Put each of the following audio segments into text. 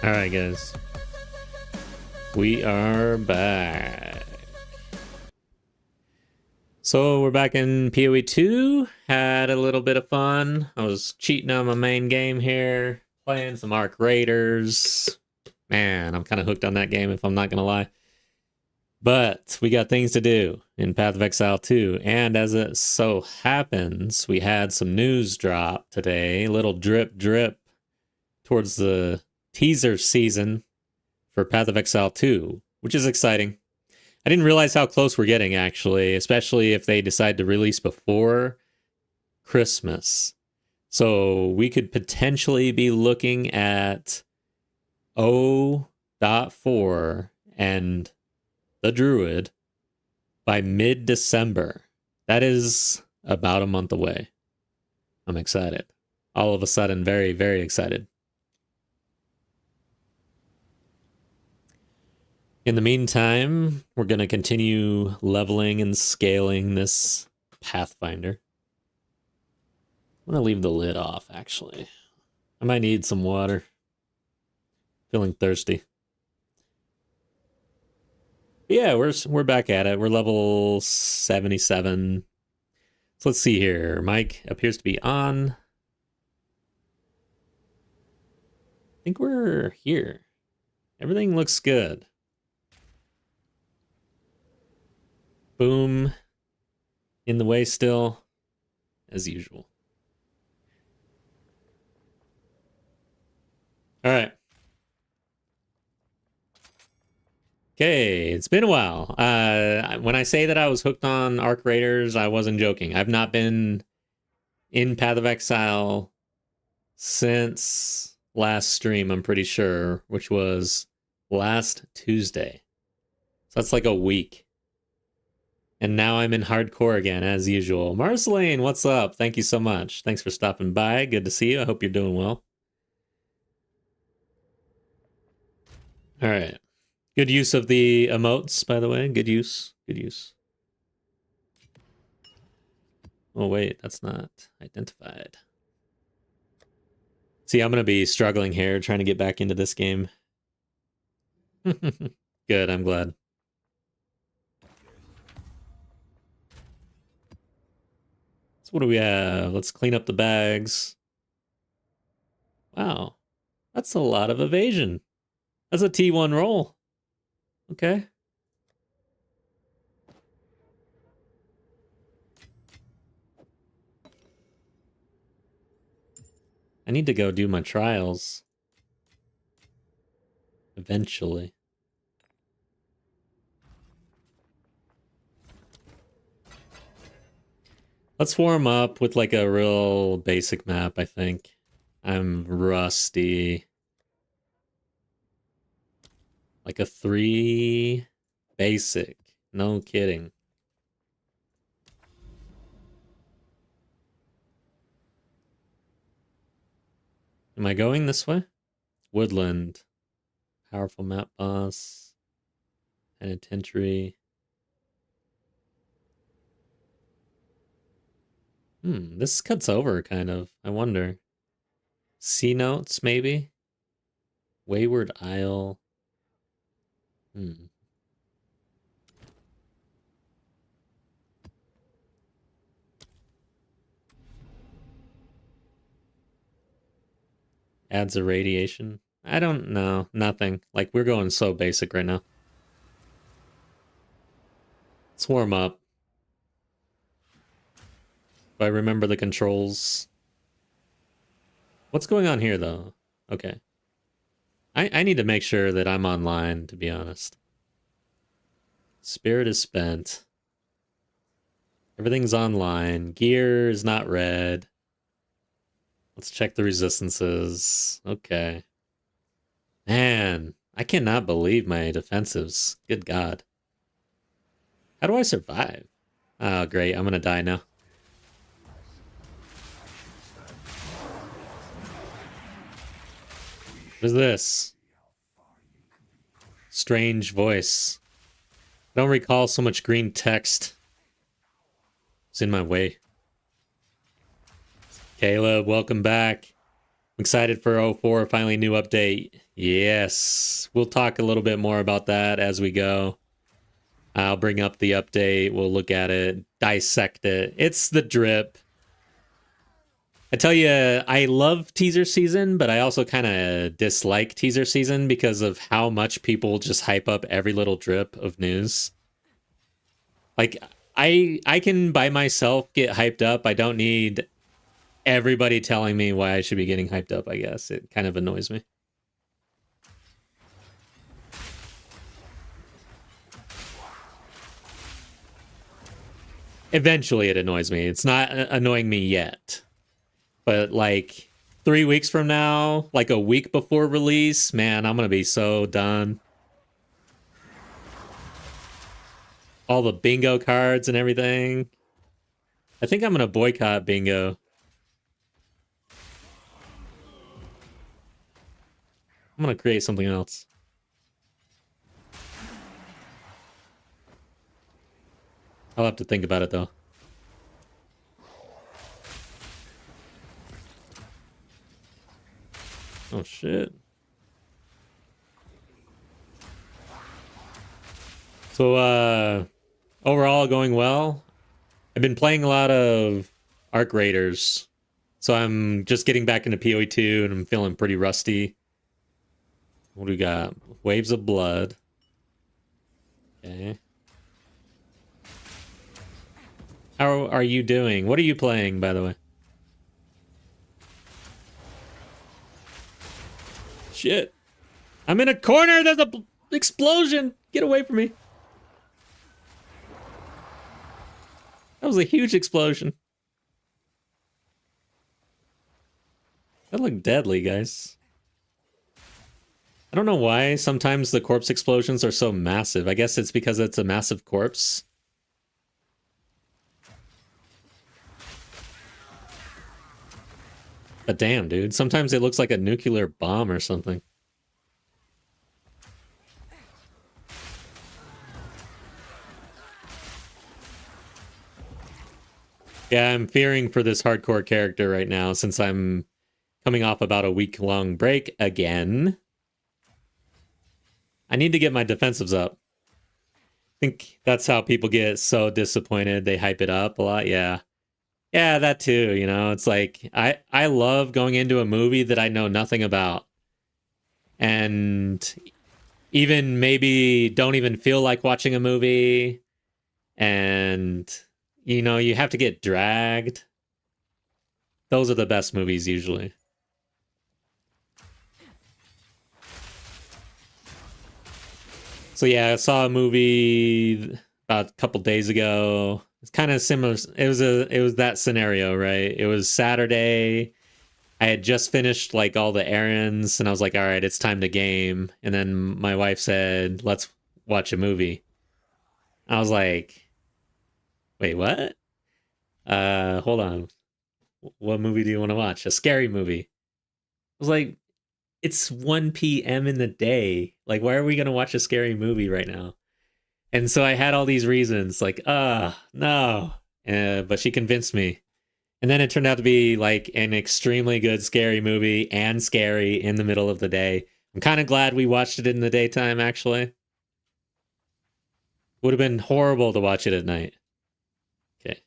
All right, guys. We are back. So we're back in POE 2. Had a little bit of fun. I was cheating on my main game here, playing some Arc Raiders. Man, I'm kind of hooked on that game if I'm not going to lie. But we got things to do in Path of Exile 2. And as it so happens, we had some news drop today. A little drip towards the teaser season for Path of Exile 2, which is exciting. I didn't realize how close we're getting, actually, especially if they decide to release before Christmas. So we could potentially be looking at 0.4 and the Druid by mid-December. That is about a month away. I'm excited. All of a sudden, very, very excited. In the meantime, we're going to continue leveling and scaling this Pathfinder. I'm going to leave the lid off, actually. I might need some water. Feeling thirsty. But yeah, we're back at it. We're level 77. So let's see here. Mic appears to be on. I think we're here. Everything looks good. Boom. In the way still, as usual. All right. Okay, it's been a while. When I say that I was hooked on Arc Raiders, I wasn't joking. I've not been in Path of Exile since last stream, I'm pretty sure, which was last Tuesday. So that's like a week. And now I'm in hardcore again, as usual. Marceline, what's up? Thank you so much. Thanks for stopping by. Good to see you. I hope you're doing well. All right. Good use of the emotes, by the way. Good use. Good use. Oh, wait. That's not identified. See, I'm going to be struggling here, trying to get back into this game. Good, I'm glad. What do we have? Let's clean up the bags. Wow. That's a lot of evasion. That's a T1 roll. Okay. I need to go do my trials. Eventually. Let's warm up with like a real basic map, I think. I'm rusty. Like a 3 basic. No kidding. Am I going this way? Woodland. Powerful map boss. Penitentiary. This cuts over, kind of. I wonder. C notes, maybe? Wayward Isle. Adds a radiation. I don't know. Nothing. Like, we're going so basic right now. Let's warm up. If I remember the controls. What's going on here, though? Okay. I need to make sure that I'm online, to be honest. Spirit is spent. Everything's online. Gear is not red. Let's check the resistances. Okay. Man, I cannot believe my defensives. Good God. How do I survive? Oh, great. I'm going to die now. What is this? Strange voice. I don't recall so much green text. It's in my way. Caleb, welcome back. I'm excited for 04, finally new update. Yes. We'll talk a little bit more about that as we go. I'll bring up the update. We'll look at it, dissect it. It's the drip. I tell you, I love teaser season, but I also kind of dislike teaser season because of how much people just hype up every little drip of news. Like, I can by myself get hyped up. I don't need everybody telling me why I should be getting hyped up, I guess. It kind of annoys me. Eventually it annoys me. It's not annoying me yet. But like 3 weeks from now, like a week before release, man, I'm going to be so done. All the bingo cards and everything. I think I'm going to boycott bingo. I'm going to create something else. I'll have to think about it, though. Oh, shit. So, overall going well. I've been playing a lot of Arc Raiders. So I'm just getting back into POE 2 and I'm feeling pretty rusty. What do we got? Waves of Blood. Okay. How are you doing? What are you playing, by the way? Shit. I'm in a corner. There's a explosion. Get away from me. That was a huge explosion. That looked deadly, guys. I don't know why sometimes the corpse explosions are so massive. I guess it's because it's a massive corpse. But damn, dude. Sometimes it looks like a nuclear bomb or something. Yeah, I'm fearing for this hardcore character right now since I'm coming off about a week-long break again. I need to get my defensives up. I think that's how people get so disappointed. They hype it up a lot. Yeah. Yeah, that too, you know. It's like I love going into a movie that I know nothing about. And even maybe don't even feel like watching a movie. And you know, you have to get dragged. Those are the best movies usually. So yeah, I saw a movie about a couple days ago. It's kind of similar. It was that scenario, right? It was Saturday. I had just finished like all the errands and I was like, all right, it's time to game. And then my wife said, let's watch a movie. I was like, wait, what? Hold on. What movie do you want to watch? A scary movie. I was like, it's 1 p.m. in the day. Like, why are we going to watch a scary movie right now? And so I had all these reasons like, no. But she convinced me. And then it turned out to be like an extremely good scary movie and scary in the middle of the day. I'm kind of glad we watched it in the daytime, actually. Would have been horrible to watch it at night. Okay.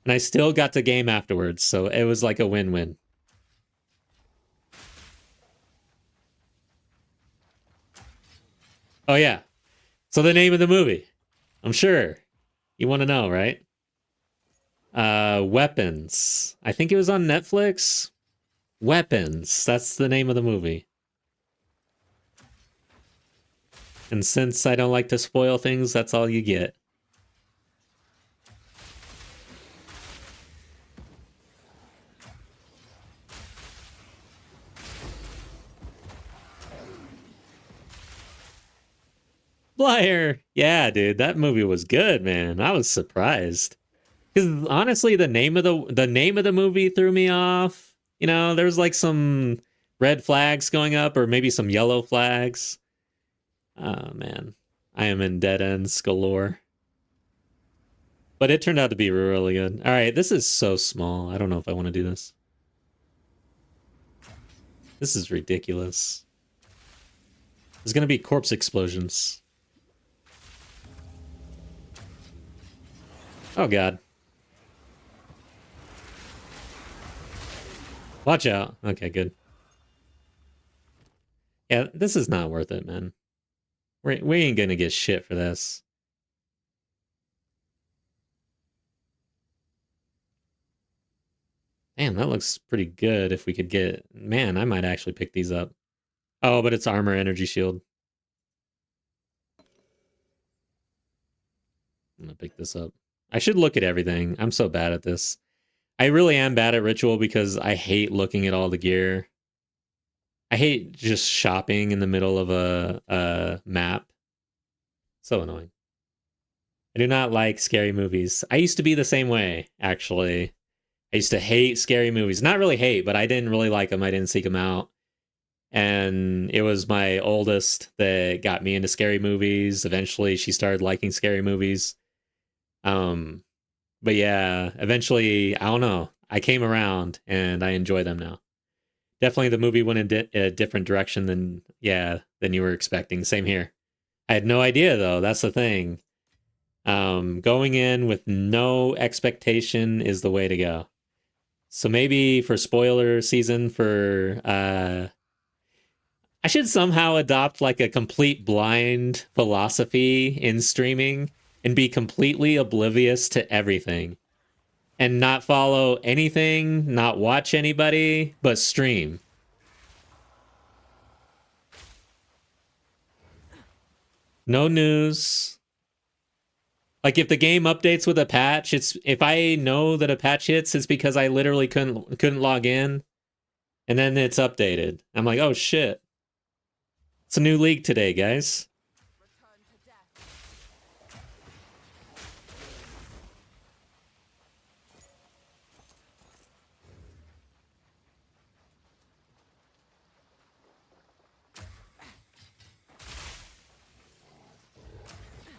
And I still got the game afterwards, so it was like a win-win. Oh, yeah. So the name of the movie. I'm sure you want to know, right? Weapons. I think it was on Netflix. Weapons. That's the name of the movie. And since I don't like to spoil things, that's all you get. Blyer. Yeah, dude, that movie was good, man. I was surprised. Because honestly, the name of the movie threw me off. You know, there's like some red flags going up, or maybe some yellow flags. Oh man, I am in dead ends galore. But it turned out to be really good. All right, this is so small. I don't know if I want to do this. This is ridiculous. There's gonna be corpse explosions. Oh god. Watch out. Okay, good. Yeah, this is not worth it, man. We ain't gonna get shit for this. Damn, that looks pretty good if we could get... Man, I might actually pick these up. Oh, but it's armor, energy shield. I'm gonna pick this up. I should look at everything. I'm so bad at this. I really am bad at ritual because I hate looking at all the gear. I hate just shopping in the middle of a map. So annoying. I do not like scary movies. I used to be the same way, actually. I used to hate scary movies. Not really hate, but I didn't really like them. I didn't seek them out. And it was my oldest that got me into scary movies. Eventually, she started liking scary movies. But yeah, eventually, I don't know. I came around and I enjoy them now. Definitely the movie went in a different direction than you were expecting. Same here. I had no idea though. That's the thing. Going in with no expectation is the way to go. So maybe for spoiler season for I should somehow adopt like a complete blind philosophy in streaming and be completely oblivious to everything and not follow anything, not watch anybody, but stream. No news. Like if the game updates with a patch, it's if I know that a patch hits, it's because I literally couldn't log in, and then it's updated. I'm like, oh shit, it's a new league today, guys.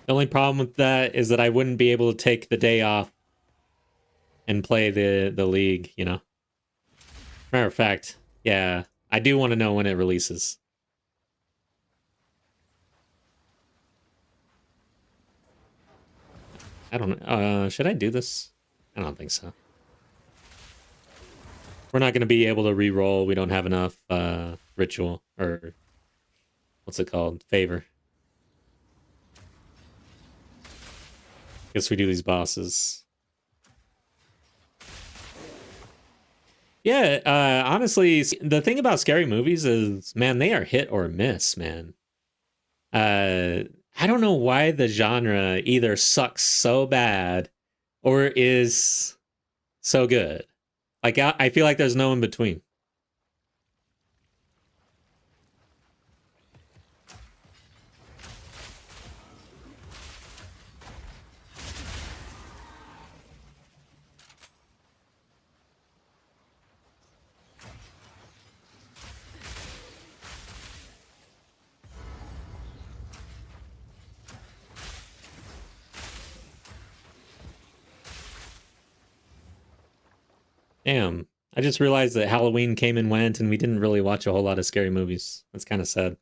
The only problem with that is that I wouldn't be able to take the day off and play the league, you know. Matter of fact, yeah, I do want to know when it releases. I don't know. Should I do this? I don't think so. We're not going to be able to re-roll. We don't have enough ritual or what's it called? Favor. Guess we do these bosses. Yeah, honestly, the thing about scary movies is, man, they are hit or miss, man. I don't know why the genre either sucks so bad or is so good. Like, I feel like there's no in between. Damn. I just realized that Halloween came and went and we didn't really watch a whole lot of scary movies. That's kind of sad.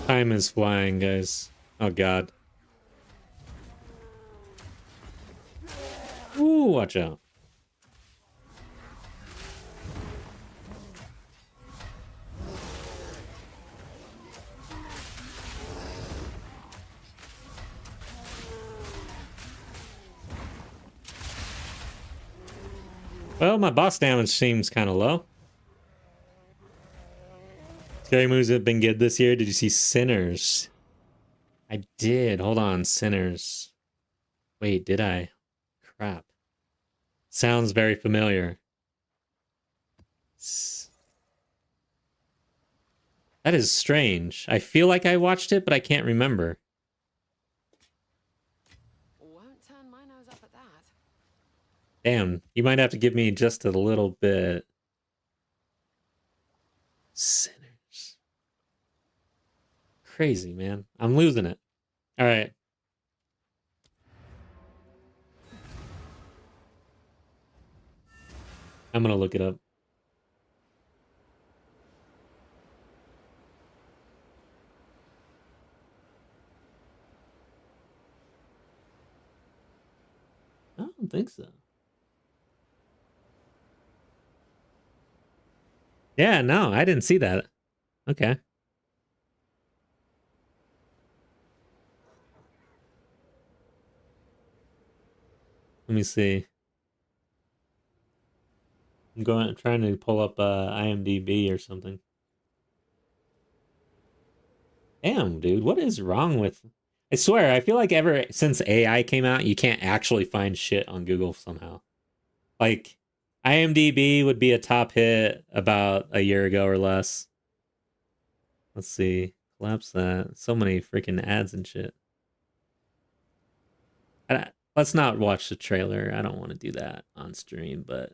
Time is flying, guys. Oh, God. Ooh, watch out. Well, my boss damage seems kind of low. Scary movies have been good this year. Did you see Sinners? I did. Hold on, Sinners. Wait, did I? Crap. Sounds very familiar. That is strange. I feel like I watched it, but I can't remember. Won't turn my nose up at that. Damn, you might have to give me just a little bit. Sinners. crazy, man. I'm losing it. All right. I'm gonna look it up. I don't think so. Yeah, no, I didn't see that. Okay. Let me see. I'm trying to pull up IMDb or something. Damn, dude, what is wrong with? I swear, I feel like ever since AI came out, you can't actually find shit on Google somehow. Like IMDb would be a top hit about a year ago or less. Let's see. Collapse that. So many freaking ads and shit. Let's not watch the trailer. I don't want to do that on stream, but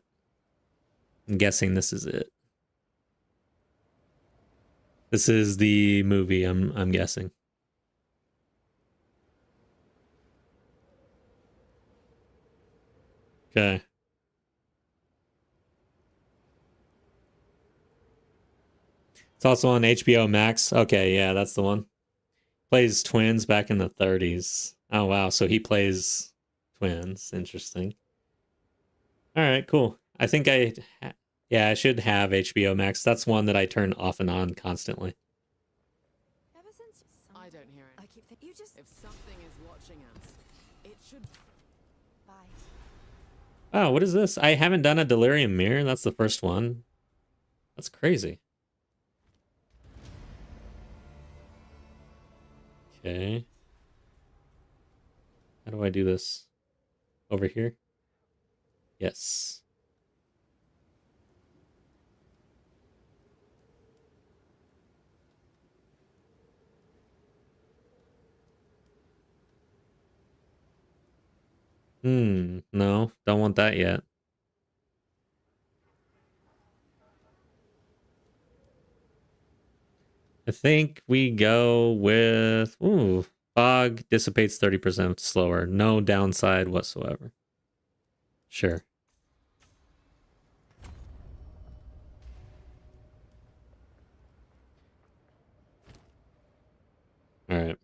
I'm guessing this is it. This is the movie, I'm guessing. Okay. It's also on HBO Max. Okay, yeah, that's the one. Plays twins back in the 30s. Oh wow, so he plays twins. Interesting. All right, cool. Yeah, I should have HBO Max. That's one that I turn off and on constantly. Ever since I don't hear it. I keep thinking you just. If something is watching us, it should. Bye. Oh, what is this? I haven't done a delirium mirror. That's the first one. That's crazy. Okay. How do I do this? Over here? Yes. No, don't want that yet. I think we go with fog dissipates 30% slower. No downside whatsoever. Sure. All right.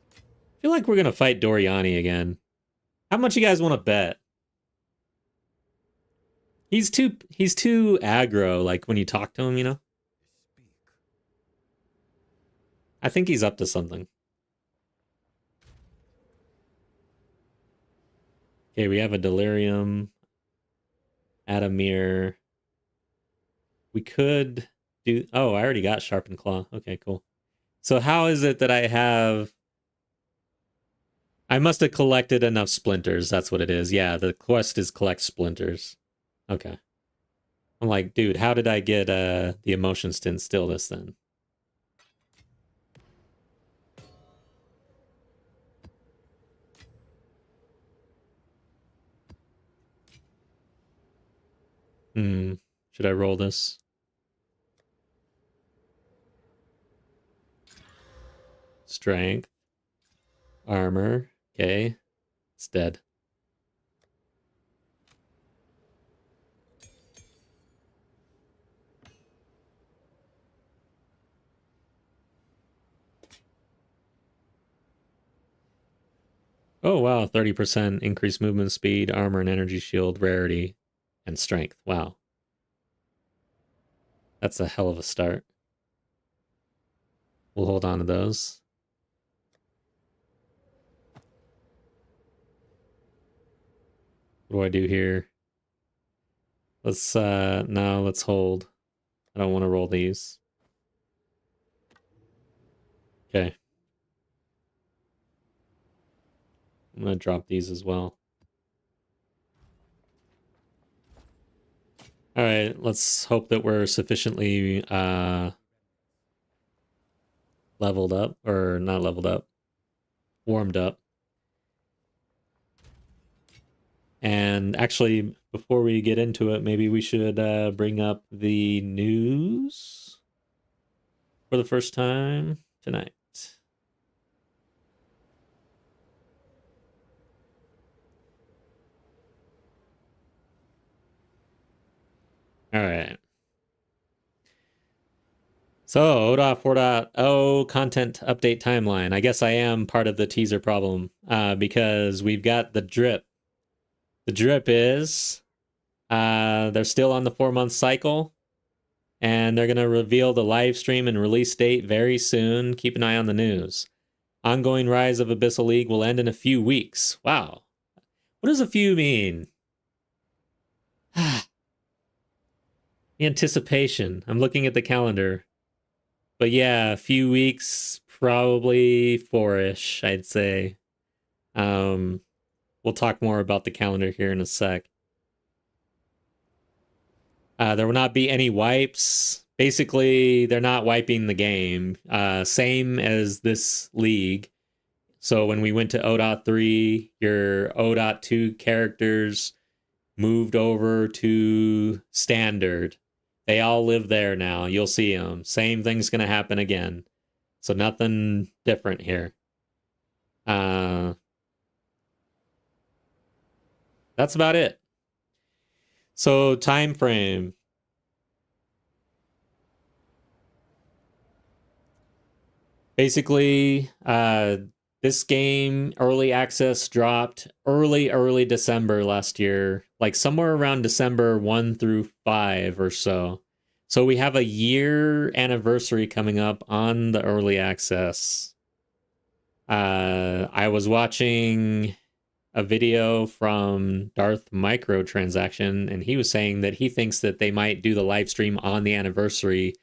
I feel like we're gonna fight Doriani again. How much you guys want to bet? He's too aggro, like when you talk to him, you know? I think he's up to something. Okay, we have a delirium, Adamir. We could do oh, I already got sharpened claw. Okay, cool. So how is it that I must have collected enough splinters. That's what it is. Yeah, the quest is collect splinters. Okay. I'm like, dude, how did I get the emotions to instill this then? Should I roll this? Strength. Armor. Okay. It's dead. Oh, wow. 30% increased movement speed, armor and energy shield, rarity, and strength. Wow. That's a hell of a start. We'll hold on to those. What do I do here? Let's, no, let's hold. I don't want to roll these. Okay. I'm going to drop these as well. All right, let's hope that we're sufficiently leveled up, or not leveled up, warmed up. And actually, before we get into it, maybe we should bring up the news for the first time tonight. All right. So, ODOT 4.0 content update timeline. I guess I am part of the teaser problem because we've got the drip. The drip is they're still on the 4-month cycle, and they're going to reveal the live stream and release date very soon. Keep an eye on the news. Ongoing rise of Abyssal League will end in a few weeks. Wow. What does a few mean? Anticipation. I'm looking at the calendar. But yeah, a few weeks, probably 4-ish, I'd say. We'll talk more about the calendar here in a sec. There will not be any wipes. Basically, they're not wiping the game. Same as this league. So when we went to O.3, your O.2 characters moved over to standard. They all live there now. You'll see them. Same thing's going to happen again. So nothing different here. That's about it. So time frame. Basically, this game early access dropped early December last year, like somewhere around December 1 through 5 or so. So we have a year anniversary coming up on the early access. I was watching a video from Darth Microtransaction, and he was saying that he thinks that they might do the live stream on the anniversary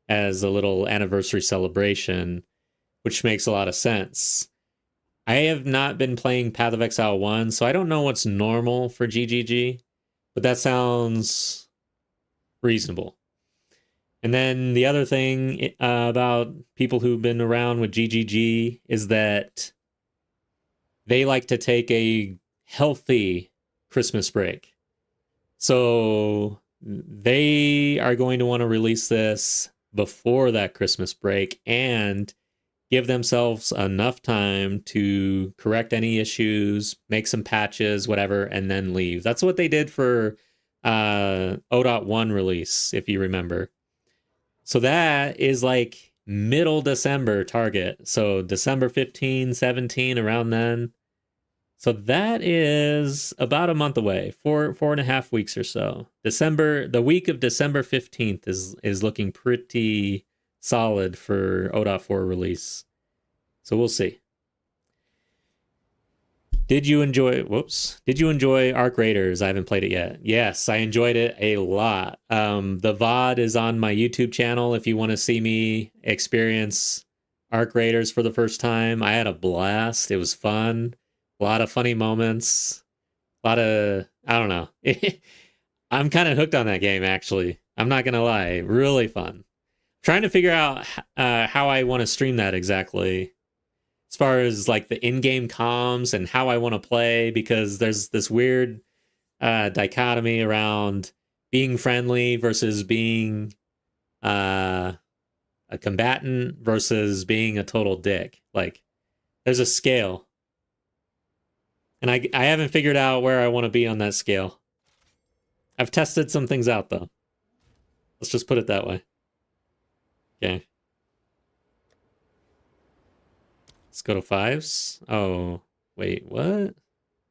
as a little anniversary celebration, which makes a lot of sense. I have not been playing Path of Exile 1, so I don't know what's normal for GGG, but that sounds reasonable. And then the other thing about people who've been around with GGG is that they like to take a healthy Christmas break. So they are going to want to release this before that Christmas break and give themselves enough time to correct any issues, make some patches, whatever, and then leave. That's what they did for O.1 release, if you remember. So that is like middle December target. So December 15, 17, around then. So that is about a month away, 4.5 weeks or so. The week of December 15th is looking pretty solid for O.4 release. So we'll see. Did you enjoy Arc Raiders? I haven't played it yet. Yes, I enjoyed it a lot. The VOD is on my YouTube channel if you want to see me experience Arc Raiders for the first time. I had a blast. It was fun. A lot of funny moments. A lot of, I don't know. I'm kind of hooked on that game, actually. I'm not going to lie. Really fun. Trying to figure out how I want to stream that exactly, as far as like the in-game comms and how I want to play, because there's this weird dichotomy around being friendly versus being a combatant versus being a total dick. Like, there's a scale. And I haven't figured out where I want to be on that scale. I've tested some things out, though. Let's just put it that way. Okay. Let's go to 5s. Oh, wait, what?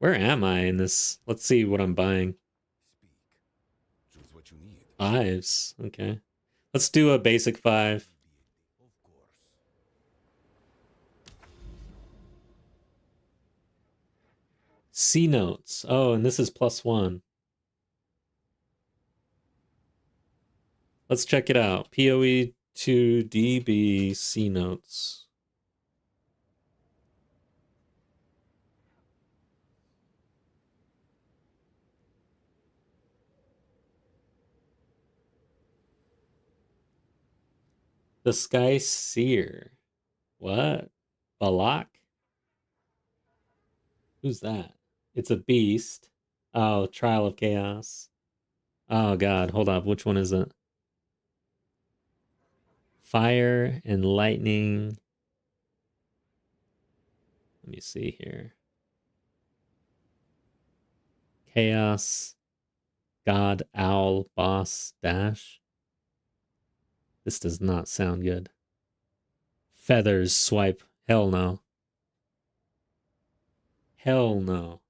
Where am I in this? Let's see what I'm buying. Choose what you need. 5s. Okay. Let's do a basic 5. Of course. C notes. Oh, and this is +1. Let's check it out. POE 2 DB C notes. The Sky Seer. What? Balak? Who's that? It's a beast. Oh, Trial of Chaos. Oh god, hold up. Which one is it? Fire and lightning. Let me see here. Chaos. God, owl, boss, dash. This does not sound good. Feathers, swipe. Hell no. Hell no.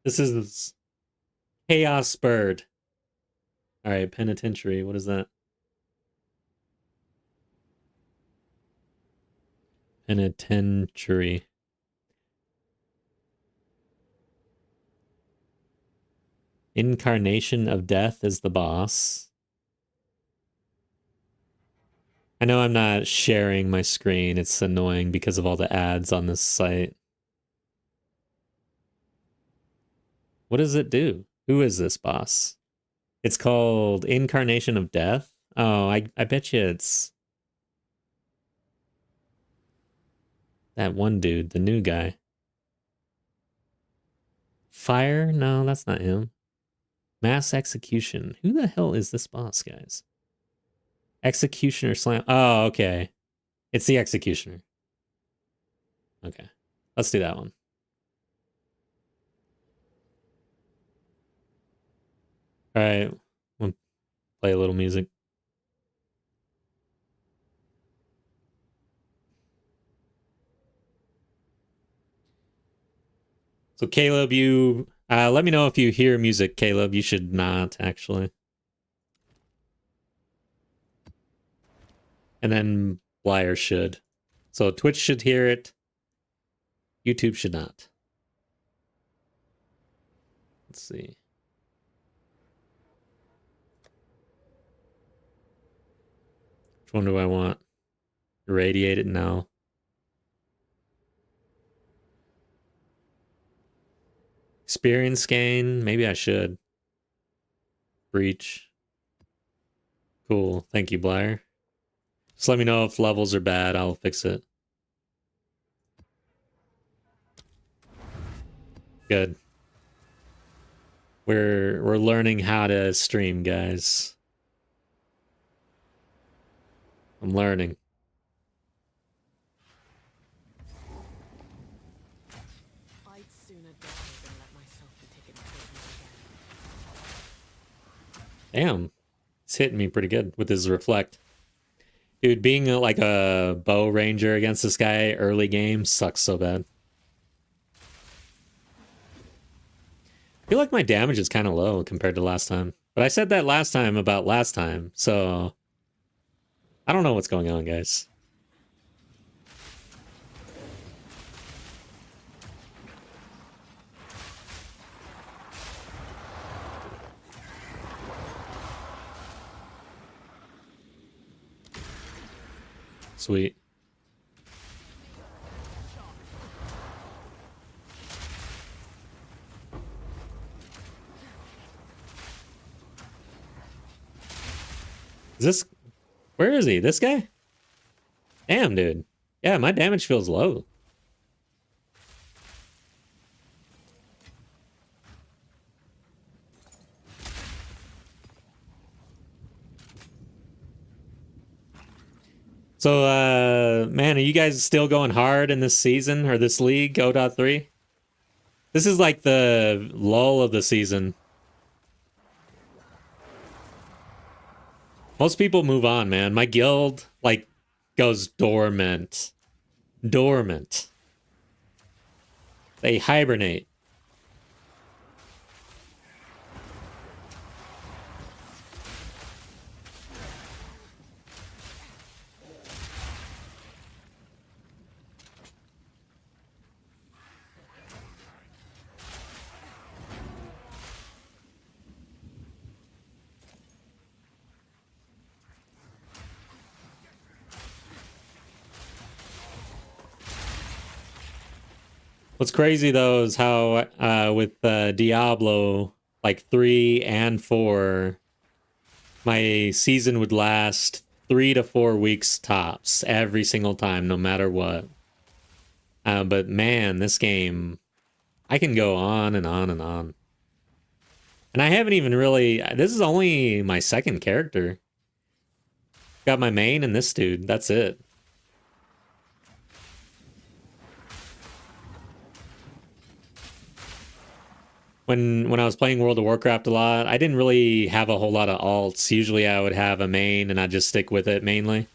This is Chaos Bird. Alright, penitentiary. What is that? Penitentiary. Incarnation of Death is the boss. I know I'm not sharing my screen. It's annoying because of all the ads on this site. What does it do? Who is this boss? It's called Incarnation of Death. Oh, I bet you it's that one dude, the new guy. Fire? No, that's not him. Mass Execution. Who the hell is this boss, guys? Executioner Slam. Oh, okay. It's the Executioner. Okay. Let's do that one. Alright. We'll play a little music. So Caleb, you let me know if you hear music, Caleb. You should not, actually. And then Blyer should. So Twitch should hear it. YouTube should not. Let's see. Which one do I want? Irradiate it? No. Experience gain? Maybe I should. Breach. Cool. Thank you, Blyer. Just let me know if levels are bad. I'll fix it. Good. We're learning how to stream, guys. I'm learning. I'd sooner die than let myself be taken again. Damn. It's hitting me pretty good with his reflect. Dude, being like a bow ranger against this guy early game sucks so bad. I feel like my damage is kind of low compared to last time. But I said that last time about last time, so I don't know what's going on, guys. Sweet. Is this... Where is he? This guy? Damn, dude. Yeah, my damage feels low. So, man, are you guys still going hard in this season or this league, 0.3? This is like the lull of the season. Most people move on, man. My guild, like, goes dormant. Dormant. They hibernate. What's crazy though is how with Diablo, like 3 and 4, my season would last 3 to 4 weeks tops every single time, no matter what. But man, this game, I can go on and on and on. And I haven't even really... This is only my second character. Got my main and this dude. That's it. When I was playing World of Warcraft a lot, I didn't really have a whole lot of alts. Usually I would have a main and I'd just stick with it mainly.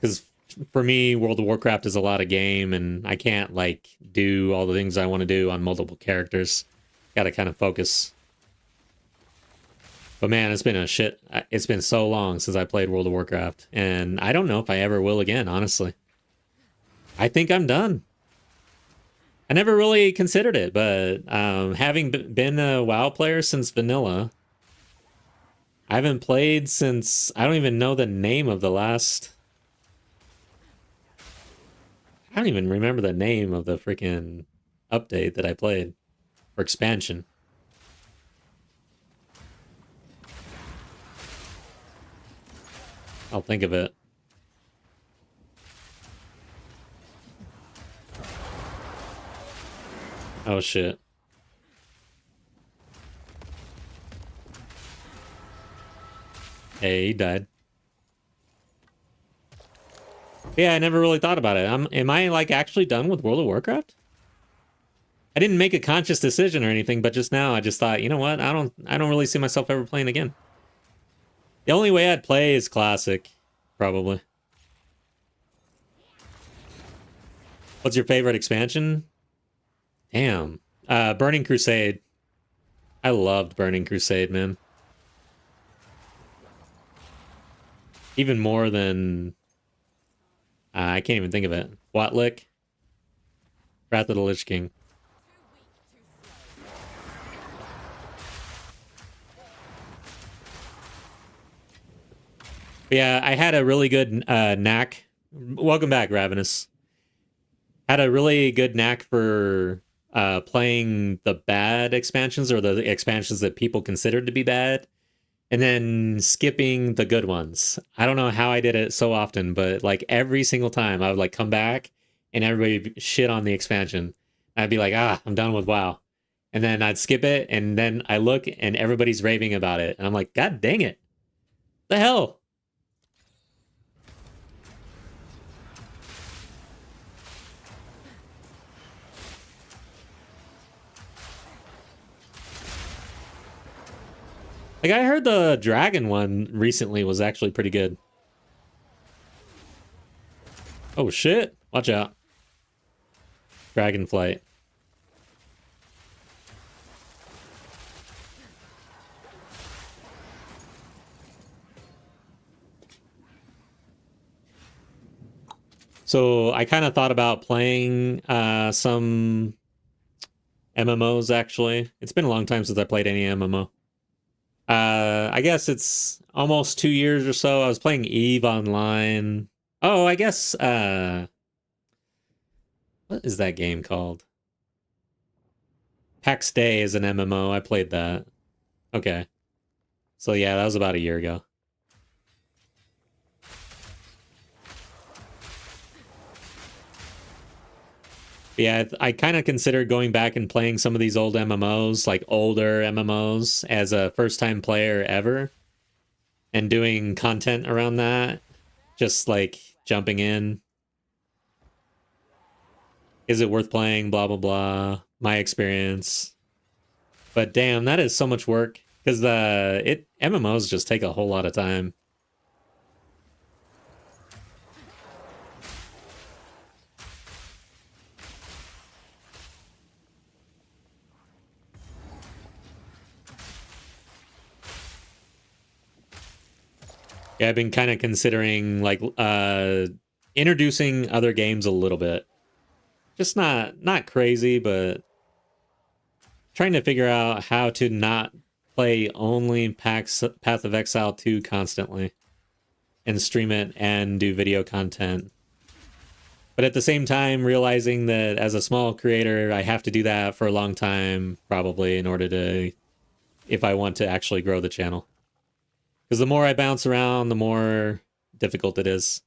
Because for me, World of Warcraft is a lot of game and I can't like do all the things I want to do on multiple characters. Got to kind of focus. But man, it's been so long since I played World of Warcraft and I don't know if I ever will again, honestly. I think I'm done. I never really considered it, but having been a WoW player since vanilla, I haven't played since... I don't even know the name of the last... I don't even remember the name of the freaking update that I played. Or expansion. I'll think of it. Oh shit. Hey, he died. Yeah, I never really thought about it. Am I like actually done with World of Warcraft? I didn't make a conscious decision or anything, but just now I just thought, you know what? I don't really see myself ever playing again. The only way I'd play is classic, probably. What's your favorite expansion? Damn. Burning Crusade. I loved Burning Crusade, man. Even more than... I can't even think of it. Watlick. Wrath of the Lich King. But yeah, I had a really good knack. Welcome back, Ravenous. Had a really good knack for playing the bad expansions or the expansions that people considered to be bad and then skipping the good ones. I don't know how I did it so often, but like every single time I would like come back and everybody shit on the expansion. I'd be like, I'm done with WoW. And then I'd skip it and then I look and everybody's raving about it. And I'm like, God dang it. The hell? Like, I heard the dragon one recently was actually pretty good. Oh, shit. Watch out. Dragonflight. So, I kind of thought about playing some MMOs, actually. It's been a long time since I played any MMO. I guess it's almost 2 years or so. I was playing EVE Online. Oh, I guess, what is that game called? PAX Day is an MMO. I played that. Okay. So yeah, that was about a year ago. Yeah, I kind of considered going back and playing some of these old MMOs, like older MMOs, as a first-time player ever, and doing content around that, just like jumping in. Is it worth playing? Blah, blah, blah. My experience. But damn, that is so much work, because MMOs just take a whole lot of time. Yeah, I've been kind of considering like introducing other games a little bit. Just not crazy, but trying to figure out how to not play only Path of Exile 2 constantly and stream it and do video content. But at the same time, realizing that as a small creator, I have to do that for a long time, probably, in order to, if I want to actually grow the channel. Because the more I bounce around, the more difficult it is.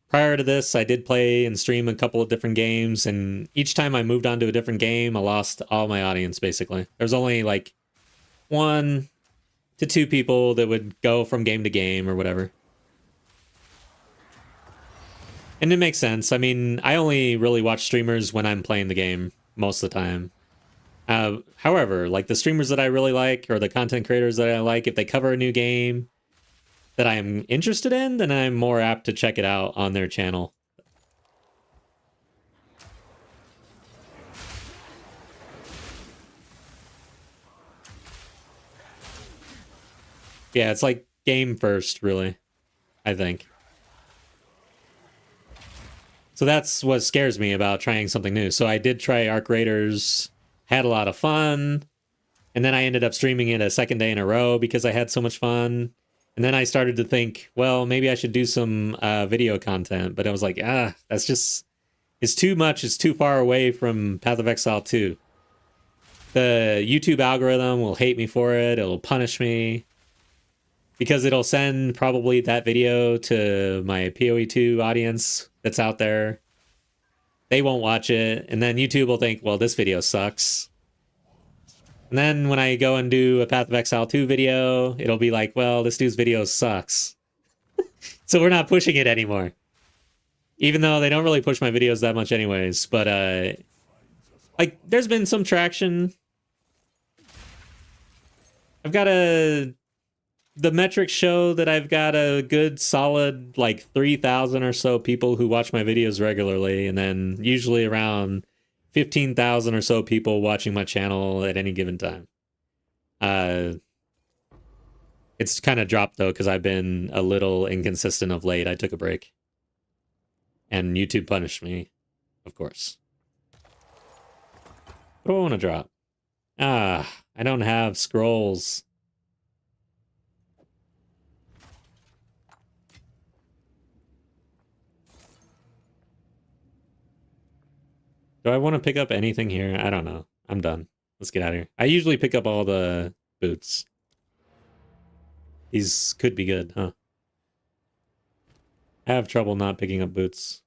prior to this, I did play and stream a couple of different games, and each time I moved on to a different game, I lost all my audience, basically. There's only like 1 to 2 people that would go from game to game or whatever. And it makes sense. I mean, I only really watch streamers when I'm playing the game most of the time. However, like the streamers that I really like, or the content creators that I like, if they cover a new game that I'm interested in, then I'm more apt to check it out on their channel. Yeah, it's like game first, really, I think. So that's what scares me about trying something new. So I did try Arc Raiders, had a lot of fun, and then I ended up streaming it a second day in a row because I had so much fun. And then I started to think, well, maybe I should do some video content. But I was like, that's just, it's too much. It's too far away from Path of Exile 2. The YouTube algorithm will hate me for it. It'll punish me. Because it'll send probably that video to my POE 2 audience that's out there. They won't watch it. And then YouTube will think, well, this video sucks. And then when I go and do a Path of Exile 2 video, it'll be like, well, this dude's video sucks. So we're not pushing it anymore. Even though they don't really push my videos that much anyways. But, like, there's been some traction. I've got the metrics show that I've got a good solid like 3,000 or so people who watch my videos regularly, and then usually around 15,000 or so people watching my channel at any given time. It's kind of dropped though because I've been a little inconsistent of late. I took a break. And YouTube punished me, of course. What do I want to drop? I don't have scrolls. Do I want to pick up anything here? I don't know. I'm done. Let's get out of here. I usually pick up all the boots. These could be good, huh? I have trouble not picking up boots.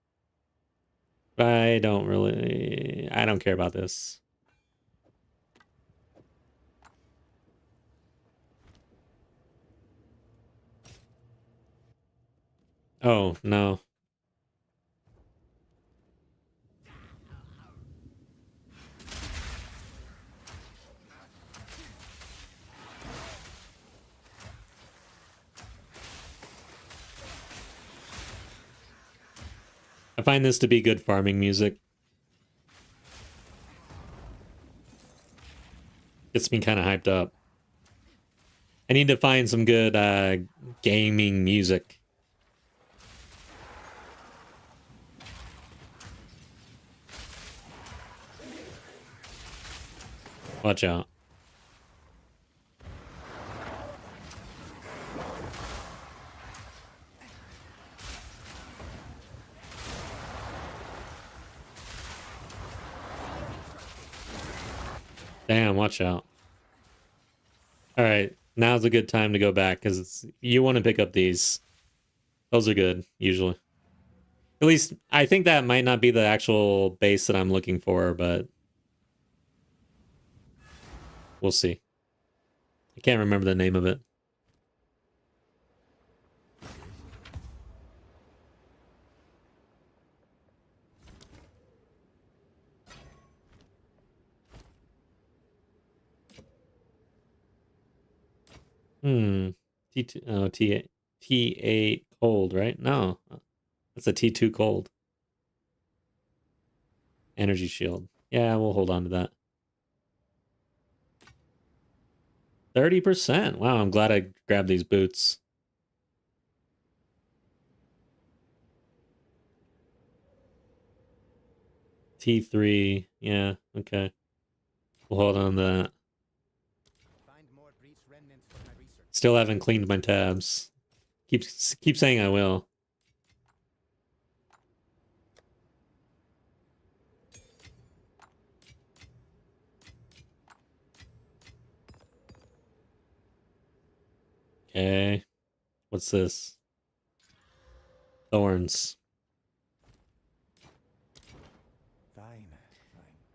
I don't care about this. Oh, no. I find this to be good farming music. Gets me kind of hyped up. I need to find some good gaming music. Watch out. Damn, watch out. Alright, now's a good time to go back, because you want to pick up these. Those are good, usually. At least, I think that might not be the actual base that I'm looking for, but we'll see. I can't remember the name of it. T2, oh, T8 cold, right? No, that's a T2 cold. Energy shield. Yeah, we'll hold on to that. 30%. Wow, I'm glad I grabbed these boots. T3. Yeah, okay. We'll hold on to that. Still haven't cleaned my tabs. Keep saying I will. Okay. What's this? Thorns.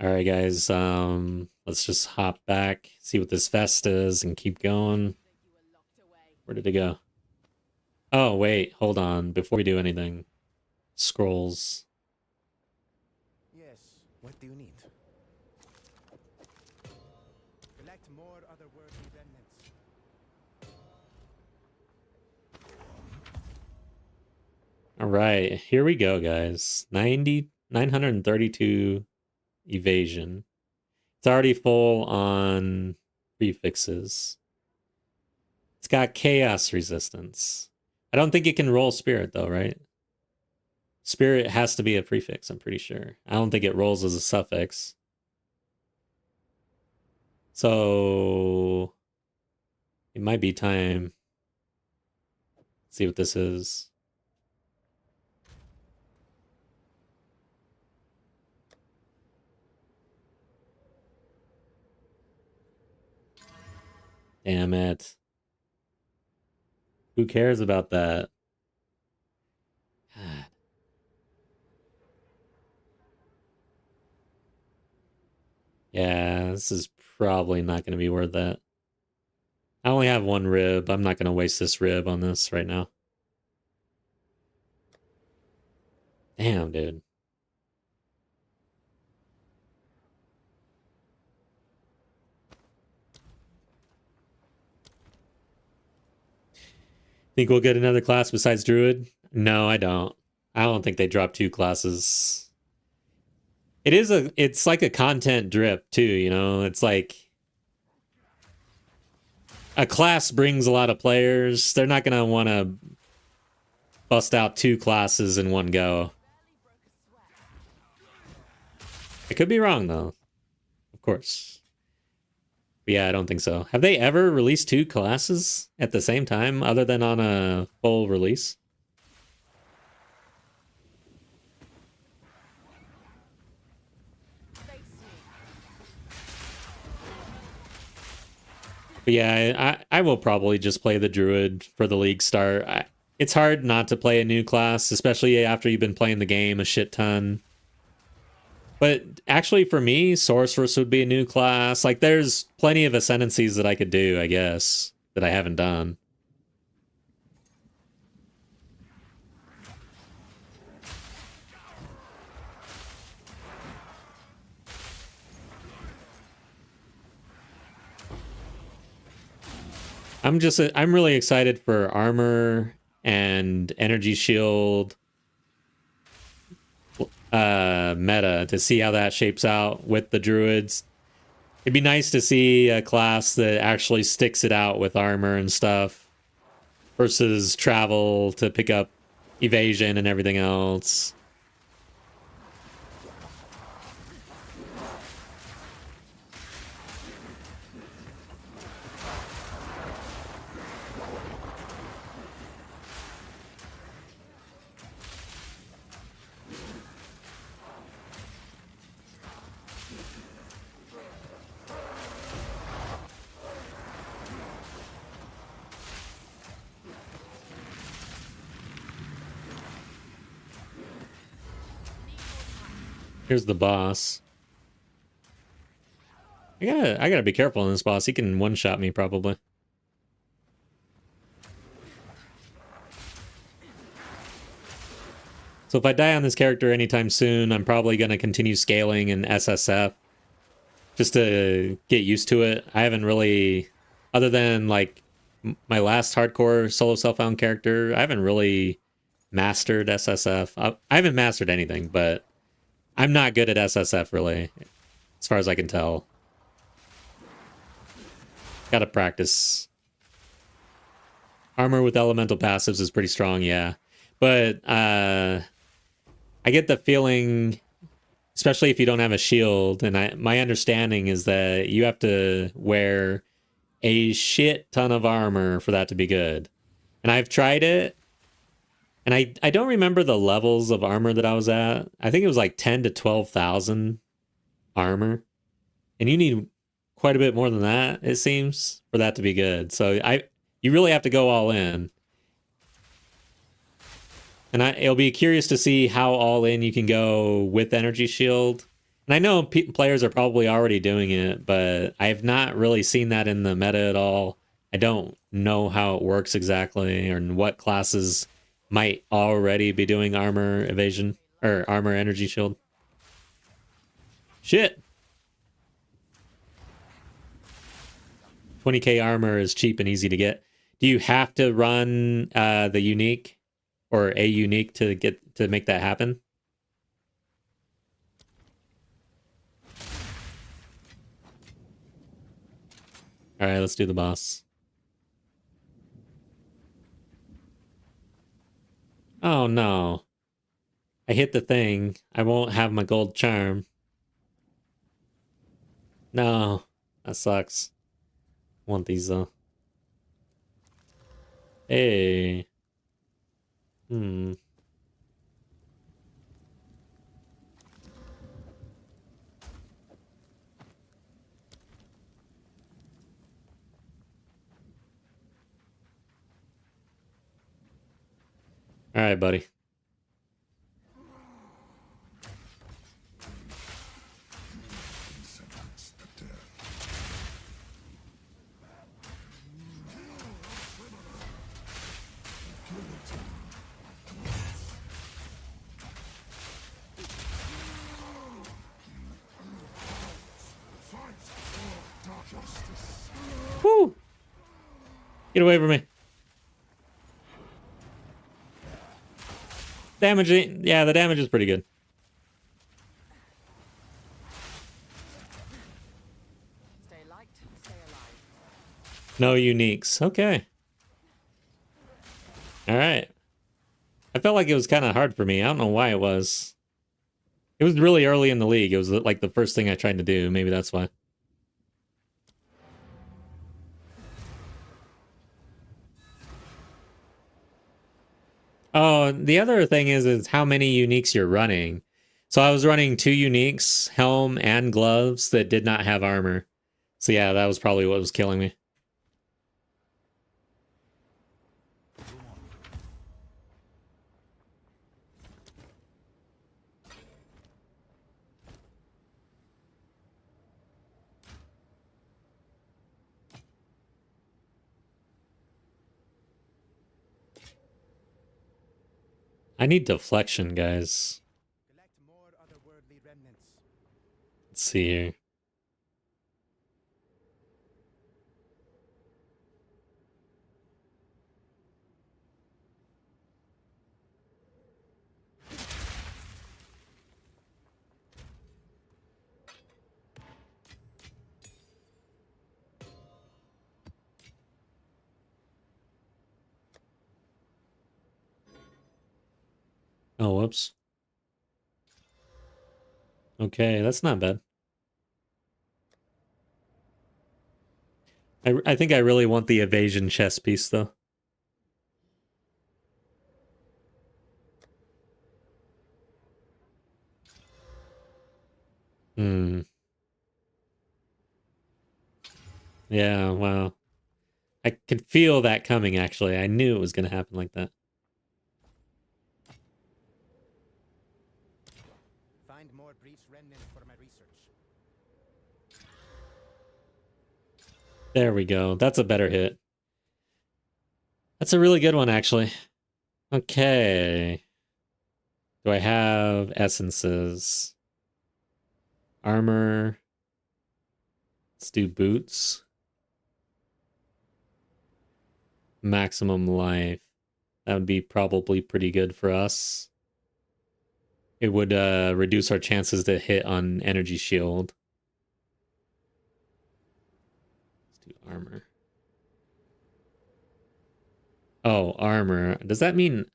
All right, guys. Let's just hop back, see what this vest is, and keep going. Where did it go? Oh, wait, hold on. Before we do anything, scrolls. Yes. What do you need? Collect more otherworldly remnants. All right, here we go, guys. 932 evasion. It's already full on prefixes. It's got chaos resistance. I don't think it can roll spirit though, right? Spirit has to be a prefix, I'm pretty sure. I don't think it rolls as a suffix. So it might be time. Let's see what this is. Damn it. Who cares about that? God. Yeah, this is probably not going to be worth that. I only have one rib. I'm not going to waste this rib on this right now. Damn, dude. Think we'll get another class besides Druid? No, I don't. I don't think they dropped two classes. It's like a content drip too, you know? It's like a class brings a lot of players. They're not going to want to bust out two classes in one go. I could be wrong though. Of course. But yeah, I don't think so. Have they ever released two classes at the same time other than on a full release? But yeah, I will probably just play the Druid for the league start. It's hard not to play a new class, especially after you've been playing the game a shit ton. But actually, for me, Sorceress would be a new class. Like, there's plenty of ascendancies that I could do, I guess, that I haven't done. I'm really excited for armor and energy shield meta to see how that shapes out with the druids. It'd be nice to see a class that actually sticks it out with armor and stuff versus travel to pick up evasion and everything else. Here's the boss. I gotta be careful on this boss. He can one-shot me probably. So if I die on this character anytime soon, I'm probably gonna continue scaling in SSF just to get used to it. I haven't really, other than like my last hardcore solo self-found character, I haven't really mastered SSF. I haven't mastered anything, but I'm not good at SSF, really, as far as I can tell. Gotta practice. Armor with elemental passives is pretty strong, yeah. But I get the feeling, especially if you don't have a shield, and my understanding is that you have to wear a shit ton of armor for that to be good. And I've tried it, and I don't remember the levels of armor that I was at. I think it was like 10 to 12,000 armor. And you need quite a bit more than that, it seems, for that to be good. So you really have to go all in. And it'll be curious to see how all in you can go with energy shield. And I know players are probably already doing it, but I've not really seen that in the meta at all. I don't know how it works exactly or what classes might already be doing armor evasion or armor energy shield. Shit! 20k armor is cheap and easy to get. Do you have to run the unique or a unique to make that happen? All right, let's do the boss. Oh no. I hit the thing. I won't have my gold charm. No. That sucks. Want these though. Hey. Hmm. All right, buddy. Woo! Get away from me. Damage, yeah, the damage is pretty good. Stay light, stay alive. No uniques. Okay. All right. I felt like it was kind of hard for me. I don't know why it was. It was really early in the league. It was like the first thing I tried to do. Maybe that's why. Oh, the other thing is how many uniques you're running. So I was running 2 uniques, helm and gloves that did not have armor. So yeah, that was probably what was killing me. I need deflection, guys. Collect more otherworldly remnants. Let's see here. Oh, whoops. Okay, that's not bad. I think I really want the evasion chess piece, though. Hmm. Yeah, wow. I could feel that coming, actually. I knew it was going to happen like that. Find more breach remnants for my research. There we go. That's a better hit. That's a really good one, actually. Okay. Do I have essences? Armor. Let's do boots. Maximum life. That would be probably pretty good for us. It would reduce our chances to hit on energy shield. Let's do armor. Oh, armor. Does that mean...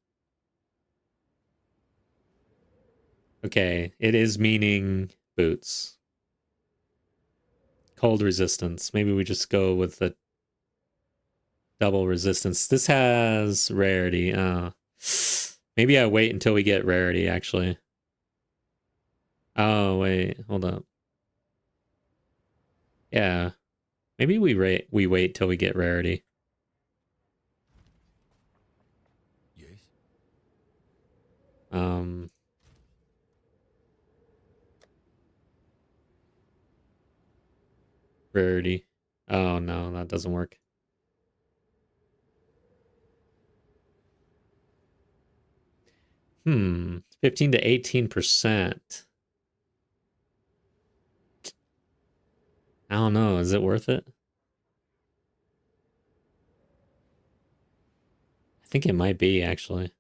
Okay, it is meaning boots. Cold resistance. Maybe we just go with the double resistance. This has rarity. Maybe I wait until we get rarity, actually. Oh, wait. Hold up. Yeah. Maybe we wait till we get rarity. Yes. rarity. Oh no, that doesn't work. Hmm, 15 to 18%. I don't know, is it worth it? I think it might be actually.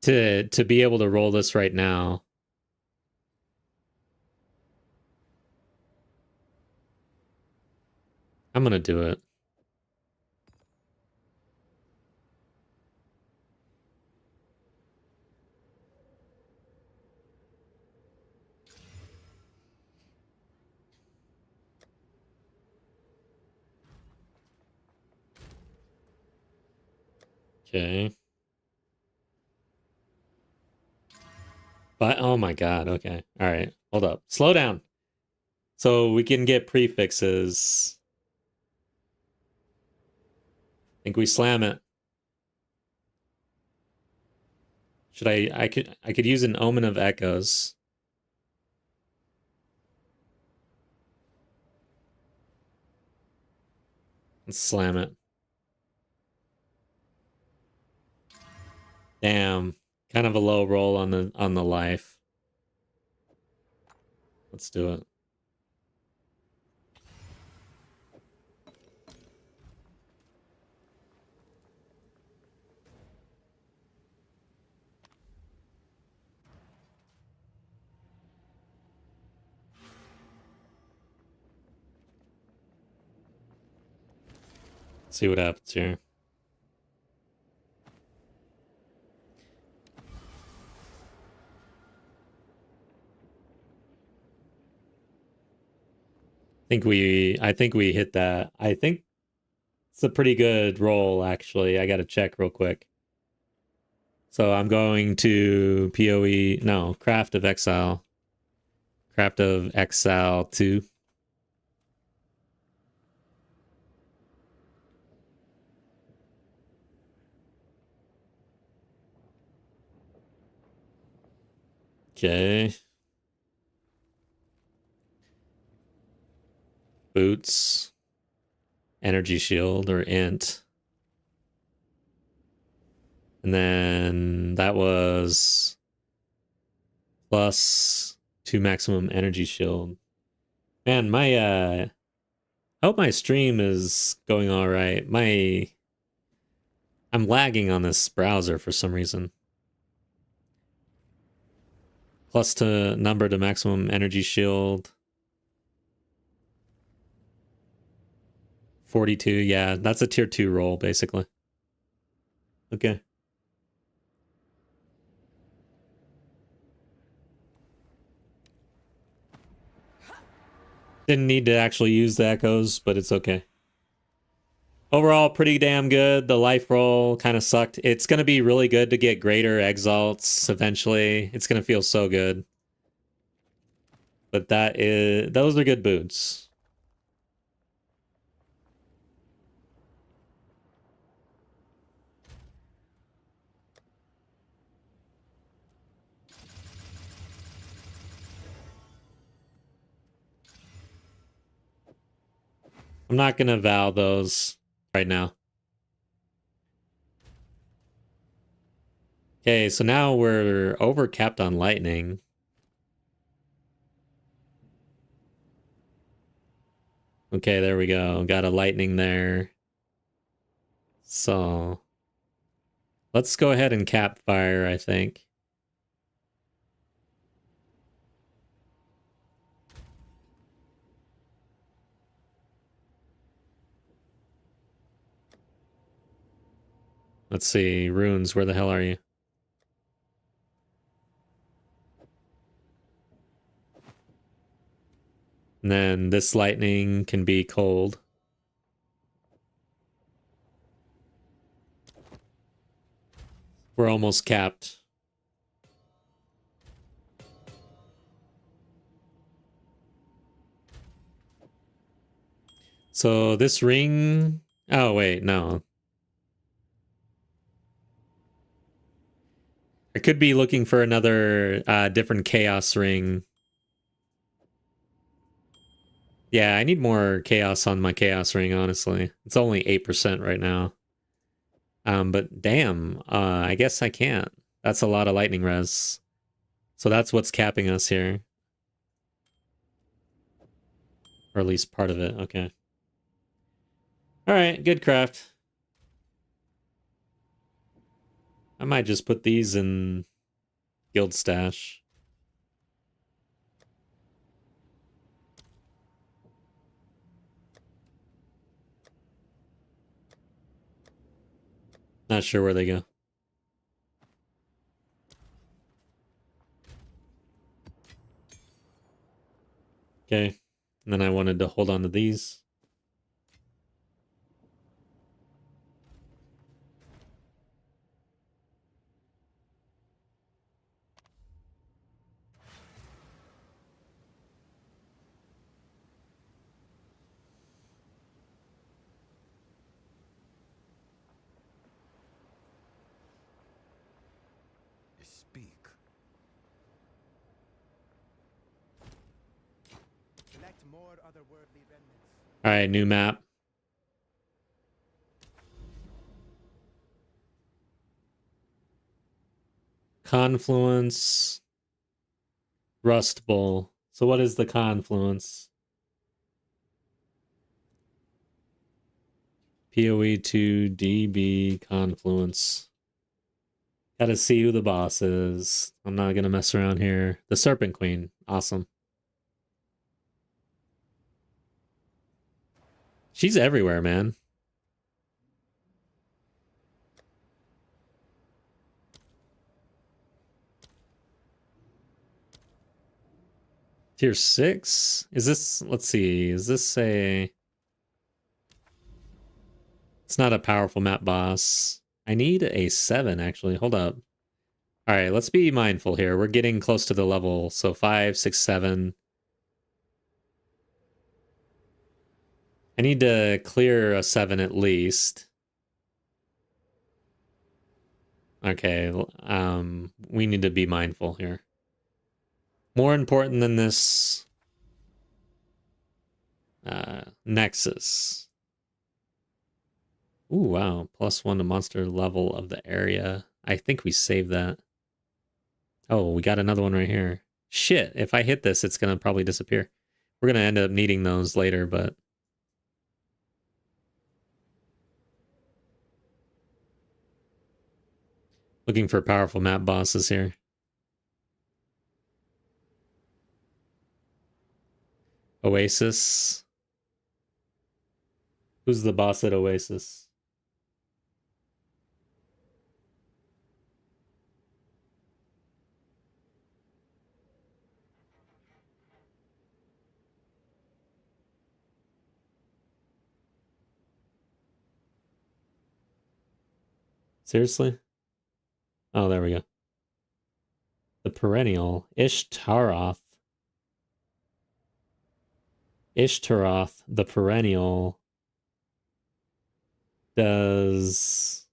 To be able to roll this right now. I'm gonna do it. Okay. But oh my god, okay. All right. Hold up. Slow down. So we can get prefixes. I think we slam it. Should I could use an Omen of Echoes. Let's slam it. Damn. Kind of a low roll on the life. Let's do it. See what happens here. I think we hit that. I think it's a pretty good roll, actually. I gotta check real quick. So I'm going to POE, no, Craft of Exile. Craft of Exile 2. Okay. Boots. Energy shield or int. And then that was plus 2 maximum energy shield. Man, my I hope my stream is going all right. I'm lagging on this browser for some reason. Plus to number to maximum energy shield. 42, yeah, that's a tier 2 roll, basically. Okay. Didn't need to actually use the echoes, but it's okay. Overall, pretty damn good. The life roll kind of sucked. It's going to be really good to get greater exalts eventually. It's going to feel so good. But those are good boots. I'm not going to vow those right now. Okay, so now we're overcapped on lightning. Okay, there we go. Got a lightning there. So let's go ahead and cap fire, I think. Let's see. Runes, where the hell are you? And then this lightning can be cold. We're almost capped. So this ring... Oh, wait, no. I could be looking for another different chaos ring. Yeah, I need more chaos on my chaos ring, honestly. It's only 8% right now. But damn, I guess I can't. That's a lot of lightning res. So that's what's capping us here. Or at least part of it, okay. Alright, good craft. I might just put these in guild stash. Not sure where they go. Okay. And then I wanted to hold on to these. Speak. Select more otherworldly remnants. Alright, new map. Confluence. Rust Bowl. So what is the confluence? POE 2 DB confluence. Gotta see who the boss is. I'm not gonna mess around here. The Serpent Queen. Awesome. She's everywhere, man. Tier 6? Is this, let's see, is this a... It's not a powerful map boss. I need a 7, actually. Hold up. Alright, let's be mindful here. We're getting close to the level. So 5, 6, 7. I need to clear a 7 at least. Okay, we need to be mindful here. More important than this... Nexus. Ooh, wow. +1 to monster level of the area. I think we saved that. Oh, we got another one right here. Shit, if I hit this, it's going to probably disappear. We're going to end up needing those later, but... Looking for powerful map bosses here. Oasis. Who's the boss at Oasis? Seriously? Oh, there we go. The Perennial. Ishtaroth. Ishtaroth, the Perennial, does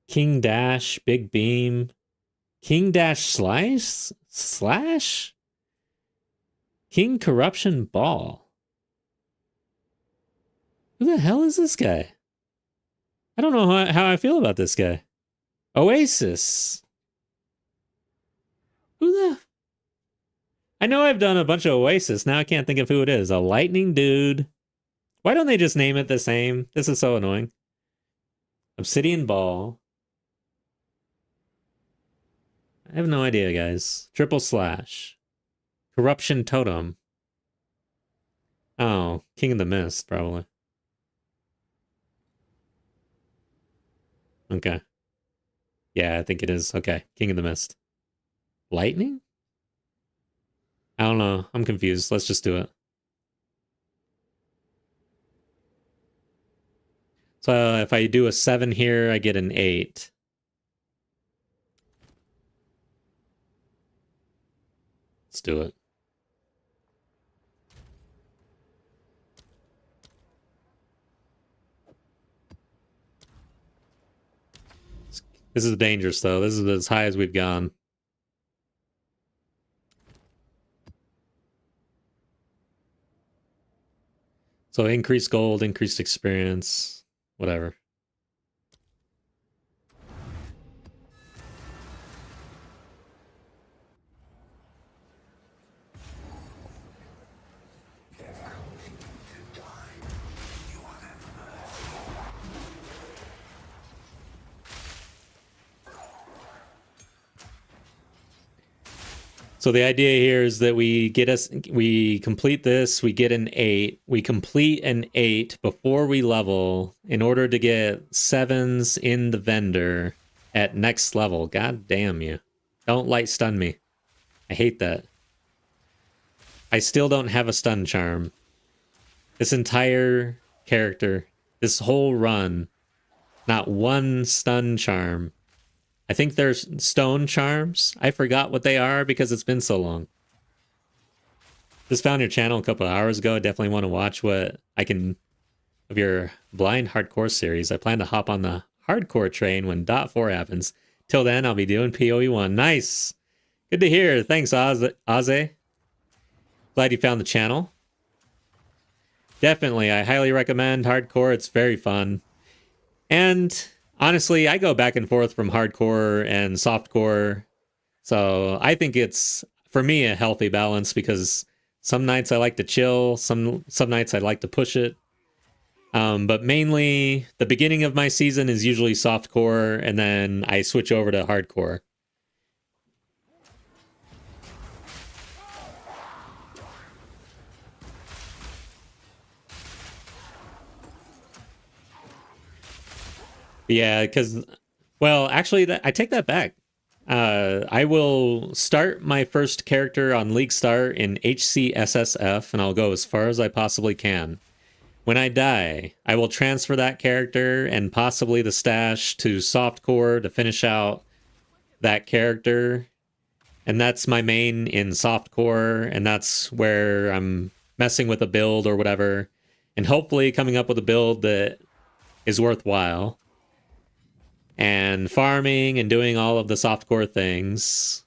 King Dash, Big Beam, King Dash Slash? King Corruption Ball. Who the hell is this guy? I don't know how I feel about this guy. Oasis. Who the... I know I've done a bunch of Oasis. Now I can't think of who it is. A lightning dude. Why don't they just name it the same? This is so annoying. Obsidian Ball. I have no idea, guys. Triple Slash. Corruption Totem. Oh, King of the Mist, probably. Okay. Yeah, I think it is. Okay, King of the Mist. Lightning? I don't know. I'm confused. Let's just do it. So if I do a 7 here, I get an 8. Let's do it. This is dangerous, though. This is as high as we've gone. So increased gold, increased experience, whatever. So the idea here is that we complete this, we get an 8, we complete an 8 before we level in order to get 7s in the vendor at next level. God damn you. Don't light stun me. I hate that. I still don't have a stun charm. This entire character, this whole run, not one stun charm. I think there's stone charms. I forgot what they are because it's been so long. Just found your channel a couple of hours ago. I definitely want to watch what I can of your blind hardcore series. I plan to hop on the hardcore train when .4 happens. Till then, I'll be doing POE 1. Nice. Good to hear. Thanks, Aze. Glad you found the channel. Definitely, I highly recommend hardcore. It's very fun. And honestly, I go back and forth from hardcore and softcore. So I think it's, for me, a healthy balance because some nights I like to chill, some nights I like to push it. But mainly, the beginning of my season is usually softcore, and then I switch over to hardcore. Yeah, because, well, actually, I take that back. I will start my first character on League Start in HCSSF, and I'll go as far as I possibly can. When I die, I will transfer that character and possibly the stash to softcore to finish out that character. And that's my main in softcore, and that's where I'm messing with a build or whatever, and hopefully coming up with a build that is worthwhile. And farming and doing all of the softcore things.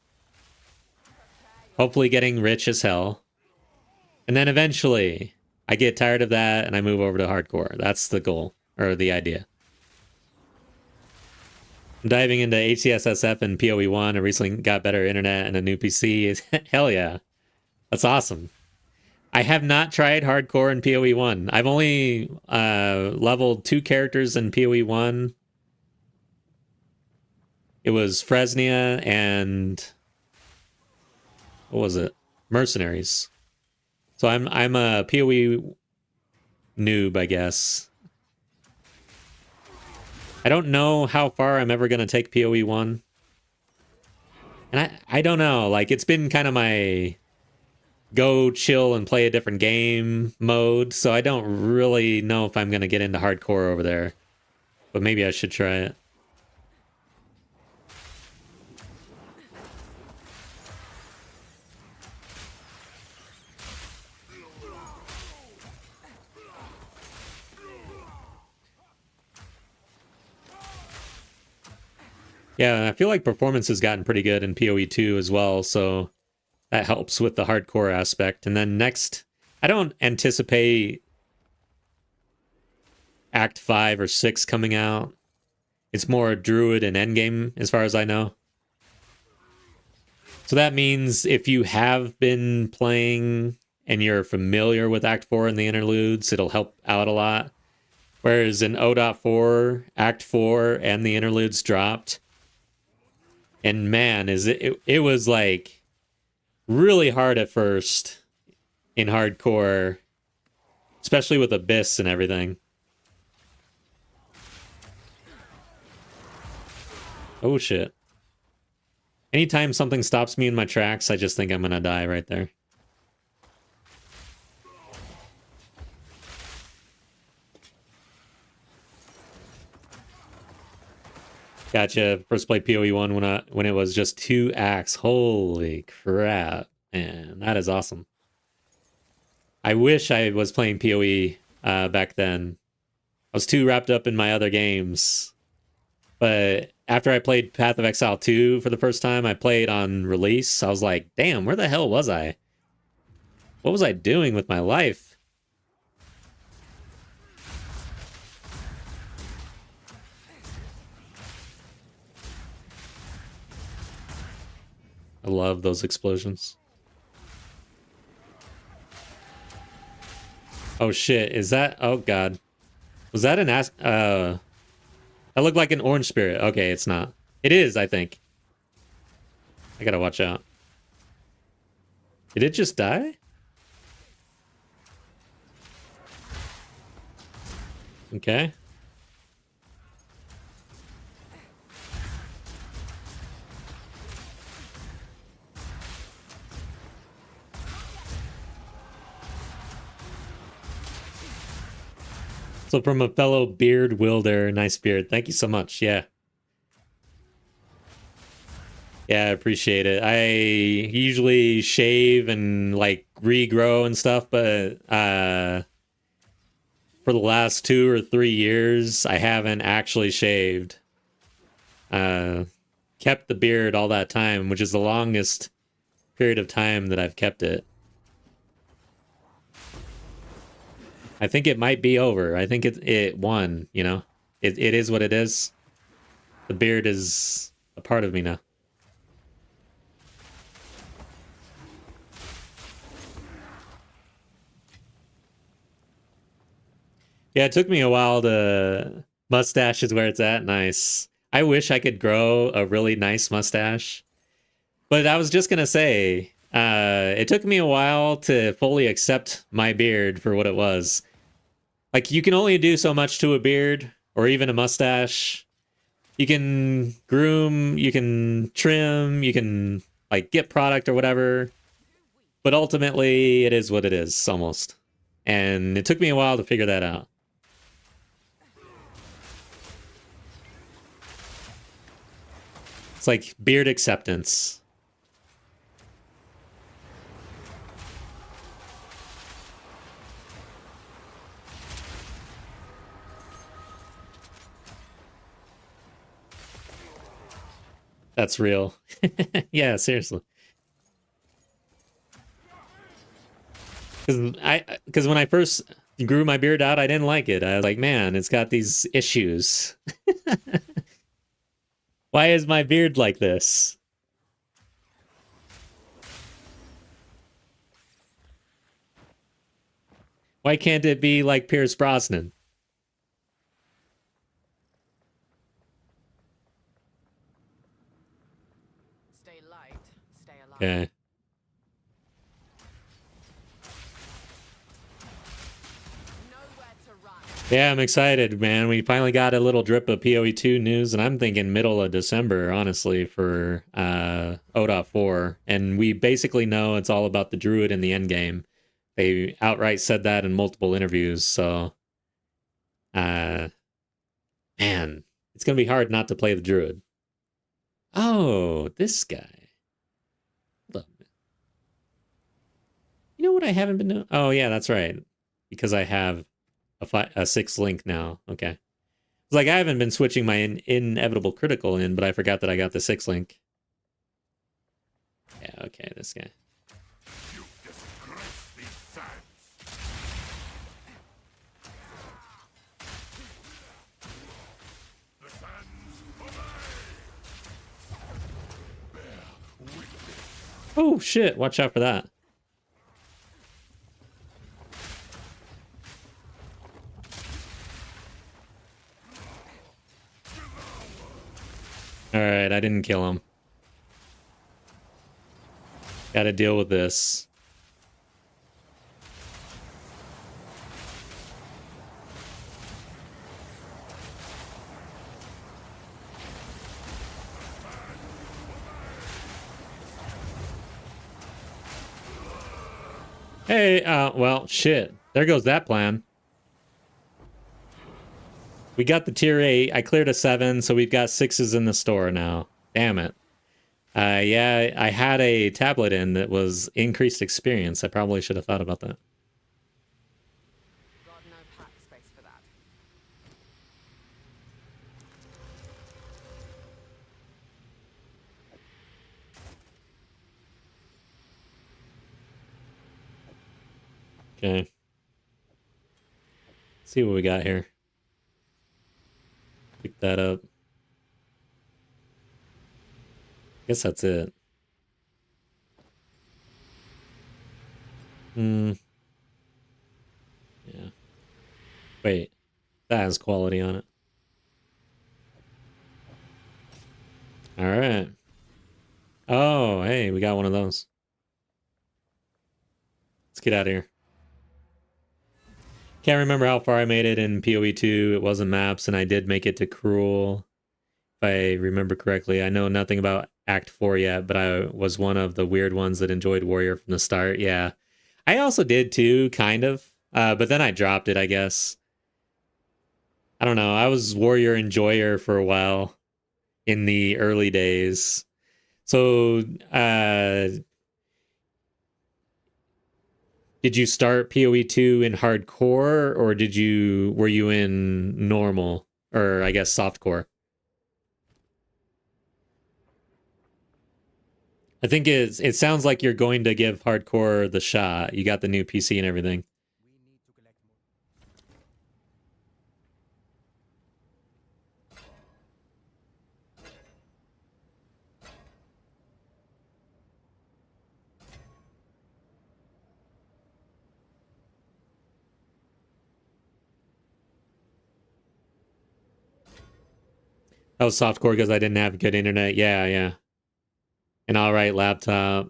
Hopefully getting rich as hell. And then eventually, I get tired of that and I move over to hardcore. That's the goal, or the idea. I'm diving into HCSSF and POE 1. I recently got better internet and a new PC. Hell yeah. That's awesome. I have not tried hardcore in POE 1. I've only leveled 2 characters in POE 1. It was Fresnia and what was it? Mercenaries. So I'm a POE noob, I guess. I don't know how far I'm ever gonna take POE 1. And I don't know, like it's been kind of my go chill and play a different game mode, so I don't really know if I'm gonna get into hardcore over there. But maybe I should try it. Yeah, I feel like performance has gotten pretty good in PoE 2 as well, so that helps with the hardcore aspect. And then next, I don't anticipate Act 5 or 6 coming out. It's more Druid and Endgame, as far as I know. So that means if you have been playing and you're familiar with Act 4 and the interludes, it'll help out a lot. Whereas in 0.4, Act 4 and the interludes dropped. And man, it was like really hard at first in hardcore, especially with Abyss and everything. Oh shit. Anytime something stops me in my tracks, I just think I'm gonna die right there. Gotcha. First played PoE 1 when it was just 2 acts. Holy crap. Man, that is awesome. I wish I was playing PoE back then. I was too wrapped up in my other games. But after I played Path of Exile 2 for the first time, I played on release. I was like, damn, where the hell was I? What was I doing with my life? I love those explosions. Oh shit, is that... Oh god. Was that an that looked like an orange spirit. Okay, it's not. It is, I think. I gotta watch out. Did it just die? Okay. So from a fellow beard wielder, nice beard. Thank you so much. Yeah. Yeah, I appreciate it. I usually shave and like regrow and stuff, but for the last 2 or 3 years, I haven't actually shaved. Kept the beard all that time, which is the longest period of time that I've kept it. I think it might be over. I think it won, you know? It is what it is. The beard is a part of me now. Yeah, it took me a while to... Mustache is where it's at. Nice. I wish I could grow a really nice mustache. But I was just gonna say, it took me a while to fully accept my beard for what it was. Like, you can only do so much to a beard, or even a mustache. You can groom, you can trim, you can, like, get product or whatever. But ultimately, it is what it is, almost. And it took me a while to figure that out. It's like beard acceptance. That's real. Yeah, seriously. Because when I first grew my beard out, I didn't like it. I was like, man, it's got these issues. Why is my beard like this? Why can't it be like Pierce Brosnan? Stay light, stay alive. Okay. Nowhere to run. Yeah, I'm excited, man. We finally got a little drip of PoE 2 news, and I'm thinking middle of December, honestly, for O.4. And we basically know it's all about the druid in the endgame. They outright said that in multiple interviews, so... man, it's gonna be hard not to play the druid. Oh, this guy. Hold up. You know what I haven't been doing? Oh, yeah, that's right. Because I have a 6 link now. Okay. It's like I haven't been switching my inevitable critical in, but I forgot that I got the 6 link. Yeah, okay, this guy. Oh, shit. Watch out for that. Alright, I didn't kill him. Gotta deal with this. Hey, well, shit. There goes that plan. We got the tier 8. I cleared a 7, so we've got 6s in the store now. Damn it. Yeah, I had a tablet in that was increased experience. I probably should have thought about that. Got no pack space for that. Okay. See what we got here. Pick that up. Guess that's it. has quality on it. All right. Oh, hey, we got one of those. Let's get out of here. Can't remember how far I made it in PoE 2. It wasn't maps, and I did make it to Cruel, if I remember correctly. I know nothing about Act 4 yet, but I was one of the weird ones that enjoyed Warrior from the start. Yeah. I also did too, kind of. But then I dropped it, I guess. I don't know. I was Warrior enjoyer for a while in the early days. So, did you start PoE 2 in hardcore, or were you in normal, or I guess softcore? I think it sounds like you're going to give hardcore the shot. You got the new PC and everything. We need to collect more. That was softcore because I didn't have good internet. Yeah, yeah. An alright laptop.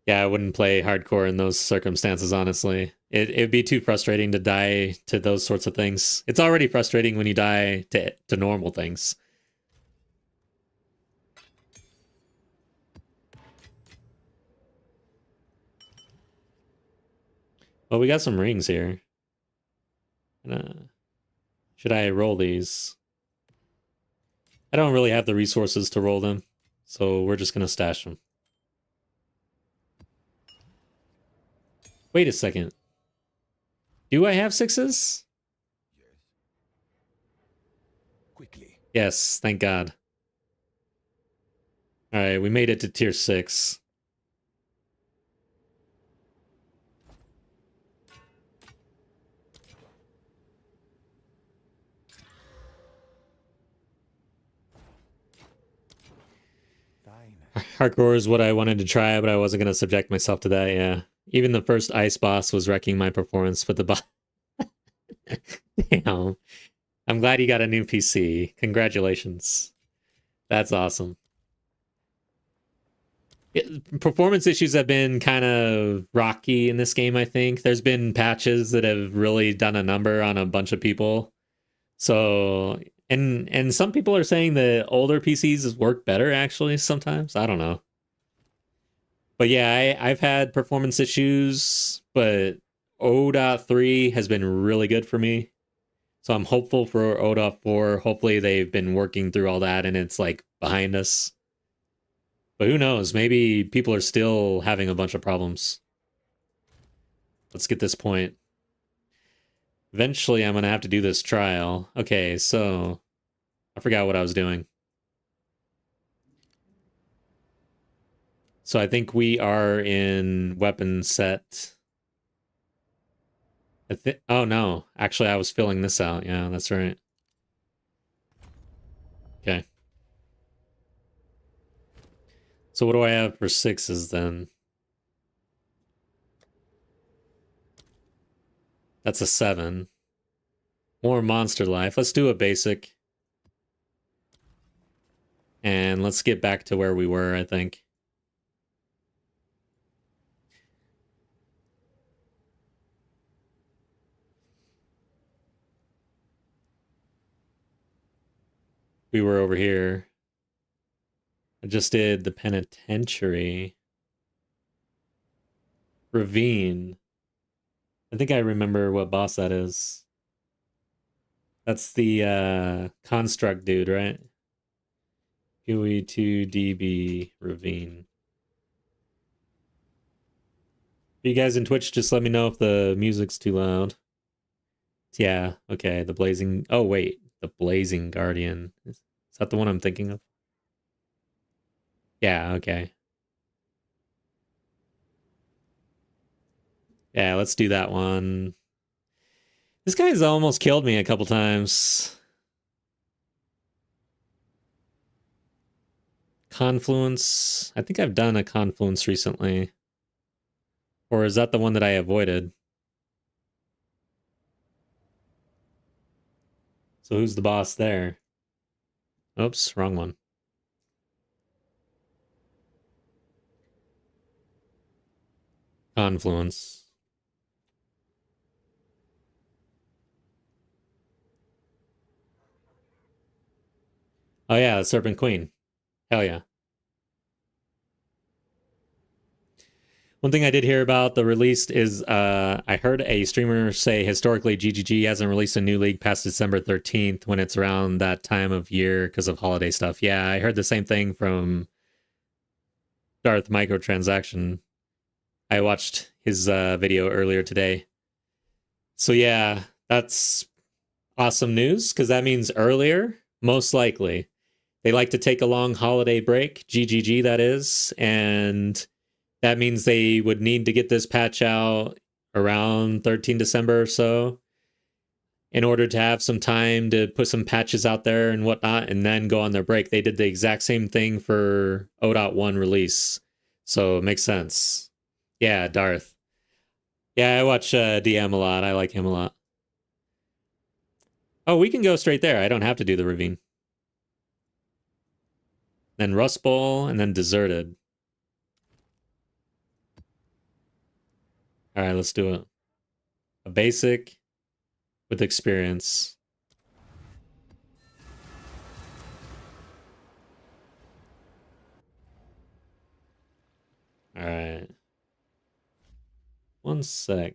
Yeah, I wouldn't play hardcore in those circumstances, honestly. It'd be too frustrating to die to those sorts of things. It's already frustrating when you die to normal things. Well, we got some rings here. Should I roll these? I don't really have the resources to roll them, so we're just gonna stash them. Wait a second. Do I have 6s? Yes. Quickly. Yes, thank God. Alright, we made it to tier 6. Fine. Hardcore is what I wanted to try, but I wasn't going to subject myself to that, yeah. Even the first ice boss was wrecking my performance with the boss. Damn. I'm glad you got a new PC. Congratulations. That's awesome. Performance issues have been kind of rocky in this game, I think. There's been patches that have really done a number on a bunch of people. So, and some people are saying that older PCs work better, actually, sometimes. I don't know. But yeah, I've had performance issues, but 0.3 has been really good for me. So I'm hopeful for 0.4. Hopefully they've been working through all that and it's like behind us. But who knows? Maybe people are still having a bunch of problems. Let's get this point. Eventually I'm going to have to do this trial. Okay, so I forgot what I was doing. So I think we are in weapon set. Oh no, actually I was filling this out. Yeah, that's right. Okay. So what do I have for 6s then? That's a 7. More monster life. Let's do a basic. And let's get back to where we were, I think. We were over here. I just did the penitentiary. Ravine. I think I remember what boss that is. That's the construct dude, right? PoE 2 DB Ravine. You guys in Twitch, just let me know if the music's too loud. Yeah, okay, the Blazing... Oh, wait. The Blazing Guardian. Is that the one I'm thinking of? Yeah, okay. Yeah, let's do that one. This guy's almost killed me a couple times. Confluence. I think I've done a Confluence recently. Or is that the one that I avoided? So who's the boss there? Oops, wrong one. Confluence. Oh yeah, the Serpent Queen. Hell yeah. One thing I did hear about the release is I heard a streamer say historically GGG hasn't released a new league past December 13th when it's around that time of year because of holiday stuff. Yeah, I heard the same thing from Darth Microtransaction. I watched his video earlier today. So yeah, that's awesome news because that means earlier, most likely. They like to take a long holiday break, GGG that is, and that means they would need to get this patch out around 13 December or so in order to have some time to put some patches out there and whatnot and then go on their break. They did the exact same thing for 0.1 release. So it makes sense. Yeah, Darth. Yeah, I watch DM a lot. I like him a lot. Oh, we can go straight there. I don't have to do the ravine. Then Rust Bowl and then Deserted. All right, let's do it. A basic with experience. All right. One sec.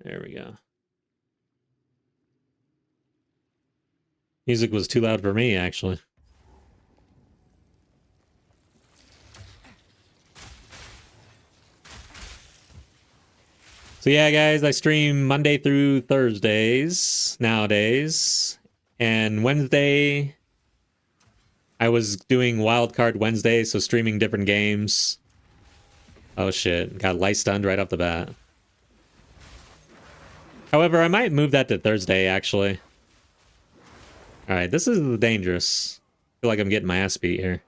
There we go. Music was too loud for me, actually. So yeah, guys, I stream Monday through Thursdays nowadays. And Wednesday, I was doing Wildcard Wednesday, so streaming different games. Oh shit, got light stunned right off the bat. However, I might move that to Thursday, actually. Alright, this is dangerous. I feel like I'm getting my ass beat here.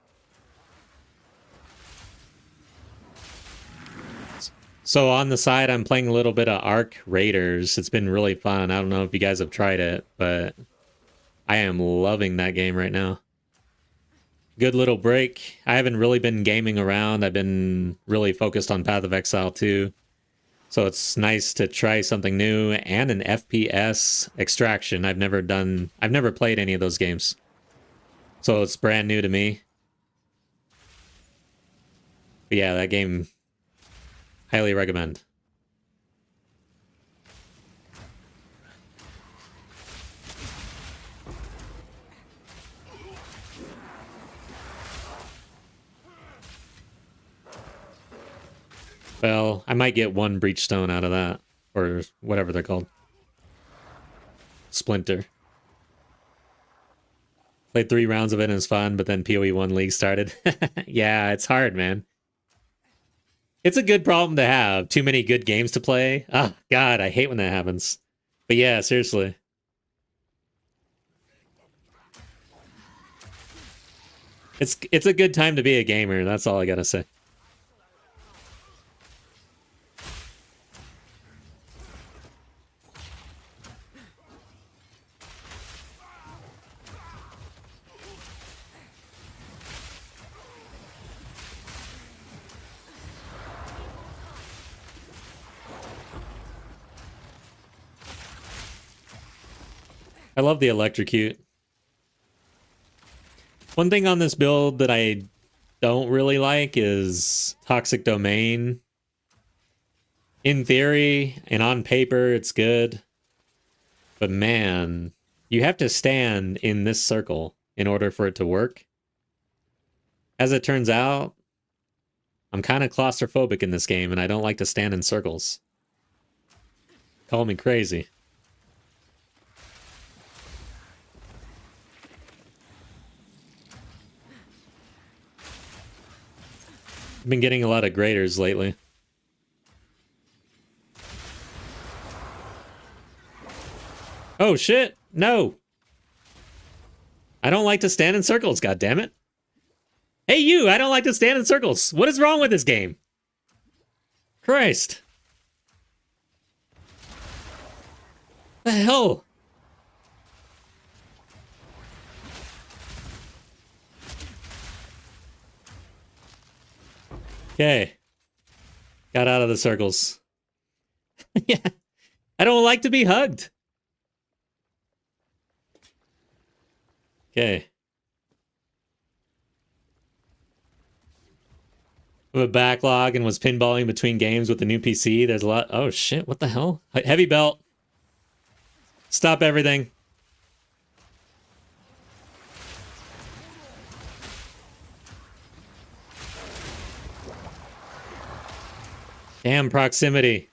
So on the side, I'm playing a little bit of Arc Raiders. It's been really fun. I don't know if you guys have tried it, but I am loving that game right now. Good little break. I haven't really been gaming around. I've been really focused on Path of Exile too. So it's nice to try something new and an FPS Extraction. I've never played any of those games. So it's brand new to me. But yeah, that game, highly recommend. Well, I might get one breach stone out of that, or whatever they're called. Splinter. Played 3 rounds of it and it was fun, but then POE 1 League started. Yeah, it's hard, man. It's a good problem to have. Too many good games to play. Oh, God, I hate when that happens. But yeah, seriously. It's a good time to be a gamer. That's all I gotta say. I love the electrocute. One thing on this build that I don't really like is Toxic Domain. In theory and on paper, it's good. But man, you have to stand in this circle in order for it to work. As it turns out, I'm kind of claustrophobic in this game and I don't like to stand in circles. Call me crazy. I've been getting a lot of graders lately. Oh shit! No! I don't like to stand in circles, goddammit. Hey, you! I don't like to stand in circles. What is wrong with this game? Christ. The hell? Okay. Got out of the circles. Yeah. I don't like to be hugged. Okay. I have a backlog and was pinballing between games with the new PC. There's a lot. Oh, shit. What the hell? Heavy belt. Stop everything. Damn proximity.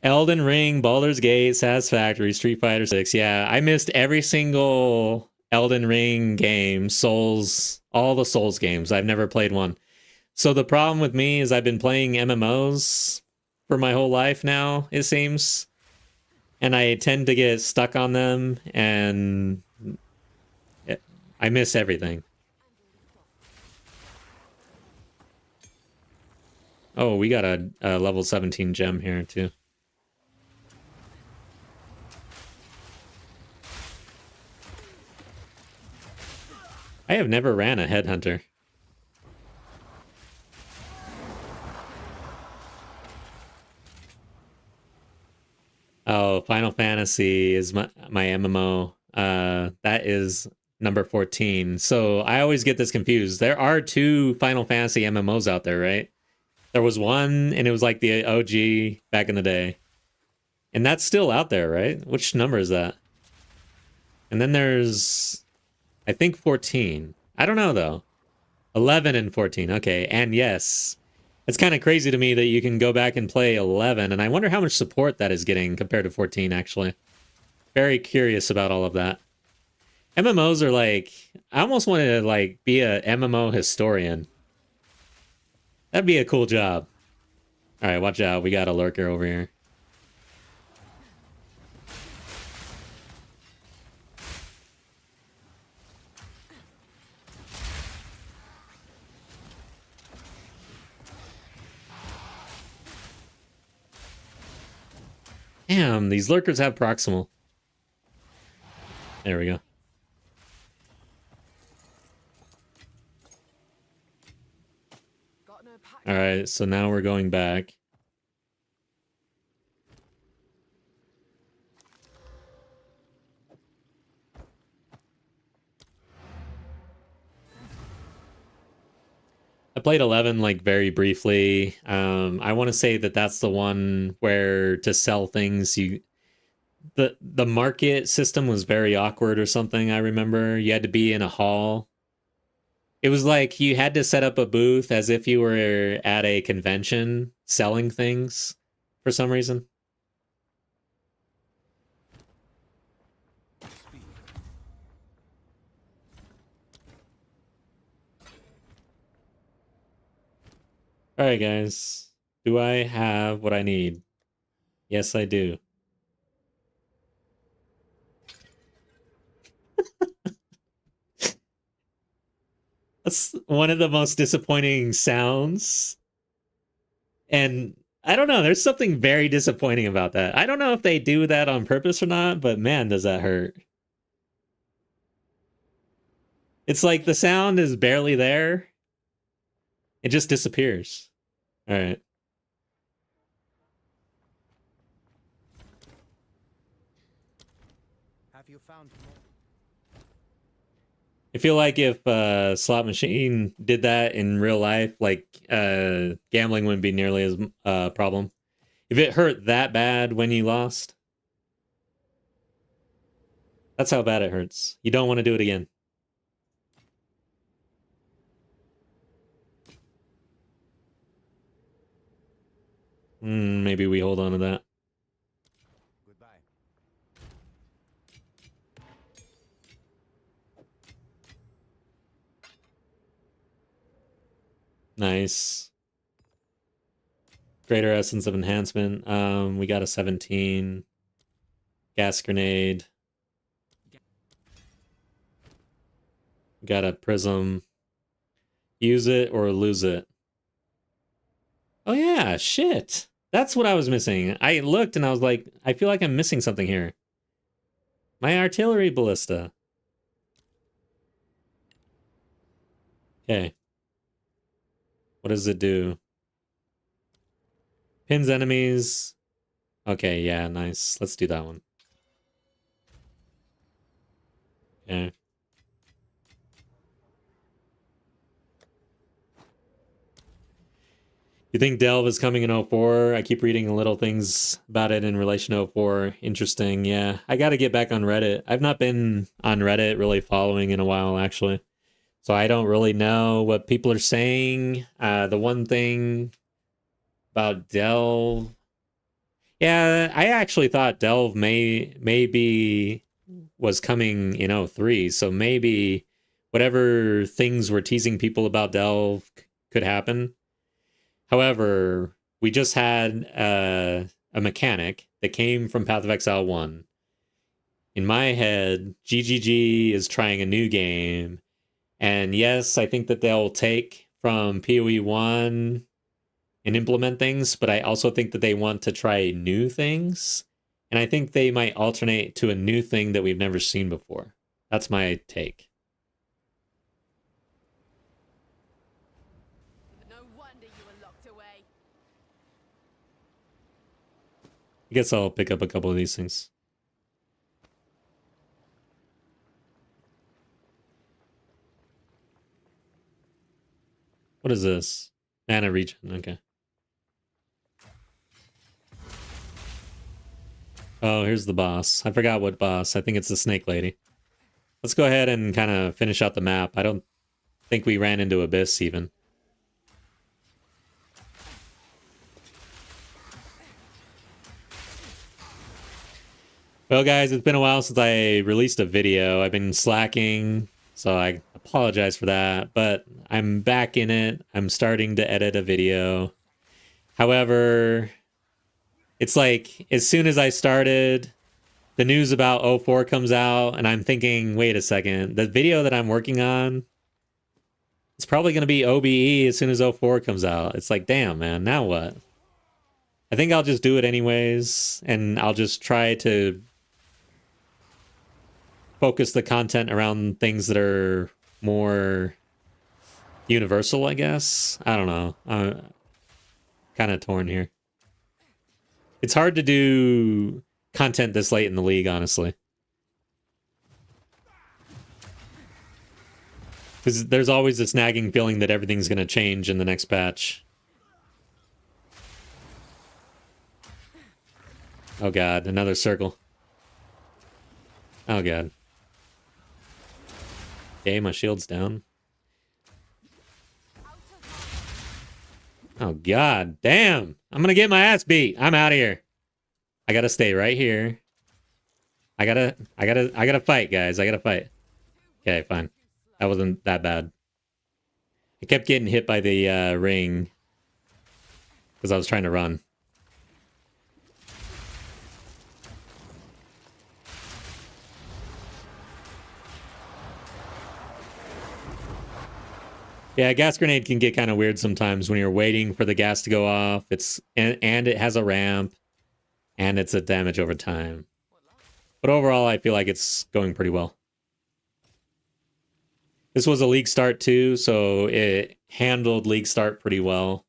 Elden Ring, Baldur's Gate, Satisfactory, Street Fighter 6. Yeah, I missed every single Elden Ring game, Souls, all the Souls games. I've never played one. So the problem with me is I've been playing MMOs for my whole life now, it seems. And I tend to get stuck on them, and I miss everything. Oh, we got a level 17 gem here, too. I have never ran a headhunter. Oh, Final Fantasy is my MMO. That is number 14. So I always get this confused. There are 2 Final Fantasy MMOs out there, right? There was one, and it was like the OG back in the day. And that's still out there, right? Which number is that? And then there's, I think, 14. I don't know, though. 11 and 14. Okay, and yes. It's kind of crazy to me that you can go back and play 11, and I wonder how much support that is getting compared to 14, actually. Very curious about all of that. MMOs are like, I almost want to like be a MMO historian. That'd be a cool job. All right, watch out. We got a lurker over here. Damn, these lurkers have proximal. There we go. All right, so now we're going back. I played 11 like very briefly. I want to say that that's the one where to sell things the market system was very awkward or something. I remember you had to be in a hall. It was like you had to set up a booth as if you were at a convention selling things for some reason. All right, guys. Do I have what I need? Yes, I do. That's one of the most disappointing sounds. And I don't know, there's something very disappointing about that. I don't know if they do that on purpose or not, but man, does that hurt. It's like the sound is barely there. It just disappears. All right. Have you found more? I feel like if slot machine did that in real life, like gambling wouldn't be nearly as a problem. If it hurt that bad when you lost, that's how bad it hurts. You don't want to do it again. Maybe we hold on to that. Goodbye. Nice. Greater essence of enhancement. We got a 17. gas grenade. Got a prism. Use it or lose it. Oh yeah, shit. That's what I was missing. I looked and I was like, I feel like I'm missing something here. My artillery ballista. Okay. What does it do? Pins enemies. Okay, yeah, nice. Let's do that one. Okay. You think Delve is coming in 04? I keep reading little things about it in relation to 04. Interesting, yeah. I gotta get back on Reddit. I've not been on Reddit really following in a while, actually. So I don't really know what people are saying. The one thing about Delve... Yeah, I actually thought Delve maybe was coming in 03. So maybe whatever things were teasing people about Delve could happen. However, we just had a mechanic that came from Path of Exile 1. In my head, GGG is trying a new game. And yes, I think that they'll take from POE 1 and implement things, but I also think that they want to try new things. And I think they might alternate to a new thing that we've never seen before. That's my take. I guess I'll pick up a couple of these things. What is this? Mana regen, okay. Oh, here's the boss. I forgot what boss. I think it's the snake lady. Let's go ahead and kind of finish out the map. I don't think we ran into Abyss even. Well, guys, it's been a while since I released a video. I've been slacking, so I apologize for that, but I'm back in it. I'm starting to edit a video. However, it's like, as soon as I started, the news about 04 comes out, and I'm thinking, wait a second, the video that I'm working on, it's probably going to be OBE as soon as 04 comes out. It's like, damn, man, now what? I think I'll just do it anyways, and I'll just try to focus the content around things that are more universal, I guess. I don't know. I'm kind of torn here. It's hard to do content this late in the league, honestly. Because there's always this nagging feeling that everything's going to change in the next patch. Oh god, another circle. Oh god. Okay, my shield's down. Oh god, damn! I'm gonna get my ass beat. I'm out of here. I gotta stay right here. I gotta fight, guys. I gotta fight. Okay, fine. That wasn't that bad. I kept getting hit by the ring because I was trying to run. Yeah, gas grenade can get kind of weird sometimes when you're waiting for the gas to go off. And it has a ramp, and it's a damage over time. But overall, I feel like it's going pretty well. This was a league start too, so it handled league start pretty well.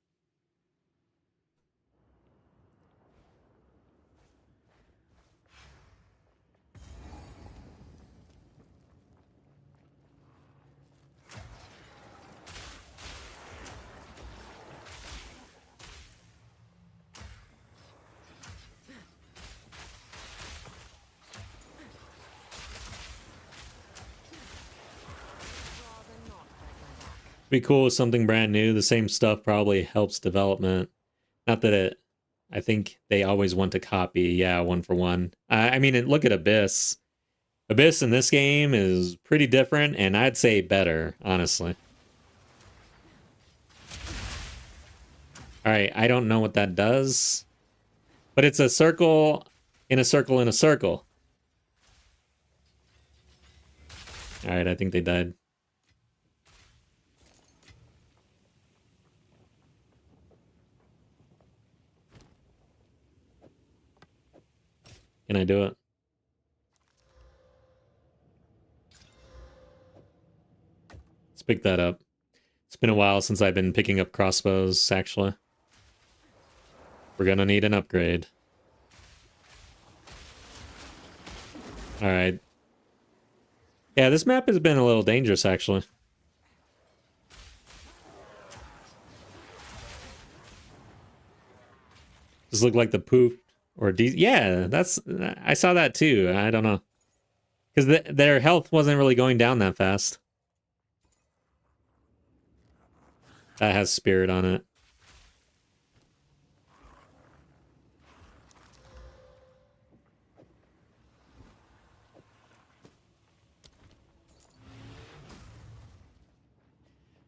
Be cool with something brand new. The same stuff probably helps development. Not that I think they always want to copy, yeah, one for one. I mean, look at Abyss. Abyss in this game is pretty different, and I'd say better, honestly. Alright, I don't know what that does. But it's a circle in a circle in a circle. Alright, I think they died. Can I do it? Let's pick that up. It's been a while since I've been picking up crossbows, actually. We're gonna need an upgrade. Alright. Yeah, this map has been a little dangerous, actually. Does look like the poof or yeah, that's I saw that too. I don't know. Because their health wasn't really going down that fast. That has spirit on it.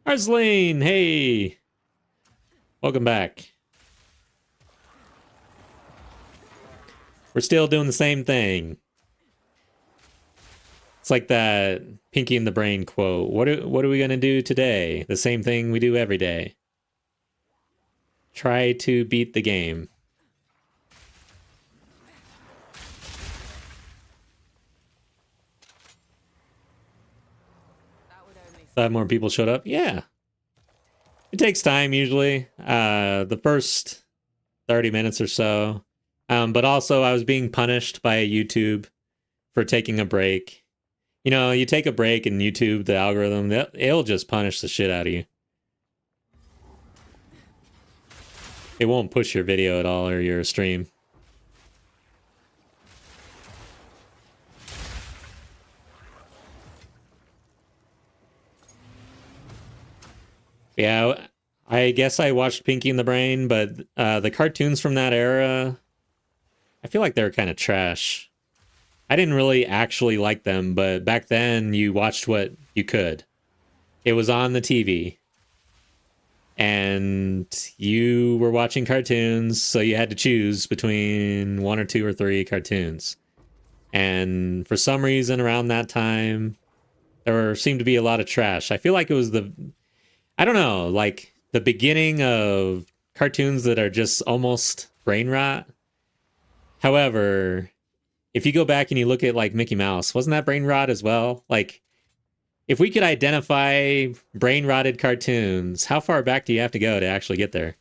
Arsene, hey! Welcome back. We're still doing the same thing. It's like that Pinky in the Brain quote. What are we gonna do today? The same thing we do every day. Try to beat the game. Thought more people showed up? Yeah. It takes time usually. The first 30 minutes or so. But also I was being punished by YouTube for taking a break. You know, you take a break in YouTube, the algorithm, it'll just punish the shit out of you. It won't push your video at all or your stream. Yeah, I guess I watched Pinky in the Brain, but the cartoons from that era, I feel like they're kind of trash. I didn't really actually like them, but back then you watched what you could. It was on the TV. And you were watching cartoons, so you had to choose between 1 or 2 or 3 cartoons. And for some reason around that time, there seemed to be a lot of trash. I feel like it was I don't know, like the beginning of cartoons that are just almost brain rot. However, if you go back and you look at like Mickey Mouse, wasn't that brain rot as well? Like, if we could identify brain rotted cartoons, how far back do you have to go to actually get there?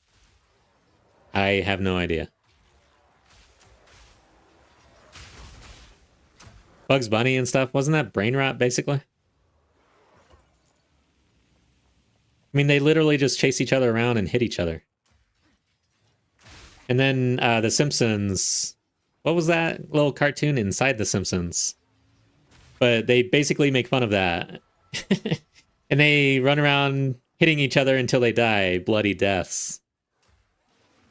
I have no idea. Bugs Bunny and stuff, wasn't that brain rot basically? I mean, they literally just chase each other around and hit each other. And then The Simpsons, what was that little cartoon inside The Simpsons? But they basically make fun of that. And they run around hitting each other until they die, bloody deaths.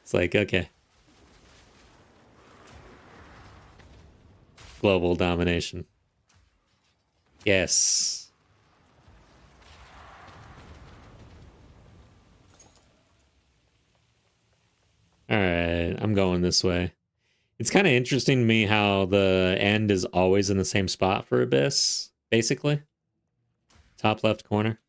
It's like, okay. Global domination. Yes. Alright, I'm going this way. It's kind of interesting to me how the end is always in the same spot for Abyss, basically. Top left corner.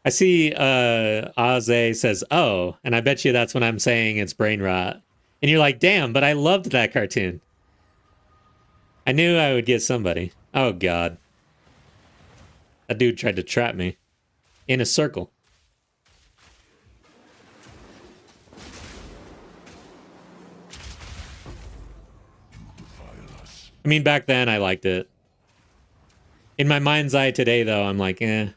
I see Aze says, oh, and I bet you that's when I'm saying it's brain rot. And you're like, damn, but I loved that cartoon. I knew I would get somebody. Oh, God. That dude tried to trap me. In a circle. I mean, back then I liked it. In my mind's eye today, though, I'm like, eh.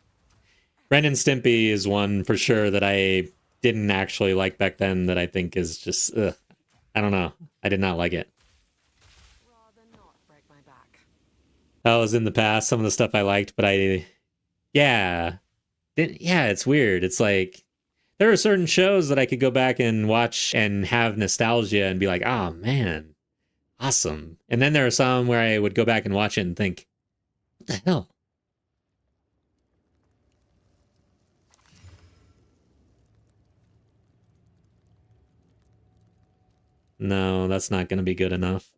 Ren and Stimpy is one for sure that I didn't actually like back then that I think is just, ugh. I don't know. I did not like it. Rather not break my back. That was in the past, some of the stuff I liked, but yeah. Yeah, it's weird. It's like, there are certain shows that I could go back and watch and have nostalgia and be like, oh, man, awesome. And then there are some where I would go back and watch it and think, what the hell? No, that's not going to be good enough.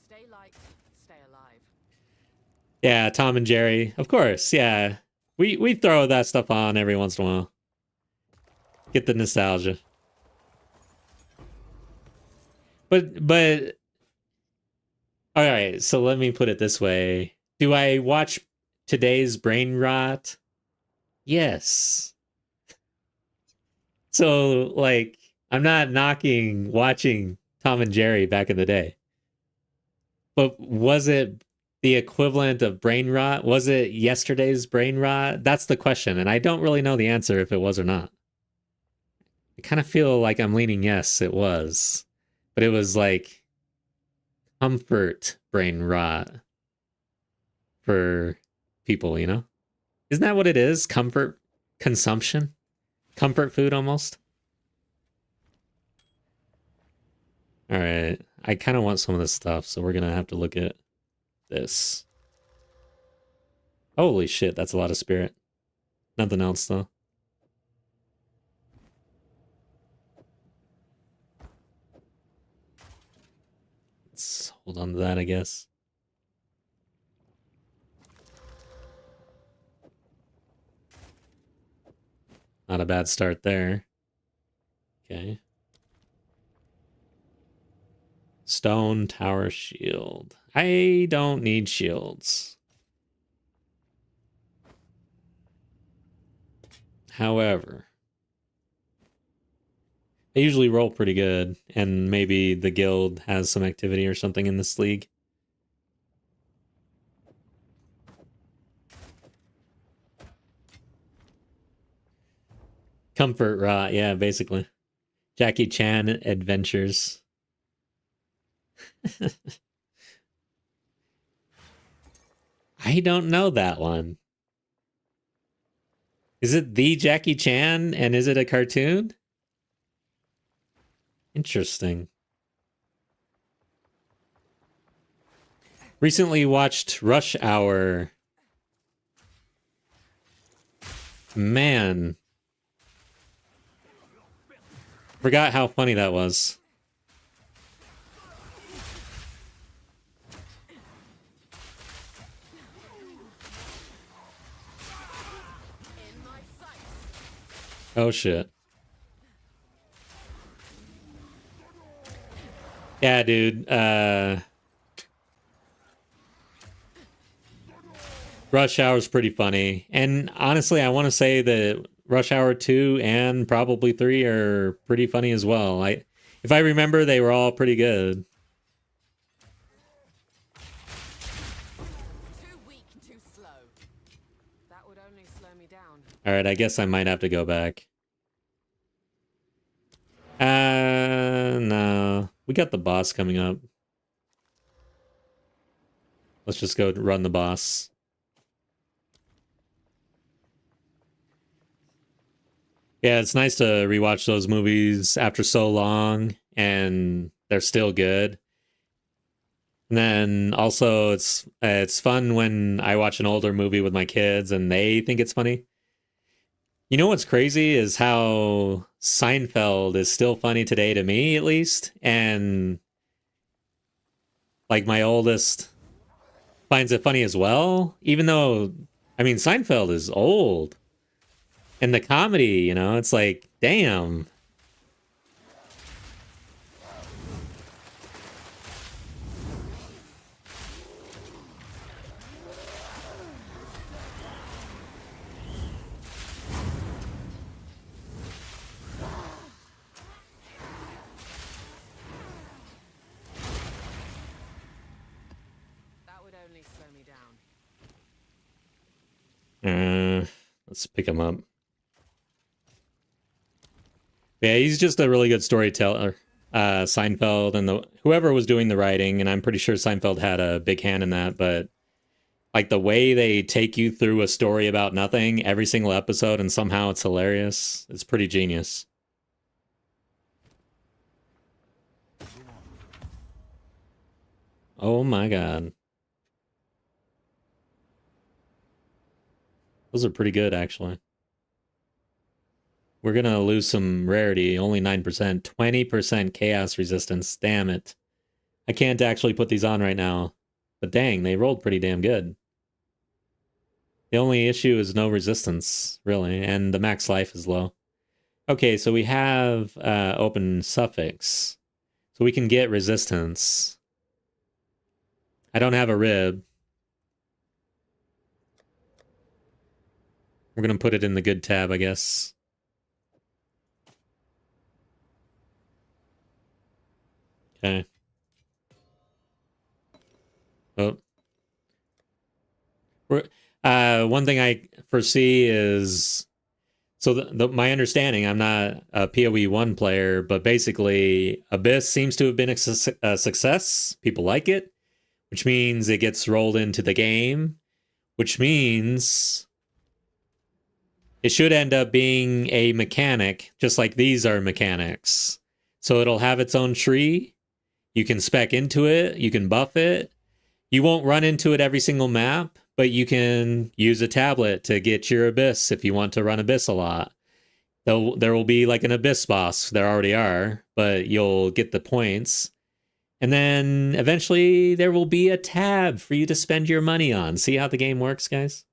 Stay light, stay alive. Yeah, Tom and Jerry. Of course, yeah. We throw that stuff on every once in a while. Get the nostalgia. But all right, so let me put it this way. Do I watch today's brain rot? Yes. So like I'm not knocking watching Tom and Jerry back in the day. But was it the equivalent of brain rot? Was it yesterday's brain rot? That's the question, and I don't really know the answer if it was or not. I kind of feel like I'm leaning yes, it was. But it was like comfort brain rot for people, you know? Isn't that what it is? Comfort consumption? Comfort food almost? All right. I kind of want some of this stuff, so we're going to have to look at this. Holy shit, that's a lot of spirit. Nothing else, though. Let's hold on to that, I guess. Not a bad start there. Okay. Stone tower shield. I don't need shields. However, they usually roll pretty good, and maybe the guild has some activity or something in this league. Comfort rot, yeah, basically. Jackie Chan adventures. I don't know that one. Is it the Jackie Chan, and is it a cartoon? Interesting. Recently watched Rush Hour. Man. Forgot how funny that was. Oh shit. Yeah, dude. Rush Hour is pretty funny. And honestly, I want to say that Rush Hour 2 and probably 3 are pretty funny as well. If I remember, they were all pretty good. Too weak, too slow. That would only slow me down. All right, I guess I might have to go back. No. We got the boss coming up. Let's just go run the boss. Yeah, it's nice to rewatch those movies after so long, and they're still good. And then also, it's fun when I watch an older movie with my kids and they think it's funny. You know what's crazy is how Seinfeld is still funny today to me, at least, and like my oldest finds it funny as well, even though, I mean, Seinfeld is old. And the comedy, you know, it's like, damn. That would only slow me down. Let's pick him up. Yeah, he's just a really good storyteller. Seinfeld and whoever was doing the writing, and I'm pretty sure Seinfeld had a big hand in that, but like the way they take you through a story about nothing every single episode and somehow it's hilarious. It's pretty genius. Oh my god. Those are pretty good, actually. We're gonna lose some rarity, only 9%, 20% chaos resistance. Damn it. I can't actually put these on right now. But dang, they rolled pretty damn good. The only issue is no resistance, really, and the max life is low. Okay, so we have open suffix. So we can get resistance. I don't have a rib. We're gonna put it in the good tab, I guess. Okay. Oh. One thing I foresee is, so my understanding, I'm not a POE 1 player, but basically Abyss seems to have been a success. People like it, which means it gets rolled into the game, which means it should end up being a mechanic, just like these are mechanics. So it'll have its own tree. You can spec into it. You can buff it. You won't run into it every single map, but you can use a tablet to get your Abyss if you want to run Abyss a lot. There will be like an Abyss boss. There already are, but you'll get the points. And then eventually there will be a tab for you to spend your money on. See how the game works, guys?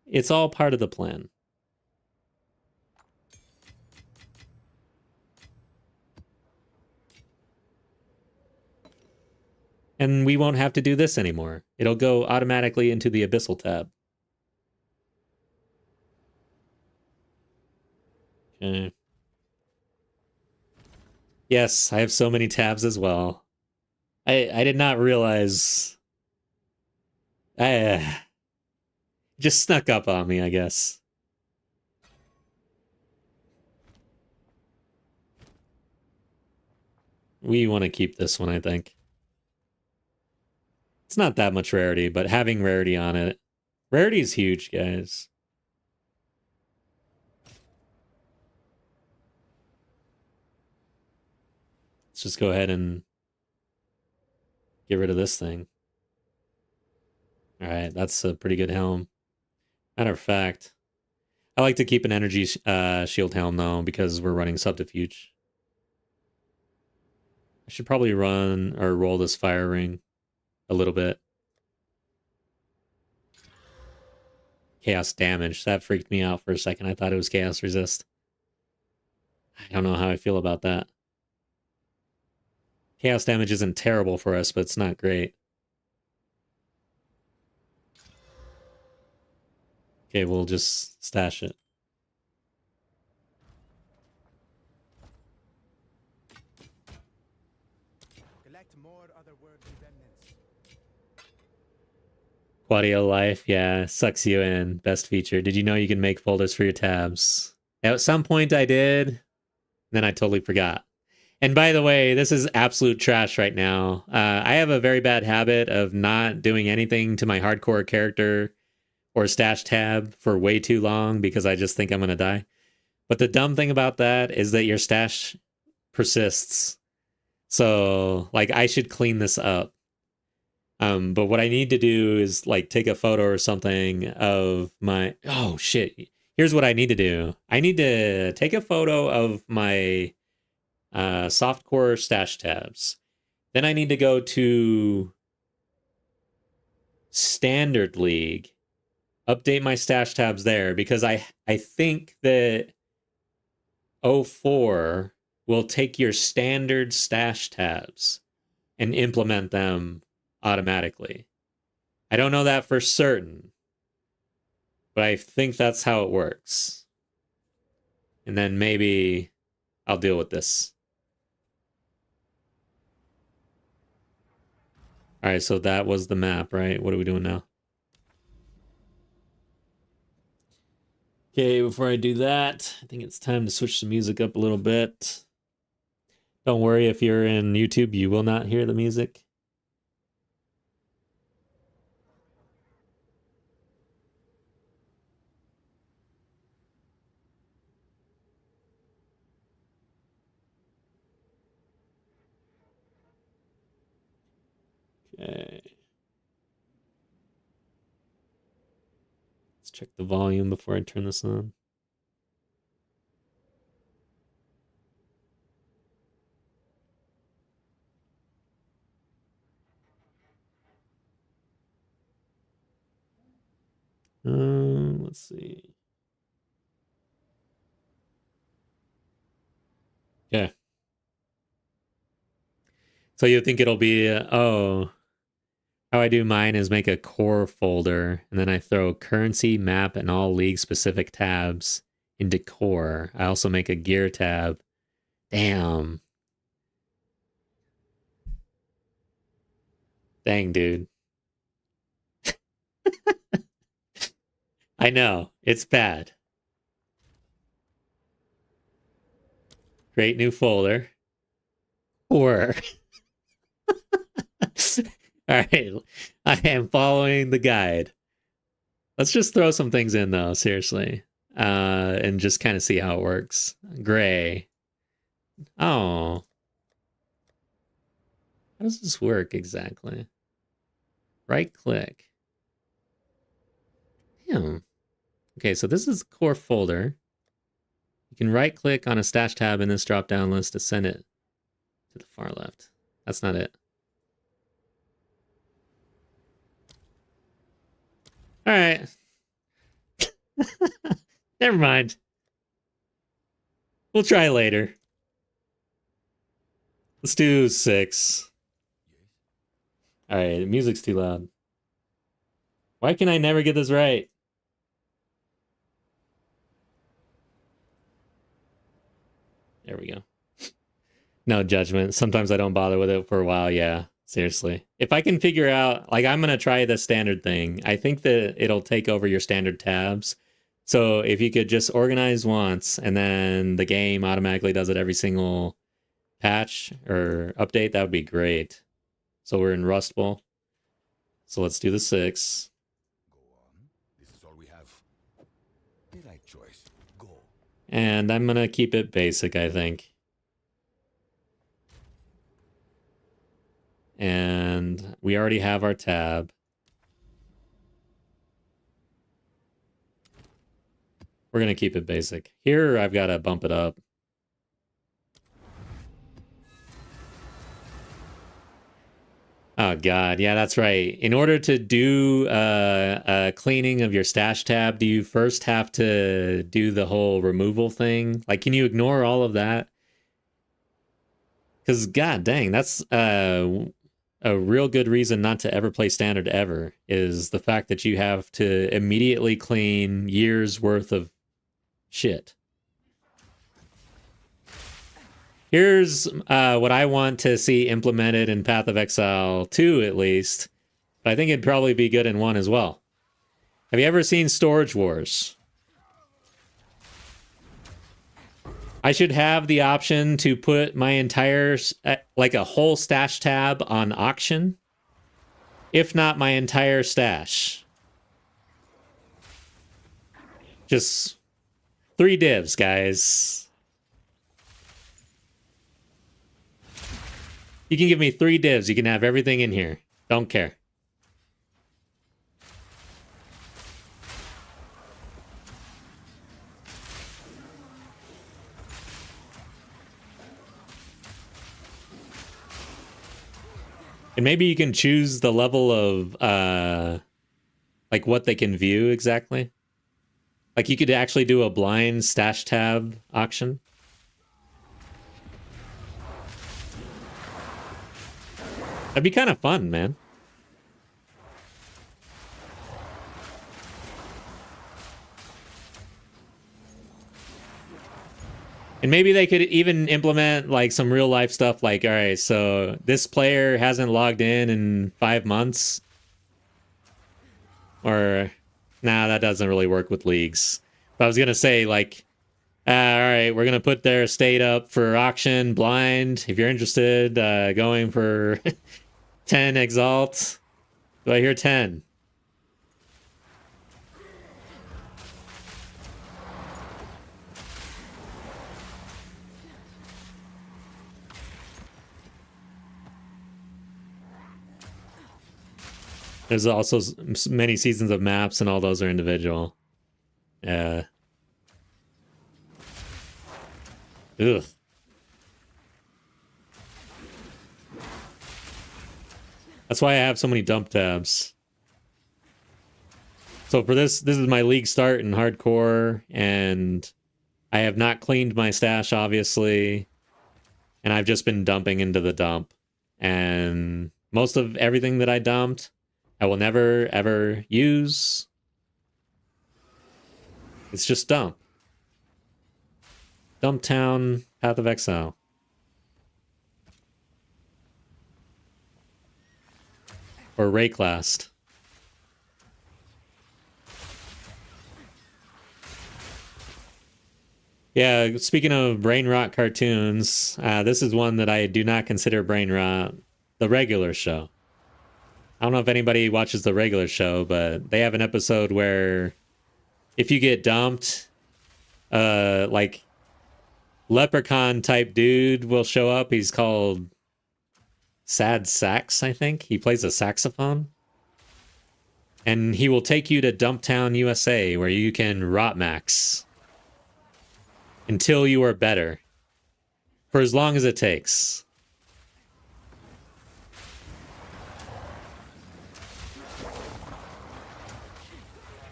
It's all part of the plan. And we won't have to do this anymore. It'll go automatically into the Abyssal tab. Okay. Yes, I have so many tabs as well. I did not realize. I just snuck up on me, I guess. We want to keep this one, I think. It's not that much rarity, but having rarity on it. Rarity is huge, guys. Let's just go ahead and get rid of this thing. All right, that's a pretty good helm. Matter of fact, I like to keep an energy shield helm though because we're running subterfuge. I should probably run or roll this fire ring a little bit. Chaos damage. That freaked me out for a second. I thought it was chaos resist. I don't know how I feel about that. Chaos damage isn't terrible for us, but it's not great. Okay, we'll just stash it. Collect more otherworldly remnants. Quadio Life, yeah, sucks you in. Best feature. Did you know you can make folders for your tabs? At some point I did, then I totally forgot. And by the way, this is absolute trash right now. I have a very bad habit of not doing anything to my hardcore character or stash tab for way too long because I just think I'm going to die. But the dumb thing about that is that your stash persists. So, like, I should clean this up. But what I need to do is, like, take a photo or something of my... Oh, shit. Here's what I need to do. I need to take a photo of my softcore stash tabs. Then I need to go to Standard League, update my stash tabs there, because I think that 04 will take your standard stash tabs and implement them automatically. I don't know that for certain, but I think that's how it works. And then maybe I'll deal with this. All right, so that was the map, right? What are we doing now? Okay, before I do that, I think it's time to switch the music up a little bit. Don't worry, if you're in YouTube, you will not hear the music. Okay. Let's check the volume before I turn this on. Let's see. Yeah. So you think it'll be, oh, how I do mine is make a core folder, and then I throw currency, map, and all league-specific tabs into core. I also make a gear tab. Damn. Dang, dude. I know. It's bad. Create new folder. Core. All right. I am following the guide. Let's just throw some things in, though, seriously. And just kind of see how it works. Gray. Oh. How does this work exactly? Right click. Damn. Okay, so this is the core folder. You can right click on a stash tab in this drop down list to send it to the far left. That's not it. All right. Never mind. We'll try later. Let's do 6. All right, the music's too loud. Why can I never get this right? There we go. No judgment. Sometimes I don't bother with it for a while. Yeah, seriously. If I can figure out, like, I'm going to try the standard thing. I think that it'll take over your standard tabs. So if you could just organize once and then the game automatically does it every single patch or update, that would be great. So we're in Rust Bowl. So let's do the 6. Go on. This is all we have. The right choice. Go. And I'm going to keep it basic, I think. And we already have our tab. We're going to keep it basic. Here, I've got to bump it up. Oh, God. Yeah, that's right. In order to do a cleaning of your stash tab, do you first have to do the whole removal thing? Like, can you ignore all of that? Because, God dang, that's a real good reason not to ever play standard ever, is the fact that you have to immediately clean years worth of shit. Here's what I want to see implemented in Path of Exile 2, at least. But I think it'd probably be good in 1 as well. Have you ever seen Storage Wars? I should have the option to put my entire, like a whole stash tab on auction. If not my entire stash. Just 3 divs, guys. You can give me 3 divs. You can have everything in here. Don't care. And maybe you can choose the level of, like, what they can view exactly. Like, you could actually do a blind stash tab auction. That'd be kind of fun, man. And maybe they could even implement like some real life stuff like, all right, so this player hasn't logged in 5 months. Or, nah, that doesn't really work with leagues. But I was going to say, like, all right, we're going to put their estate up for auction blind. If you're interested, going for 10 exalt. Do I hear 10? There's also many seasons of maps, and all those are individual. Ugh. That's why I have so many dump tabs. So for this is my league start in hardcore, and I have not cleaned my stash, obviously, and I've just been dumping into the dump. And most of everything that I dumped, I will never, ever use. It's just dump. Dump Town, Path of Exile. Or Rayclast. Yeah, speaking of brain rot cartoons, this is one that I do not consider brain rot. The Regular Show. I don't know if anybody watches The Regular Show, but they have an episode where if you get dumped, like leprechaun type dude will show up. He's called Sad Sax, I think. He plays a saxophone. And he will take you to Dumptown, USA, where you can rot max until you are better. For as long as it takes.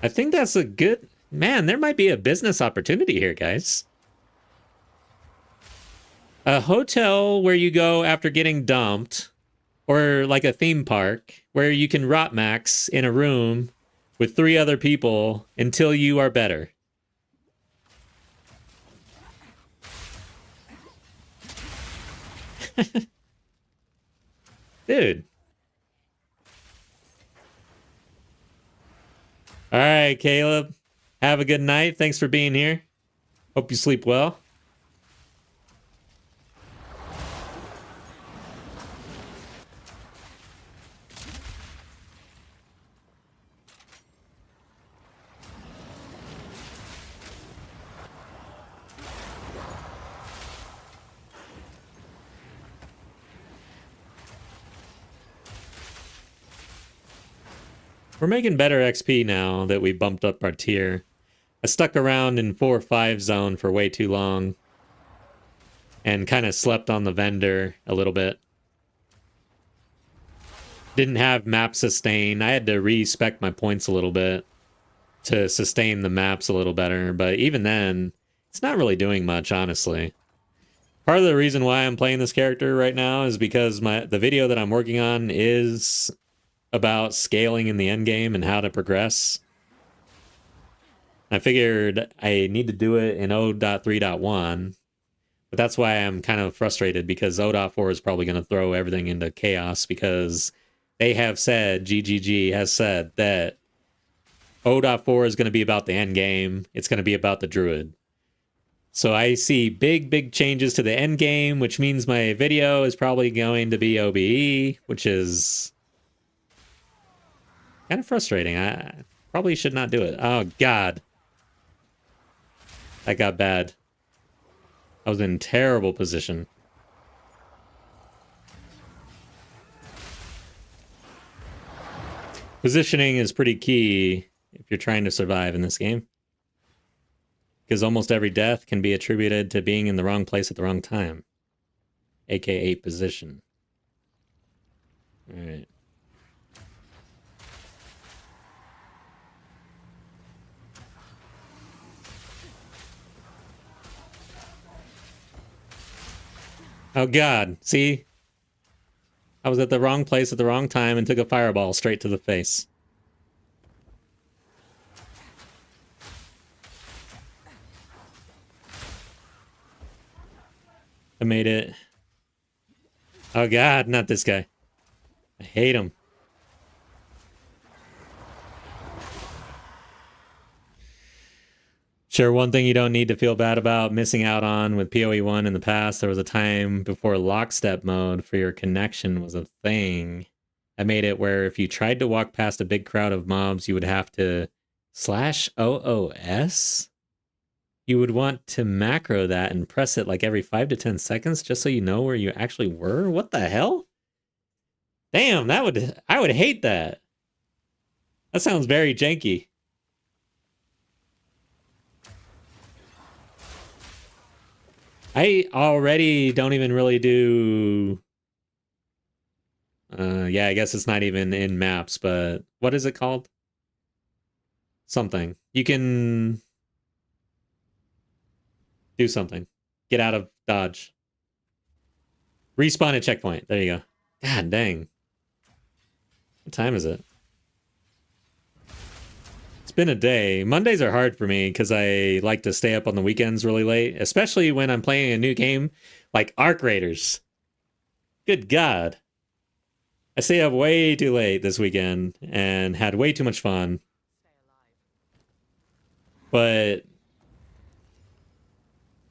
I think that's a good... Man, there might be a business opportunity here, guys. A hotel where you go after getting dumped, or like a theme park, where you can rot max in a room with 3 other people until you are better. Dude. All right, Caleb. Have a good night. Thanks for being here. Hope you sleep well. We're making better XP now that we bumped up our tier. I stuck around in 4 or 5 zone for way too long. And kind of slept on the vendor a little bit. Didn't have map sustain. I had to respec my points a little bit to sustain the maps a little better. But even then, it's not really doing much, honestly. Part of the reason why I'm playing this character right now is because the video that I'm working on is about scaling in the end game and how to progress. I figured I need to do it in 0.3.1, but that's why I'm kind of frustrated, because 0.4 is probably going to throw everything into chaos, because they have said, GGG has said, that 0.4 is going to be about the end game. It's going to be about the druid. So I see big changes to the end game, which means my video is probably going to be OBE, which is kind of frustrating. I probably should not do it. Oh, God. That got bad. I was in terrible position. Positioning is pretty key if you're trying to survive in this game. Because almost every death can be attributed to being in the wrong place at the wrong time. AKA position. Alright. Oh, God. See? I was at the wrong place at the wrong time and took a fireball straight to the face. I made it. Oh, God. Not this guy. I hate him. Sure, one thing you don't need to feel bad about missing out on with PoE 1 in the past, there was a time before lockstep mode for your connection was a thing. I made it where if you tried to walk past a big crowd of mobs, you would have to /OOS? You would want to macro that and press it like every 5 to 10 seconds just so you know where you actually were? What the hell? Damn, I would hate that. That sounds very janky. I already don't even really do... yeah, I guess it's not even in maps, but what is it called? Something. You can do something. Get out of dodge. Respawn at checkpoint. There you go. God dang. What time is it? It's been a day. Mondays are hard for me because I like to stay up on the weekends really late, especially when I'm playing a new game like Arc Raiders. Good God. I stayed up way too late this weekend and had way too much fun. But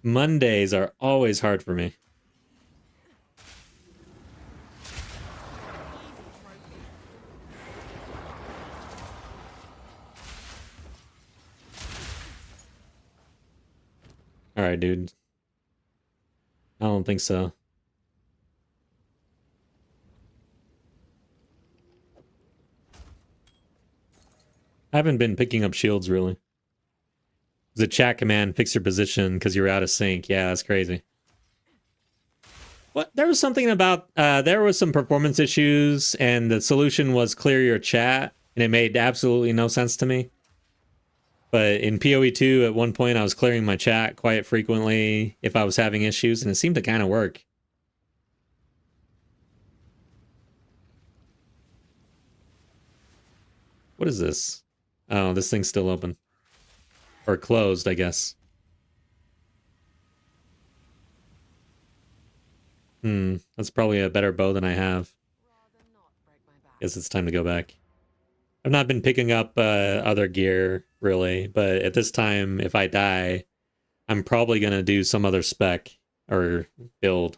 Mondays are always hard for me. All right, dude. I don't think so. I haven't been picking up shields, really. The chat command, fix your position because you're out of sync. Yeah, that's crazy. What? There was something about, there was some performance issues, and the solution was clear your chat, and it made absolutely no sense to me. But in PoE 2, at one point, I was clearing my chat quite frequently if I was having issues, and it seemed to kind of work. What is this? Oh, this thing's still open. Or closed, I guess. That's probably a better bow than I have. Guess it's time to go back. I've not been picking up other gear, really, but at this time, if I die, I'm probably going to do some other spec or build.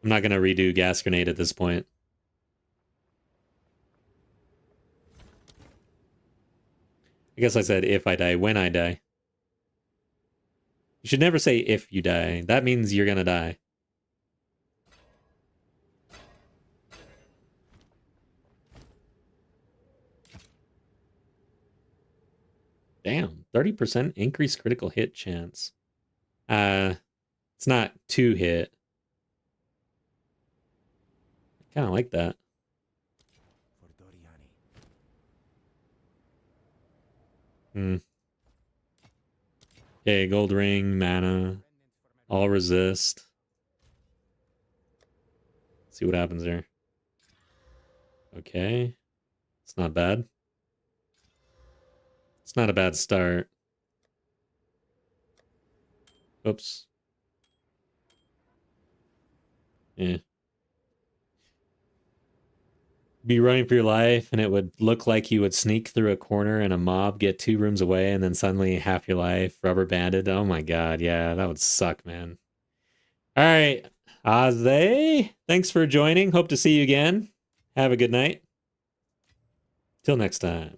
I'm not going to redo gas grenade at this point. I guess I said if I die, when I die. You should never say if you die. That means you're going to die. Damn, 30% increased critical hit chance. It's not 2 hit. I kind of like that. Okay, gold ring, mana, all resist. See what happens there. Okay. It's not bad. It's not a bad start. Oops. Yeah. Be running for your life, and it would look like you would sneak through a corner and a mob get 2 rooms away, and then suddenly half your life rubber banded. Oh my god, yeah, that would suck, man. All right, Aze, thanks for joining. Hope to see you again. Have a good night. Till next time.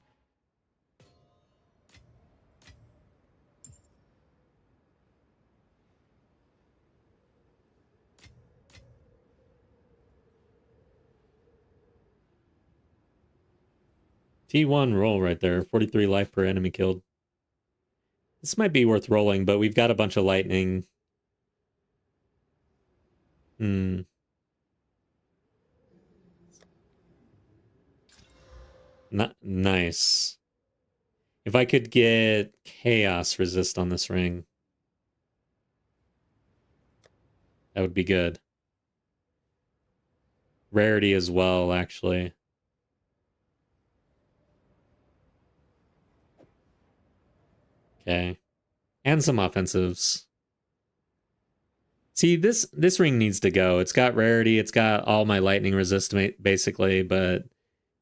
T1 roll right there. 43 life per enemy killed. This might be worth rolling, but we've got a bunch of lightning. Not nice. If I could get chaos resist on this ring, that would be good. Rarity as well, actually. Okay. And some offensives. See, this ring needs to go. It's got rarity, it's got all my lightning resist, basically, but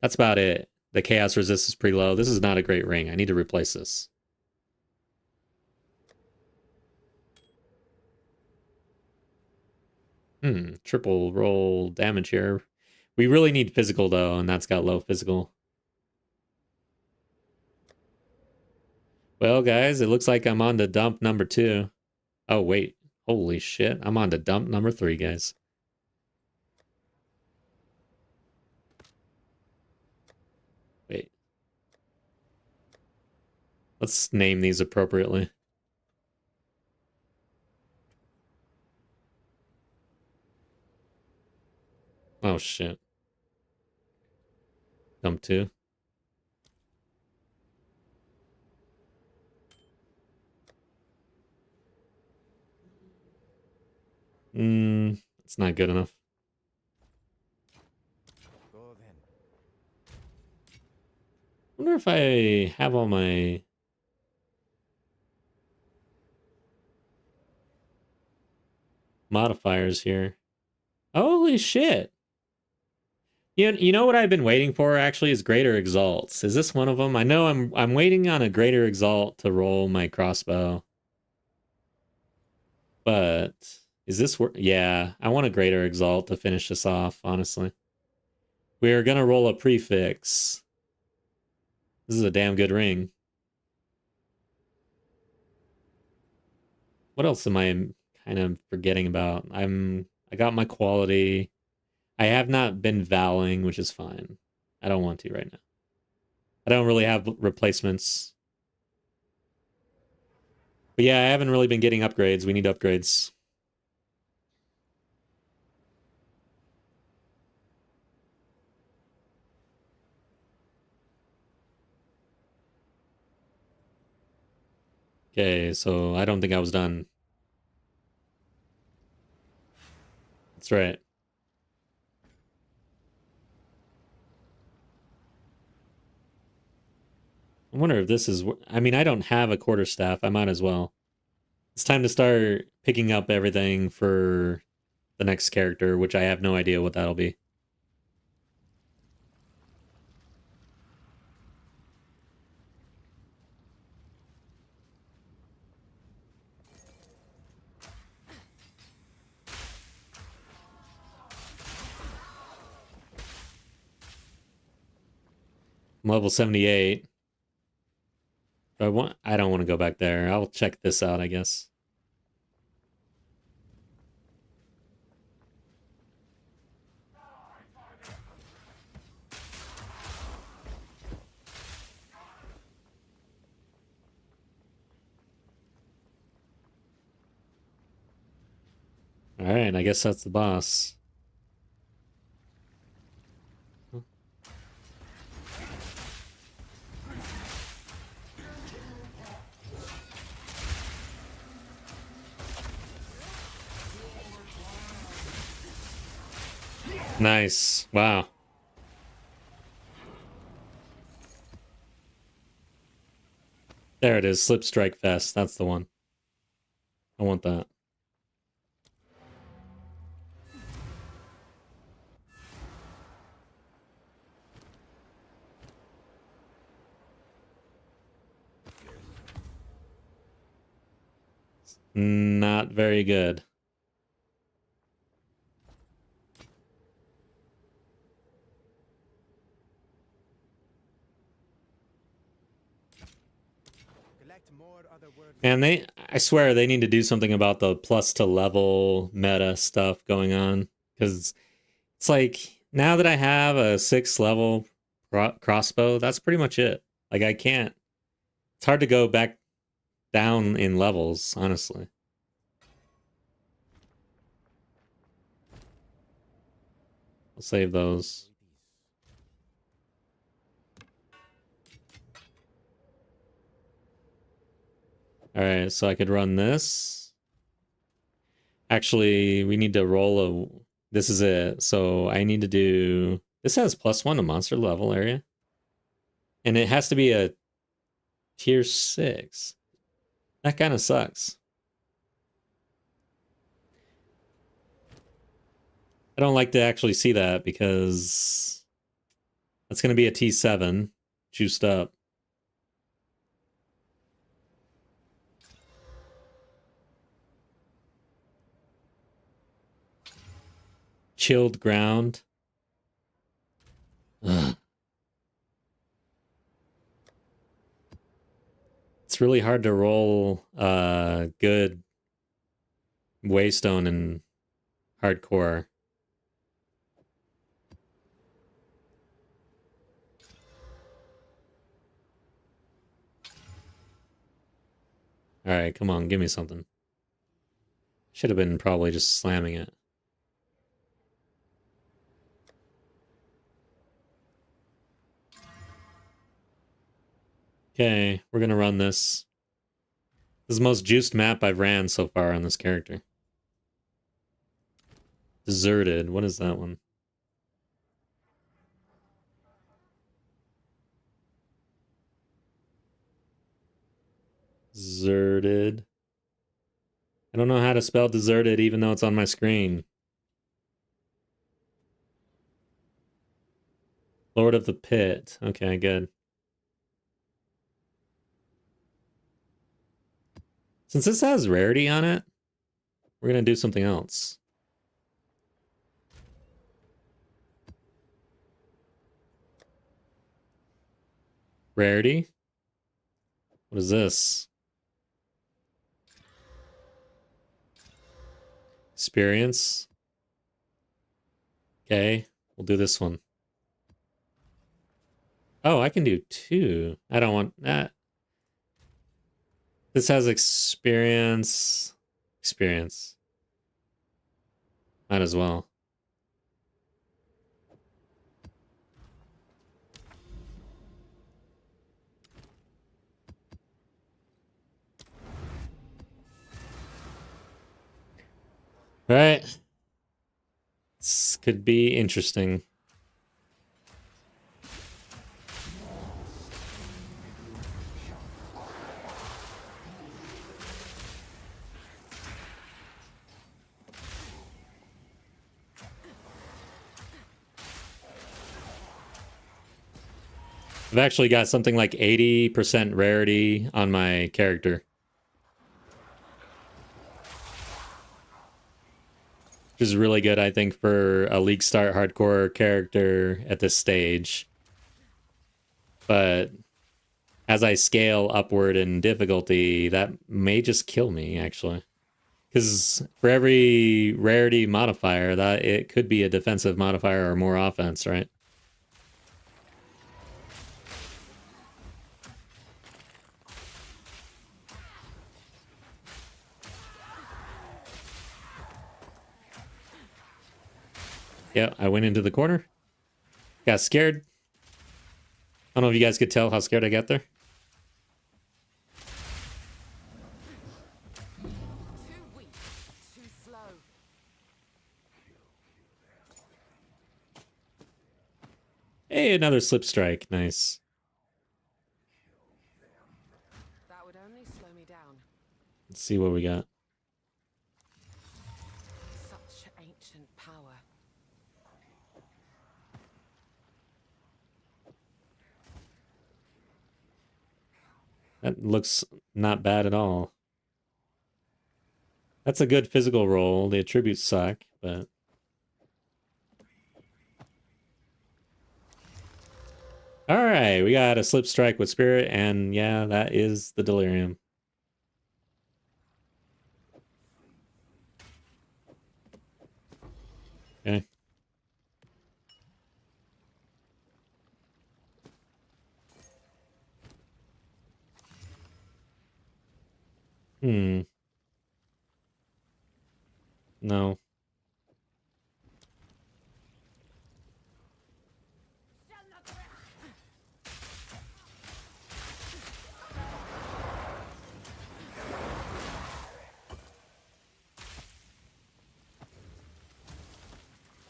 that's about it. The chaos resist is pretty low. This is not a great ring. I need to replace this. Triple roll damage here. We really need physical, though, and that's got low physical. Well, guys, it looks like I'm on to dump number 2. Oh, wait. Holy shit. I'm on to dump number 3, guys. Wait. Let's name these appropriately. Oh shit. Dump 2. It's not good enough. Go then. I wonder if I have all my modifiers here. Holy shit. You know what I've been waiting for actually is greater exalts. Is this one of them? I know I'm waiting on a greater exalt to roll my crossbow. But is this yeah, I want a greater exalt to finish this off, honestly. We are going to roll a prefix. This is a damn good ring. What else am I kind of forgetting about? I got my quality. I have not been valing, which is fine. I don't want to right now. I don't really have replacements. But yeah, I haven't really been getting upgrades. We need upgrades. Okay, so I don't think I was done. That's right. I wonder if this is... I mean, I don't have a quarterstaff. I might as well. It's time to start picking up everything for the next character, which I have no idea what that'll be. I'm level 78. I don't want to go back there. I'll check this out, I guess. All right, I guess that's the boss. Nice. Wow. There it is. Slip Strike Fest. That's the one. I want that. Not very good. Collect more otherworldly. And I swear they need to do something about the plus to level meta stuff going on. Because it's like, now that I have a 6th level crossbow, that's pretty much it. Like, I can't. It's hard to go back down in levels, honestly. I'll save those. All right, so I could run this. Actually, we need to roll a... This is it. So I need to do... This has +1 to monster level area. And it has to be a tier 6. That kind of sucks. I don't like to actually see that because that's going to be a T7 juiced up. Chilled ground. Ugh. It's really hard to roll good Waystone in hardcore. All right, come on, give me something. Should have been probably just slamming it. Okay, we're gonna run this. This is the most juiced map I've ran so far on this character. Deserted. What is that one? Deserted. I don't know how to spell deserted even though it's on my screen. Lord of the Pit. Okay, good. Since this has rarity on it, we're gonna do something else. Rarity? What is this? Experience? Okay, we'll do this one. Oh, I can do 2. I don't want that. This has experience. Experience. Might as well. All right. This could be interesting. I've actually got something like 80% rarity on my character. Which is really good, I think, for a League Start hardcore character at this stage. But as I scale upward in difficulty, that may just kill me, actually. Because for every rarity modifier, that it could be a defensive modifier or more offense, right? Yeah, I went into the corner. Got scared. I don't know if you guys could tell how scared I got there. Too weak, too slow. Hey, another slip strike. Nice. That would only slow me down. Let's see what we got. Such ancient power. That looks not bad at all. That's a good physical roll. The attributes suck, but... Alright, we got a slip strike with spirit, and yeah, that is the delirium. Okay. No.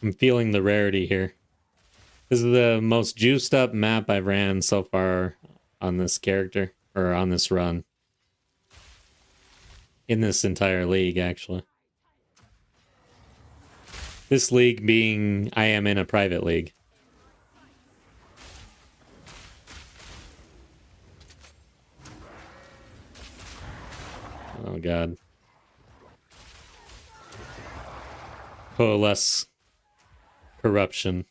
I'm feeling the rarity here. This is the most juiced up map I've ran so far on this character, or on this run. In this entire league, actually. This league being, I am in a private league. Oh god. Coalesce. Corruption.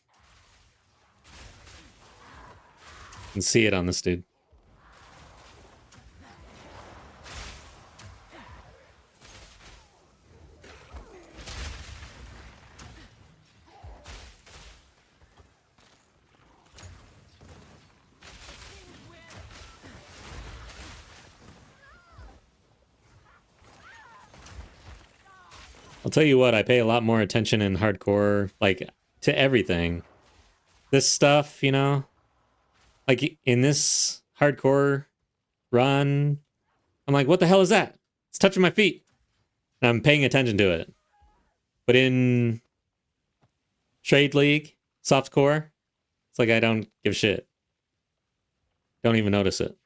You can see it on this dude. I'll tell you what, I pay a lot more attention in hardcore, like, to everything. This stuff, you know? Like, in this hardcore run. I'm like, what the hell is that? It's touching my feet. And I'm paying attention to it. But in Trade League, softcore, it's like I don't give a shit. Don't even notice it.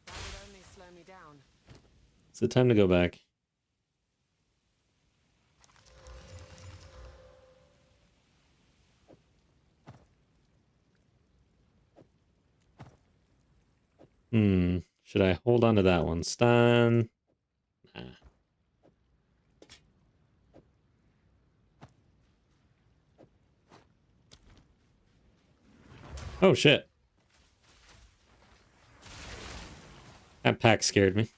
That would only slow me down. It's the time to go back. Should I hold on to that one? Stun. Nah. Oh shit. That pack scared me.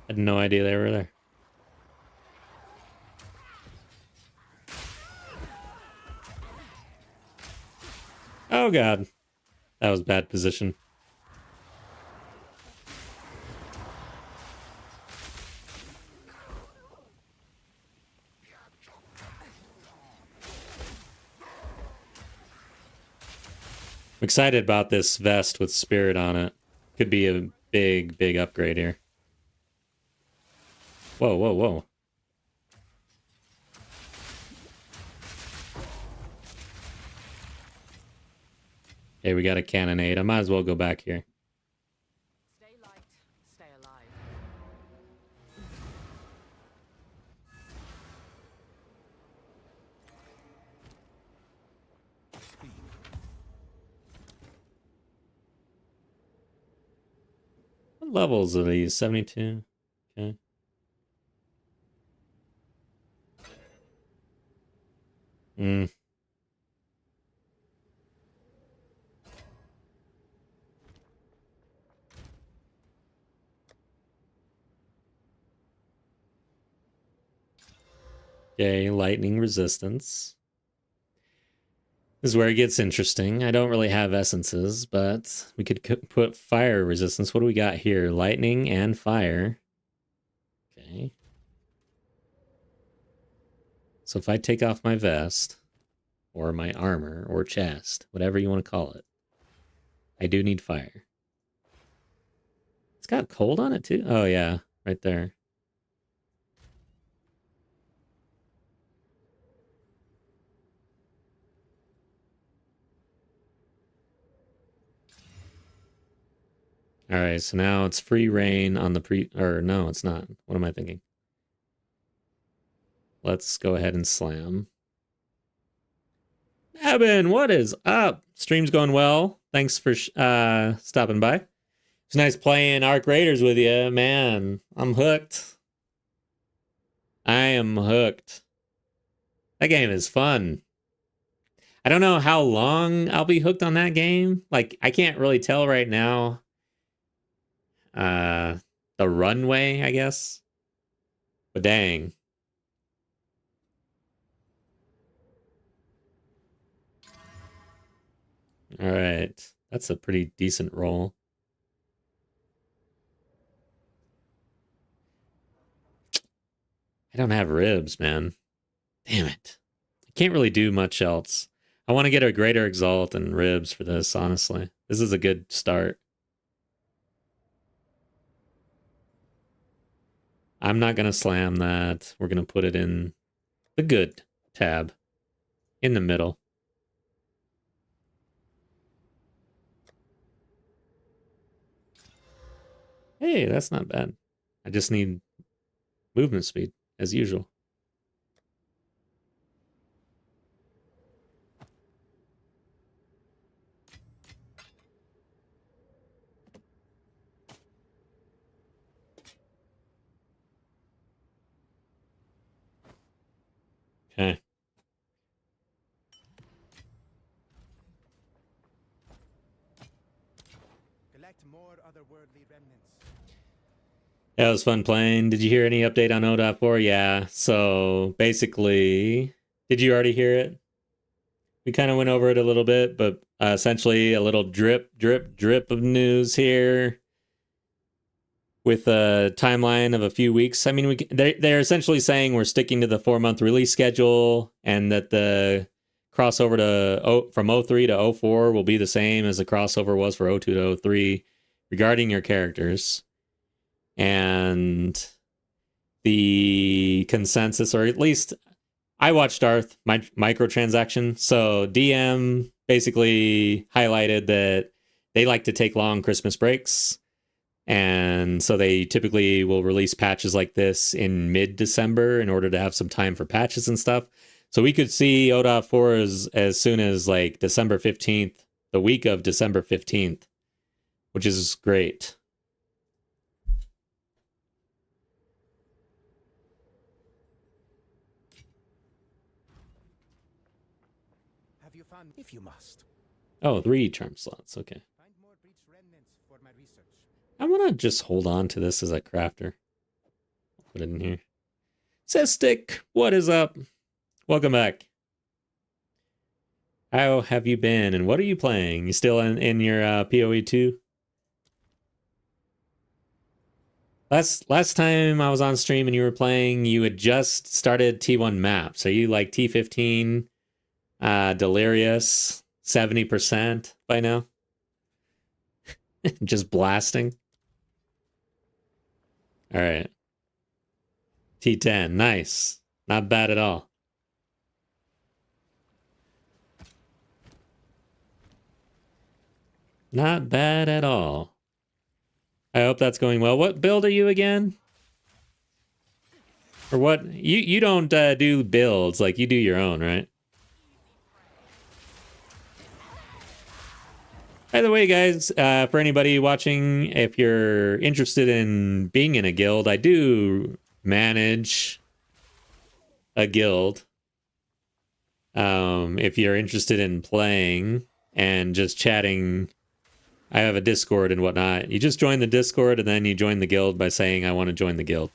I had no idea they were there. Oh god. That was bad position. I'm excited about this vest with spirit on it. Could be a big, big upgrade here. Whoa, whoa, whoa. Okay, we got a cannonade. I might as well go back here. Stay light, stay alive. What levels are these? 72? Okay. Okay, lightning resistance. This is where it gets interesting. I don't really have essences, but we could put fire resistance. What do we got here? Lightning and fire. Okay. So if I take off my vest, or my armor, or chest, whatever you want to call it, I do need fire. It's got cold on it too? Oh yeah, right there. All right, so now it's free reign on the or no, it's not. What am I thinking? Let's go ahead and slam. Evan, what is up? Stream's going well. Thanks for stopping by. It's nice playing Arc Raiders with you, man. I'm hooked. I am hooked. That game is fun. I don't know how long I'll be hooked on that game. Like, I can't really tell right now. The runway, I guess. But dang. All right. That's a pretty decent roll. I don't have ribs, man. Damn it. I can't really do much else. I want to get a greater exalt and ribs for this, honestly. This is a good start. I'm not going to slam that. We're going to put it in the good tab. In the middle. Hey, that's not bad. I just need movement speed, as usual. Okay. Collect more otherworldly remnants. Yeah, it was fun playing. Did you hear any update on 0.4? Yeah, so basically Did you already hear it? We kind of went over it a little bit, but essentially a little drip of news here with a timeline of a few weeks. I mean, they're essentially saying we're sticking to the 4-month release schedule, and that the crossover to from 03 to 04 will be the same as the crossover was for 02 to 03 regarding your characters. And the consensus, or at least I watched Darth microtransaction. So DM basically highlighted that they like to take long Christmas breaks. And so they typically will release patches like this in mid-December in order to have some time for patches and stuff. So we could see ODOT 4 as soon as like December 15th, the week of December 15th, which is great. Have you found if you must? Oh, 3 charm slots. Okay. Find more breach remnants for my research. I want to just hold on to this as a crafter. Put it in here. Cystic, what is up? Welcome back. How have you been, and what are you playing? You still in your POE 2? Last time I was on stream and you were playing, you had just started T1 maps. Are you like T15, Delirious, 70% by now? Just blasting? All right. T10, nice. Not bad at all. Not bad at all. I hope that's going well. What build are you again? Or what? You don't do builds, like you do your own, right? By the way, guys, for anybody watching, if you're interested in being in a guild, I do manage a guild. If you're interested in playing and just chatting, I have a Discord and whatnot. You just join the Discord and then you join the guild by saying, I want to join the guild.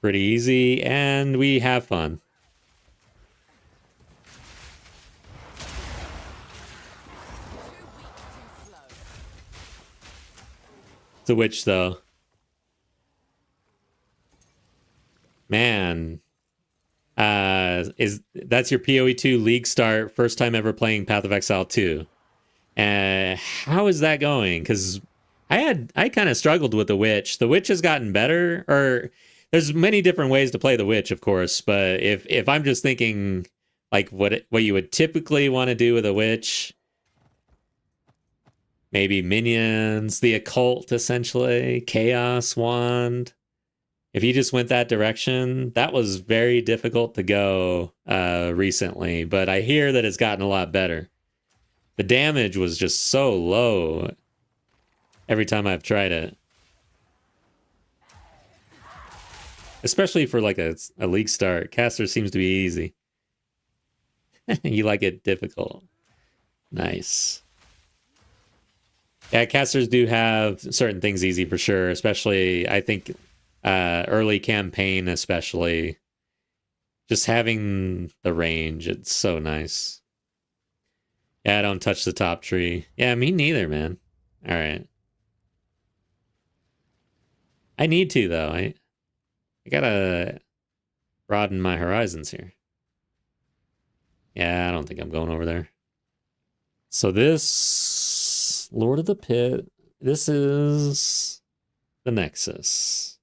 Pretty easy, and we have fun. The witch, though. Man. That's your PoE 2 league start, first time ever playing Path of Exile 2. How is that going? Because I kind of struggled with the witch. The witch has gotten better, or there's many different ways to play the witch, of course, but if I'm just thinking like what you would typically want to do with a witch, maybe minions, the occult, essentially, chaos wand. If you just went that direction, that was very difficult to go recently, but I hear that it's gotten a lot better. The damage was just so low every time I've tried it. Especially for like a league start. Caster seems to be easy. You like it difficult. Nice. Yeah, casters do have certain things easy for sure, especially, I think, early campaign especially. Just having the range, it's so nice. Yeah, don't touch the top tree. Yeah, me neither, man. All right. I need to, though. I gotta broaden my horizons here. Yeah, I don't think I'm going over there. So this Lord of the Pit, this is the Nexus.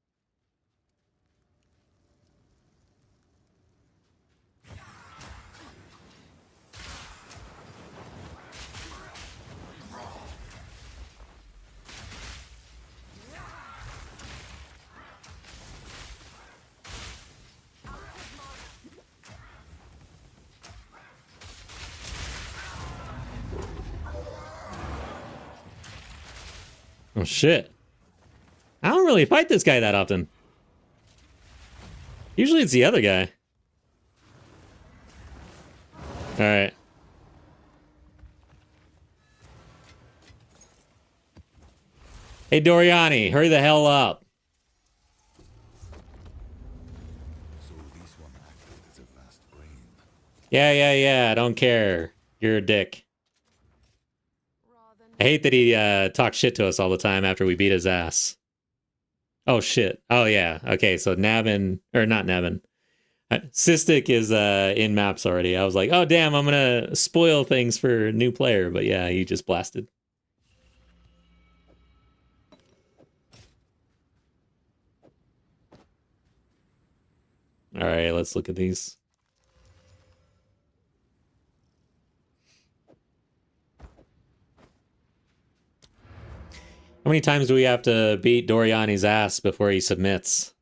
Oh, shit. I don't really fight this guy that often. Usually it's the other guy. Alright. Hey, Doriani, hurry the hell up. So this one acted as a vast brain. Yeah, I don't care. You're a dick. I hate that he talks shit to us all the time after we beat his ass. Oh, shit. Oh, yeah. Okay, so Navin, or not Navin. Cystic is in maps already. I was like, oh, damn, I'm going to spoil things for a new player. But yeah, he just blasted. All right, let's look at these. How many times do we have to beat Doriani's ass before he submits?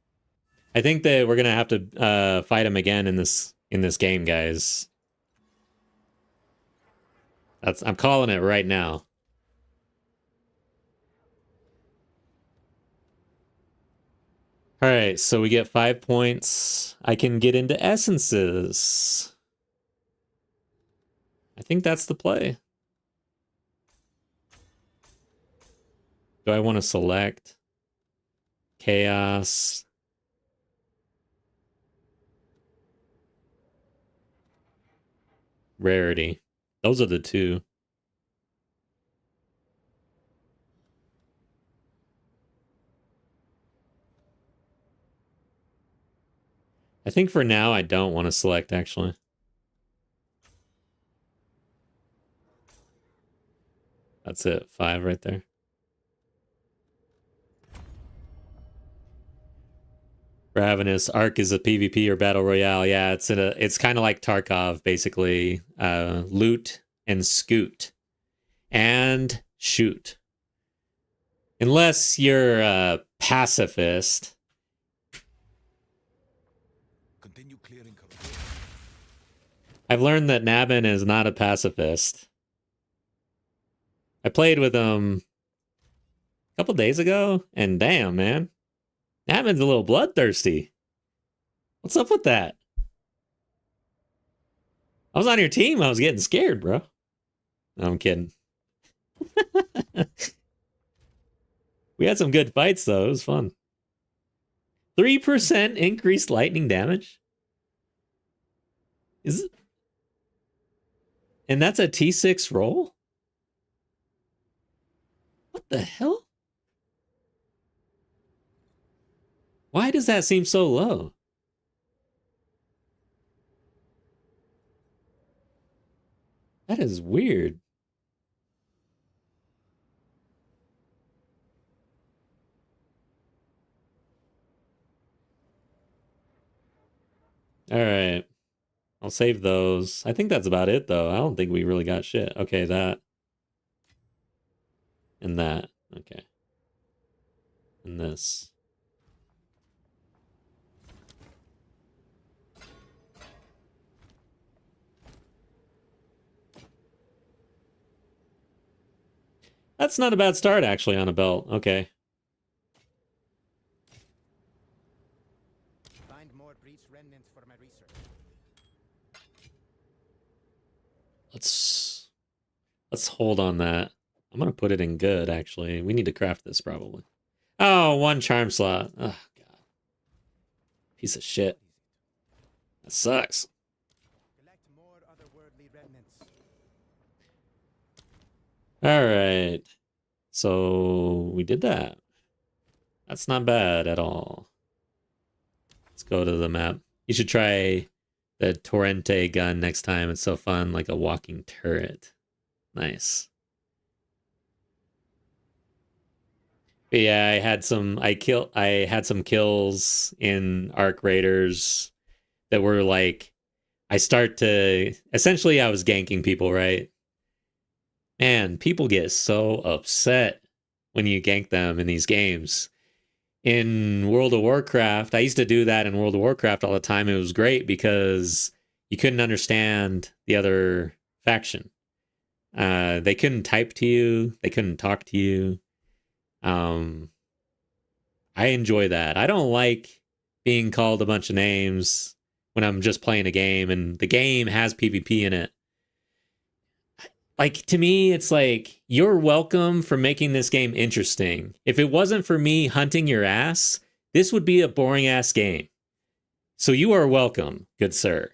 I think that we're gonna have to fight him again in this game, guys. I'm calling it right now. All right, so we get 5 points. I can get into essences. I think that's the play. Do I want to select chaos? Rarity. Those are the two. I think for now I don't want to select, actually. That's it. 5 right there. Ravenous. Arc is a PvP or battle royale. Yeah, it's kind of like Tarkov, basically. Loot and scoot. And shoot. Unless you're a pacifist. Continue clearing cover. I've learned that Nabin is not a pacifist. I played with him a couple days ago, and damn, man. Nabin's a little bloodthirsty. What's up with that? I was on your team. I was getting scared, bro. No, I'm kidding. We had some good fights, though. It was fun. 3% increased lightning damage? And that's a T6 roll? What the hell? Why does that seem so low? That is weird. All right. I'll save those. I think that's about it, though. I don't think we really got shit. Okay, that. And that. Okay. And this. That's not a bad start, actually, on a belt. Okay. Find more breach remnants for my research. Let's hold on that. I'm gonna put it in good, actually. We need to craft this, probably. Oh, 1 charm slot. Oh, God. Piece of shit. That sucks. Collect more otherworldly remnants. All right. So we did that. That's not bad at all. Let's go to the map. You should try the Torrente gun next time. It's so fun, like a walking turret. Nice. But yeah, I had some kills in Arc Raiders that were like, I was ganking people, right? Man, people get so upset when you gank them in these games. In World of Warcraft, I used to do that in World of Warcraft all the time. It was great because you couldn't understand the other faction. They couldn't type to you. They couldn't talk to you. I enjoy that. I don't like being called a bunch of names when I'm just playing a game and the game has PvP in it. Like, to me, it's like, you're welcome for making this game interesting. If it wasn't for me hunting your ass, this would be a boring ass game. So you are welcome, good sir.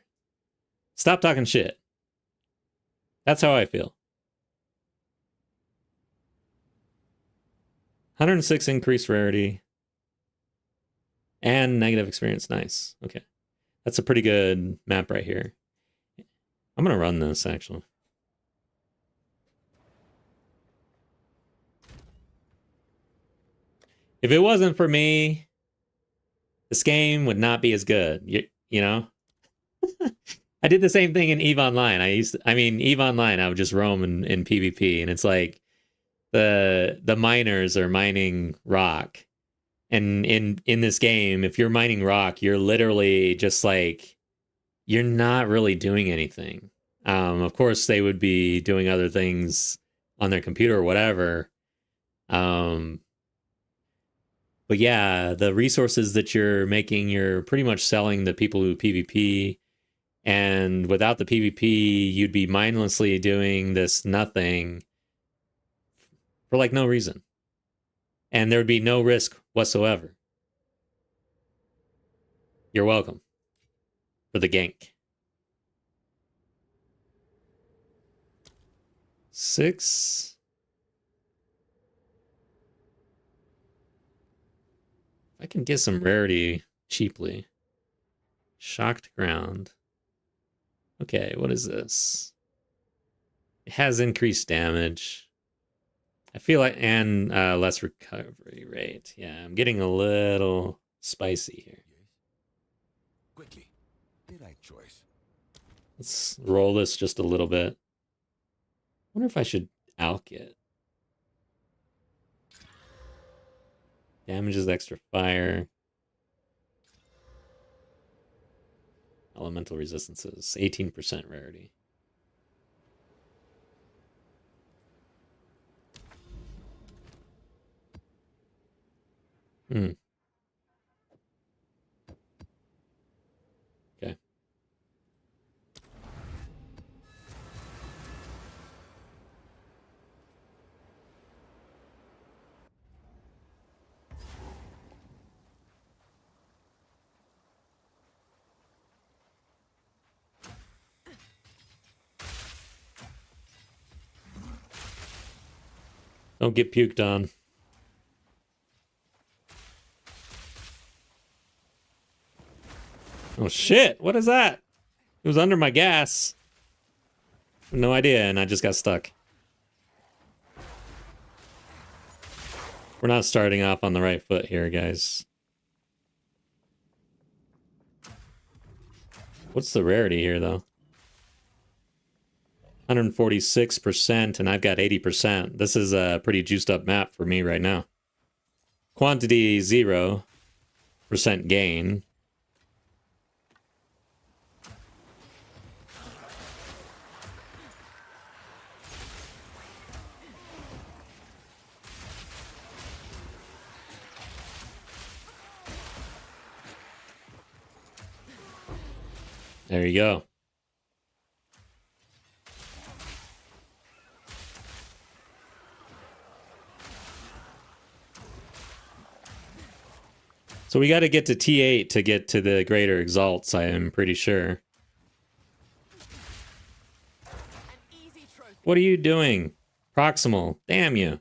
Stop talking shit. That's how I feel. 106 increased rarity. And negative experience. Nice. Okay. That's a pretty good map right here. I'm going to run this, actually. If it wasn't for me, this game would not be as good. You know? I did the same thing in EVE Online. EVE Online, I would just roam in PvP, and it's like the miners are mining rock. And in this game, if you're mining rock, you're literally just like, you're not really doing anything. Of course, they would be doing other things on their computer or whatever. But yeah, the resources that you're making, you're pretty much selling to people who PvP. And without the PvP, you'd be mindlessly doing this nothing for like no reason. And there would be no risk whatsoever. You're welcome for the gank. 6. I can get some rarity cheaply. Shocked ground. Okay, what is this? It has increased damage. I feel like, and less recovery rate. Yeah, I'm getting a little spicy here. Quickly. The right choice. Let's roll this just a little bit. I wonder if I should alk it. Damages extra fire. Elemental resistances. 18% rarity. Okay. Don't get puked on. Oh shit, what is that? It was under my gas. No idea, and I just got stuck. We're not starting off on the right foot here, guys. What's the rarity here, though? 146%, and I've got 80%. This is a pretty juiced up map for me right now. Quantity 0% gain. There you go. So we got to get to T8 to get to the greater exalts, I am pretty sure. What are you doing? Proximal. Damn you.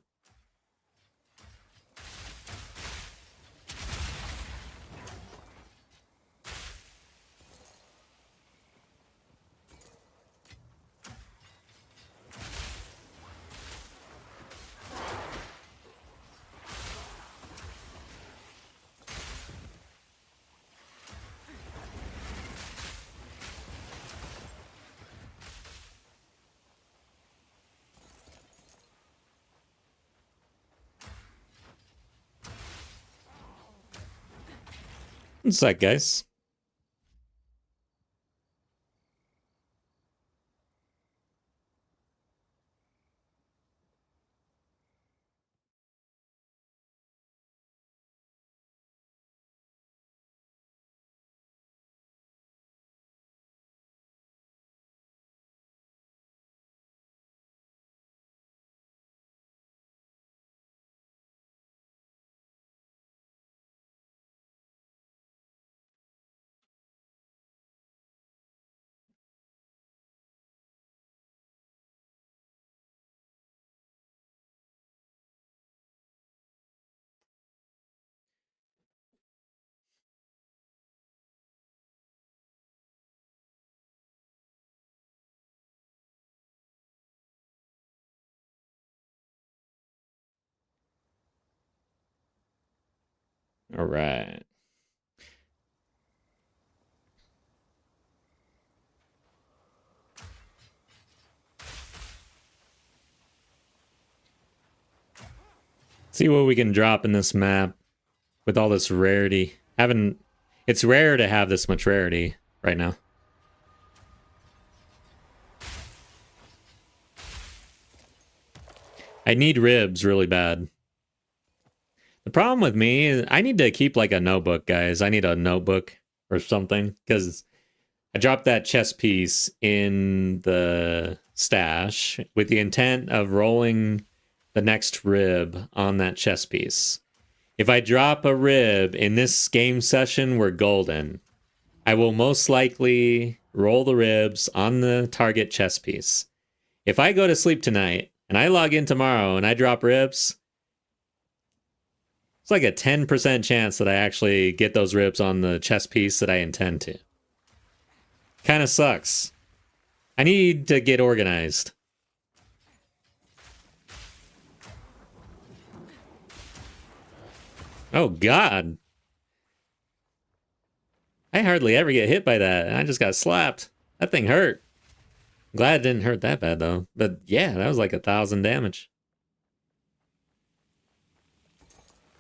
What's that, guys? All right. See what we can drop in this map with all this rarity. It's rare to have this much rarity right now. I need ribs really bad. The problem with me is I need to keep like a notebook, guys. I need a notebook or something because I dropped that chess piece in the stash with the intent of rolling the next rib on that chess piece. If I drop a rib in this game session, we're golden. I will most likely roll the ribs on the target chess piece. If I go to sleep tonight and I log in tomorrow and I drop ribs, it's like a 10% chance that I actually get those ribs on the chess piece that I intend to. Kind of sucks. I need to get organized. Oh, God. I hardly ever get hit by that, and I just got slapped. That thing hurt. Glad it didn't hurt that bad, though. But yeah, that was like 1,000 damage.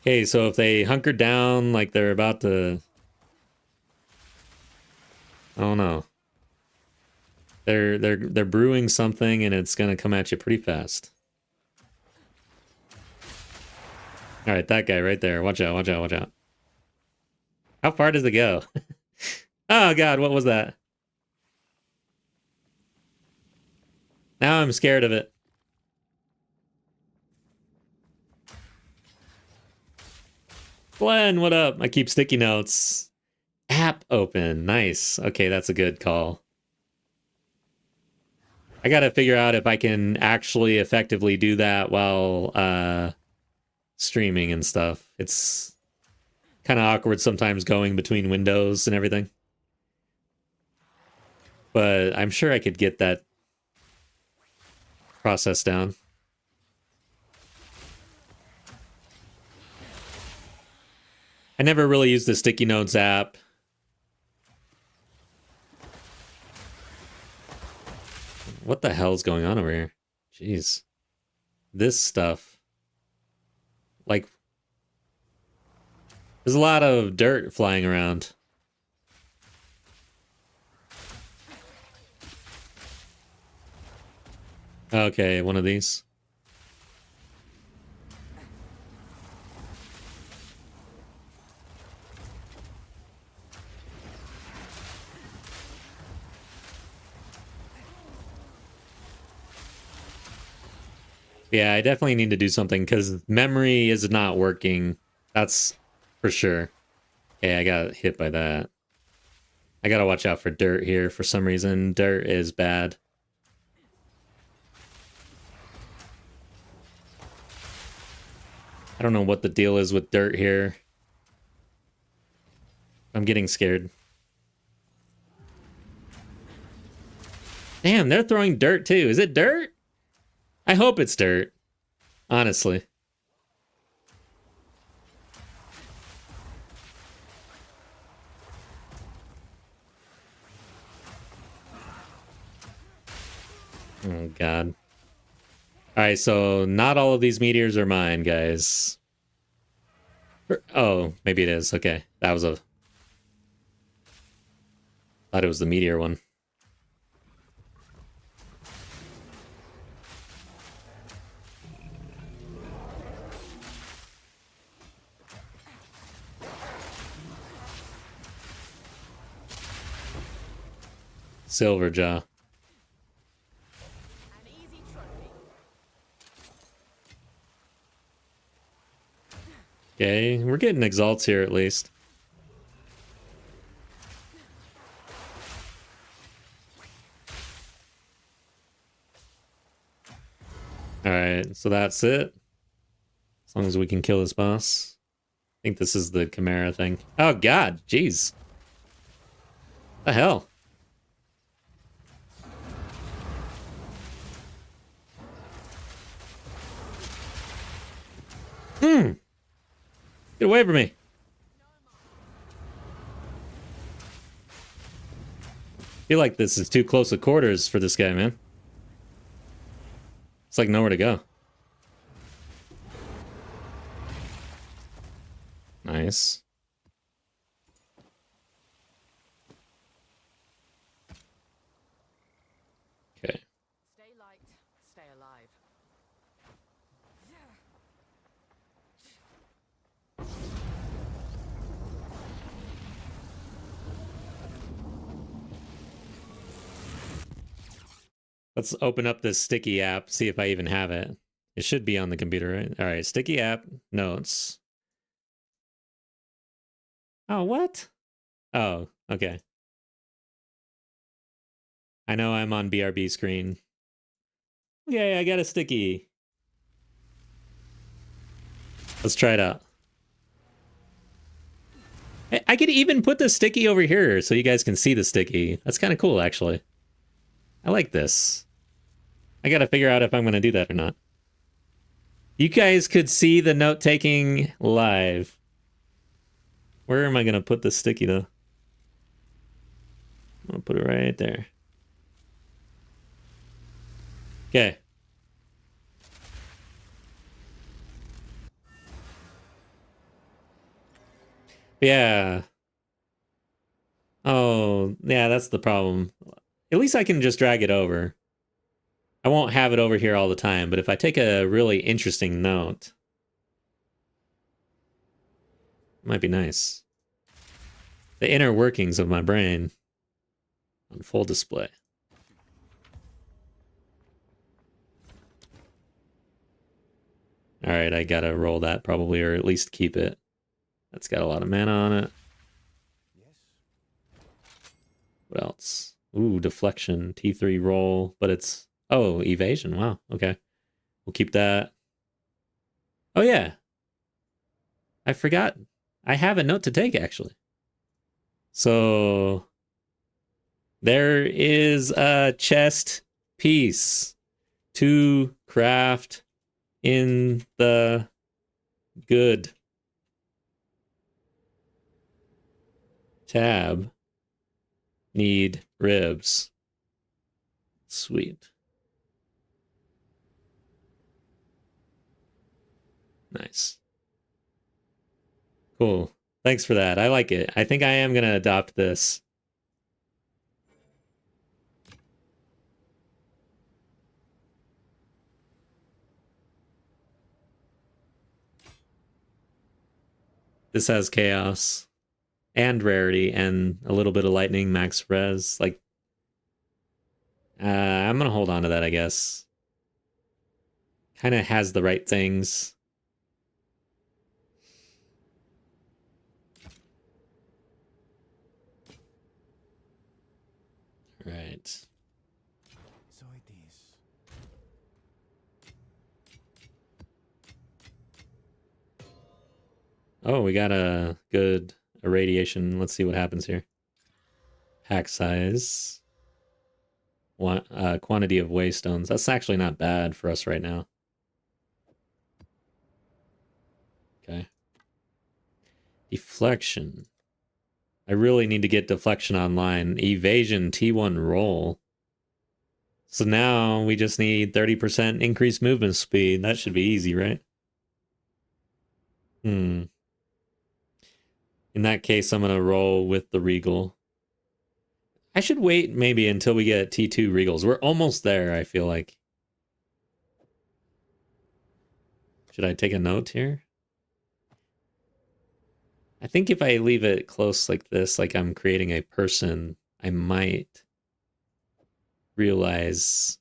Okay, so if they hunker down like they're about to... I don't know. They're brewing something, and it's gonna come at you pretty fast. All right, that guy right there. Watch out, watch out, watch out. How far does it go? Oh, God, what was that? Now I'm scared of it. Glenn, what up? I keep sticky notes. App open. Nice. Okay, that's a good call. I gotta figure out if I can actually effectively do that while streaming and stuff. It's kind of awkward sometimes going between windows and everything. But I'm sure I could get that process down. I never really used the Sticky Notes app. What the hell's going on over here? Jeez. This stuff. Like, there's a lot of dirt flying around. Okay, one of these. Yeah, I definitely need to do something because memory is not working. That's for sure. Yeah, I got hit by that. I gotta watch out for dirt here for some reason. Dirt is bad. I don't know what the deal is with dirt here. I'm getting scared. Damn, they're throwing dirt too. Is it dirt? I hope it's dirt. Honestly. Oh, God. Alright, so not all of these meteors are mine, guys. Oh, maybe it is. Okay. That was a... Thought it was the meteor one. Silverjaw. Okay, we're getting exalts here at least. Alright, so that's it. As long as we can kill this boss. I think this is the Chimera thing. Oh, God, jeez. The hell? Get away from me. feel like this is too close to quarters for this guy, man. It's like nowhere to go. Nice. Okay. Stay light, stay alive. Let's open up this sticky app, see if I even have it. It should be on the computer, right? All right, sticky app, notes. Oh, what? Oh, okay. I know I'm on BRB screen. Yay, I got a sticky. Let's try it out. I could even put the sticky over here so you guys can see the sticky. That's kind of cool, actually. I like this. I gotta figure out if I'm gonna do that or not. You guys could see the note-taking live. Where am I gonna put the sticky, though? I'm gonna put it right there. Okay. Yeah. Oh, yeah, that's the problem. At least I can just drag it over. I won't have it over here all the time, but if I take a really interesting note, it might be nice. The inner workings of my brain on full display. All right, I gotta roll that probably, or at least keep it. That's got a lot of mana on it. Yes. What else? Ooh, deflection, T3 roll, but it's... Oh, evasion, wow, okay. We'll keep that. Oh yeah. I forgot. I have a note to take, actually. So... There is a chest piece to craft in the good tab. Need ribs. Sweet. Nice. Cool. Thanks for that. I like it. I think I am going to adopt this. This has chaos and rarity and a little bit of lightning, max res. Like, I'm going to hold on to that, I guess. Kind of has the right things. Right. So it is. Oh, we got a good irradiation. Let's see what happens here. Pack size. Quantity of waystones. That's actually not bad for us right now. Okay. Deflection. I really need to get deflection online. Evasion T1 roll. So now we just need 30% increased movement speed. That should be easy, right? In that case, I'm going to roll with the Regal. I should wait maybe until we get T2 Regals. We're almost there, I feel like. Should I take a note here? I think if I leave it close like this, like I'm creating a person, I might realize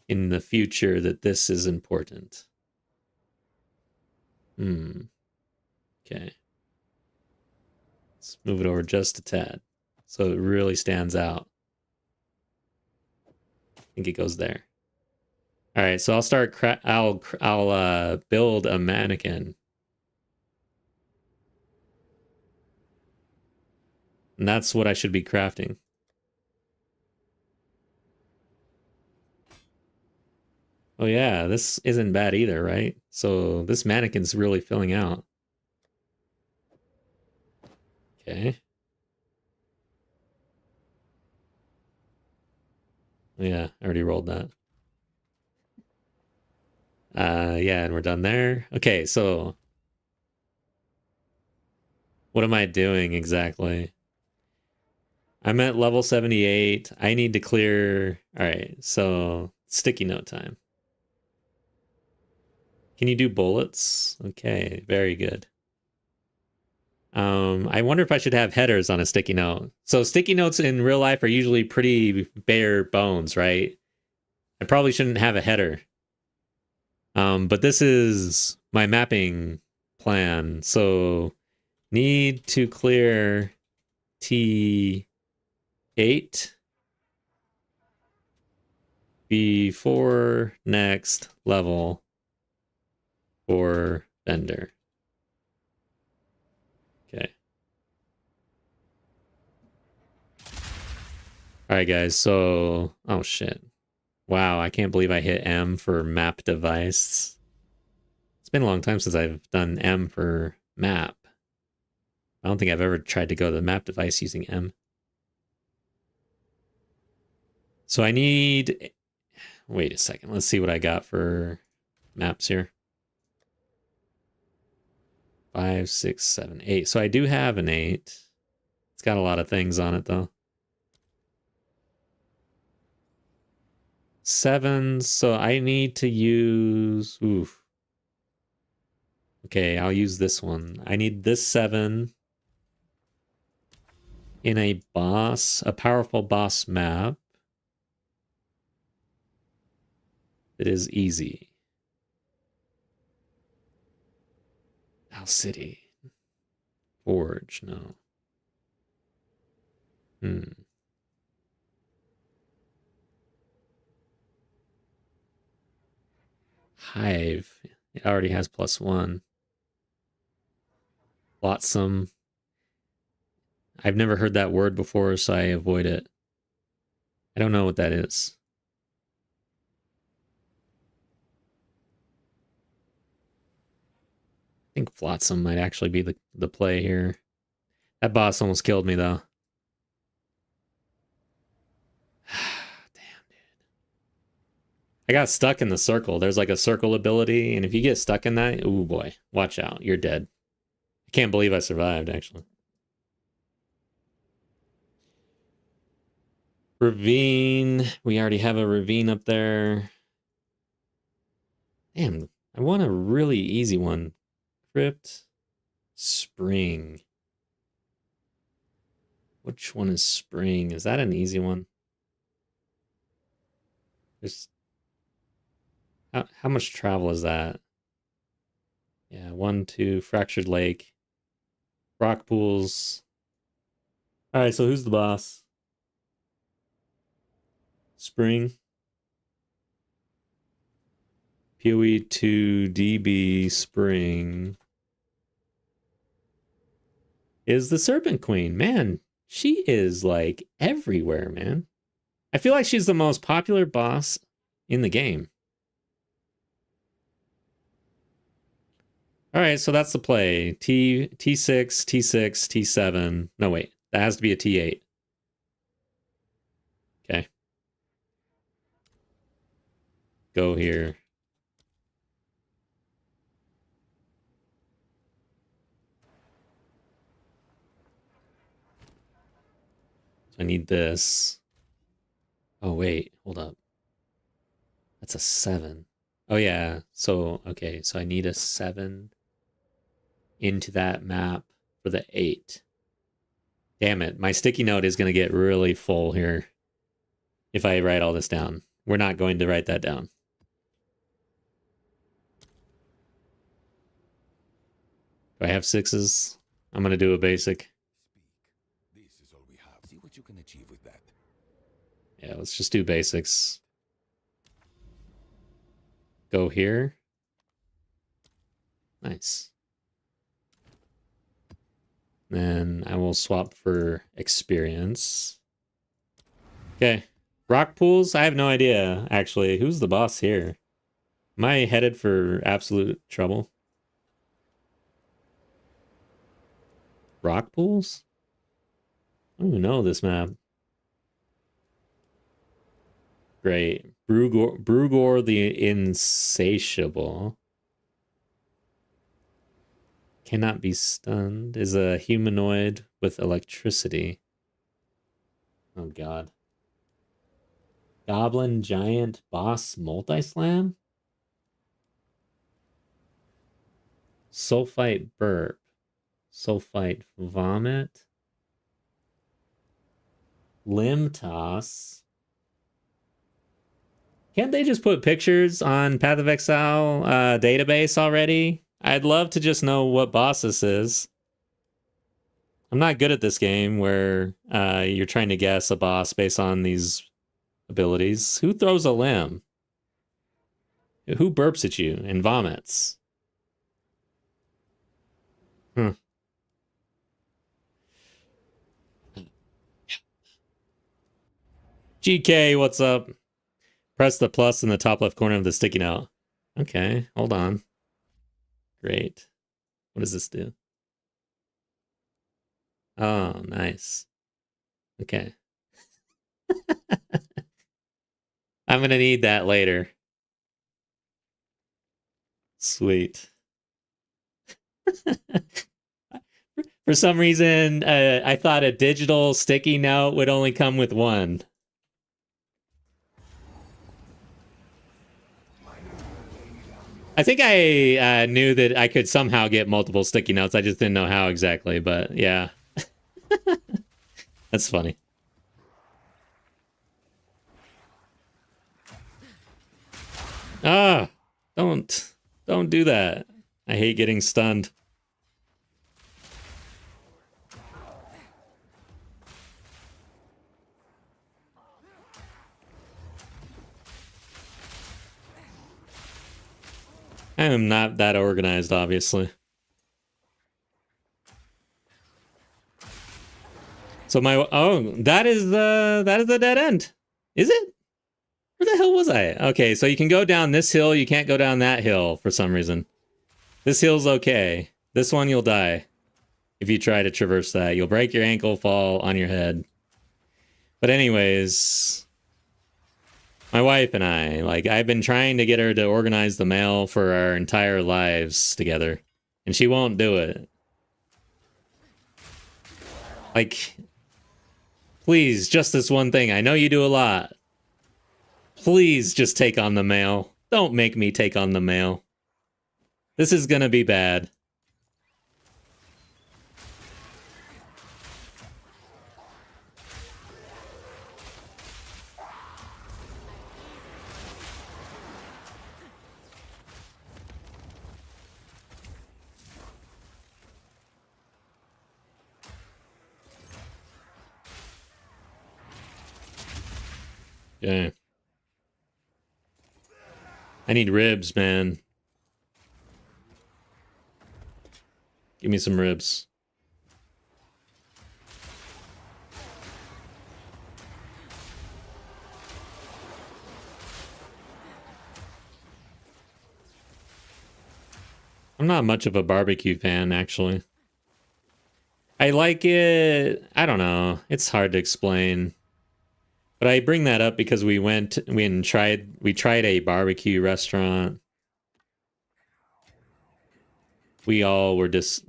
in the future that this is important. Okay. Let's move it over just a tad so it really stands out. I think it goes there. All right, so I'll start. I'll build a mannequin, and that's what I should be crafting. Oh yeah, this isn't bad either, right? So this mannequin's really filling out. Okay. Yeah, I already rolled that. Yeah, and we're done there. Okay, so what am I doing exactly? I'm at level 78. I need to clear. All right, so sticky note time. Can you do bullets? Okay, very good. I wonder if I should have headers on a sticky note. So sticky notes in real life are usually pretty bare bones, right? I probably shouldn't have a header. But this is my mapping plan. So need to clear T8 before next level for vendor. Okay. All right, guys. So, oh shit. Wow, I can't believe I hit M for map device. It's been a long time since I've done M for map. I don't think I've ever tried to go to the map device using M. So I need... Wait a second. Let's see what I got for maps here. 5, 6, 7, 8. So I do have an 8. It's got a lot of things on it, though. 7, so I need to use... Oof. Okay, I'll use this one. I need this 7 in a powerful boss map that is easy. Owl City. Forge, no. Hive. It already has +1. Flotsam. I've never heard that word before, so I avoid it. I don't know what that is. I think Flotsam might actually be the play here. That boss almost killed me, though. Damn, dude. I got stuck in the circle. There's like a circle ability, and if you get stuck in that, ooh boy, watch out. You're dead. I can't believe I survived, actually. Ravine. We already have a ravine up there. Damn, I want a really easy one. Crypt. Spring. Which one is spring? Is that an easy one? There's... How much travel is that? Yeah, 1, 2, Fractured Lake. Rock pools. Alright, so who's the boss? Spring. POE 2 DB Spring. Is the Serpent Queen. Man, she is like everywhere, man. I feel like she's the most popular boss in the game. All right, so that's the play. T6, T6, T7. No, wait. That has to be a T8. Okay. Go here. I need this. Oh, wait. Hold up. That's a 7. Oh, yeah. So, okay. So I need a 7 into that map for the 8. Damn it. My sticky note is going to get really full here if I write all this down. We're not going to write that down. Do I have 6s? I'm going to do a basic. Speak. This is all we have. See what you can achieve with that. Yeah, let's just do basics. Go here. Nice. Then I will swap for experience. Okay. Rock pools? I have no idea, actually. Who's the boss here? Am I headed for absolute trouble? Rock pools? I don't even know this map. Great. Brugor the Insatiable. Cannot be stunned. Is a humanoid with electricity. Oh god. Goblin Giant Boss Multislam? Sulfite Burp. Sulfite Vomit. Limb Toss. Can't they just put pictures on Path of Exile database already? I'd love to just know what boss this is. I'm not good at this game where you're trying to guess a boss based on these abilities. Who throws a limb? Who burps at you and vomits? Hmm. GK, what's up? Press the plus in the top left corner of the sticky note. Okay, hold on. Great. What does this do? Oh, nice. Okay. I'm going to need that later. Sweet. For some reason, I thought a digital sticky note would only come with one. I think I knew that I could somehow get multiple sticky notes. I just didn't know how exactly, but yeah. That's funny. Ah, don't do that. I hate getting stunned. I am not that organized, obviously. So that is the dead end. Is it? Where the hell was I? Okay, so you can go down this hill, you can't go down that hill for some reason. This hill's okay. This one you'll die. If you try to traverse that, you'll break your ankle, fall on your head. But anyways, my wife and I, I've been trying to get her to organize the mail for our entire lives together, and she won't do it. Please, just this one thing. I know you do a lot. Please just take on the mail. Don't make me take on the mail. This is gonna be bad. Yeah. I need ribs, man. Give me some ribs. I'm not much of a barbecue fan, actually. I like it. I don't know. It's hard to explain. But I bring that up because we tried a barbecue restaurant. We all were just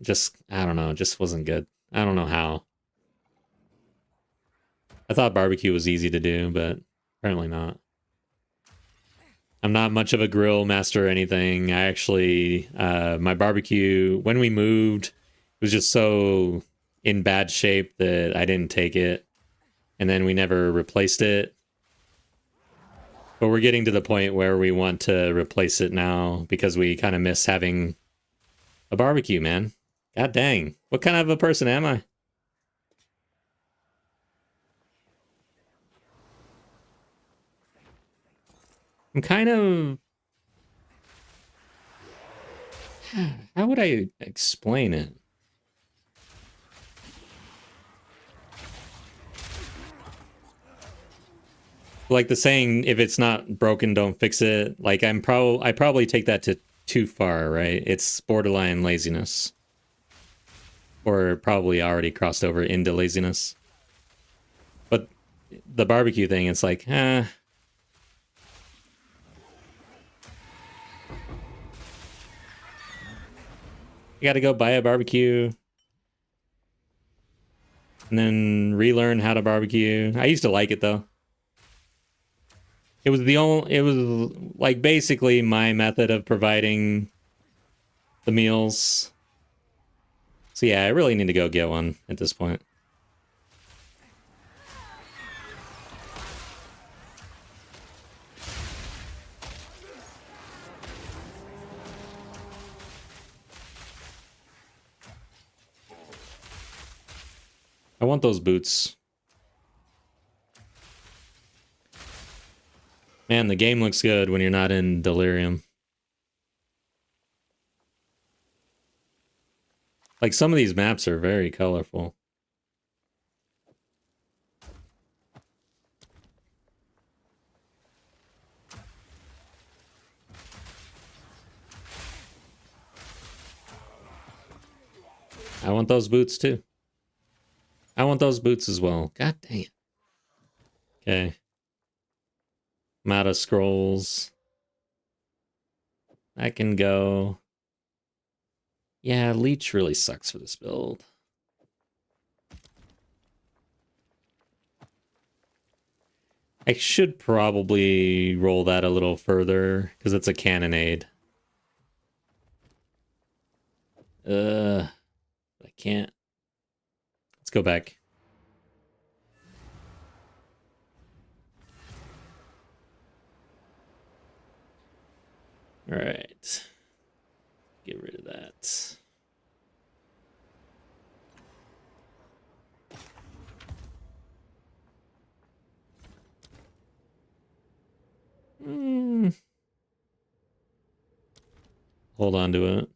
I don't know, just wasn't good. I don't know how. I thought barbecue was easy to do, but apparently not. I'm not much of a grill master or anything. I actually, my barbecue, when we moved, it was just so in bad shape that I didn't take it. And then we never replaced it. But we're getting to the point where we want to replace it now because we kind of miss having a barbecue, man. God dang. What kind of a person am I? I'm kind of... How would I explain it? Like the saying, if it's not broken, don't fix it. Like I probably take that to too far, right? It's borderline laziness. Or probably already crossed over into laziness. But the barbecue thing, it's like, I gotta go buy a barbecue. And then relearn how to barbecue. I used to like it though. It was like basically my method of providing the meals. So yeah, I really need to go get one at this point. I want those boots. Man, the game looks good when you're not in delirium. Like some of these maps are very colorful. I want those boots too. I want those boots as well. God dang it. Okay. I'm out of scrolls. I can go. Yeah, Leech really sucks for this build. I should probably roll that a little further because it's a cannonade. I can't. Let's go back. All right. Get rid of that. Hold on to it.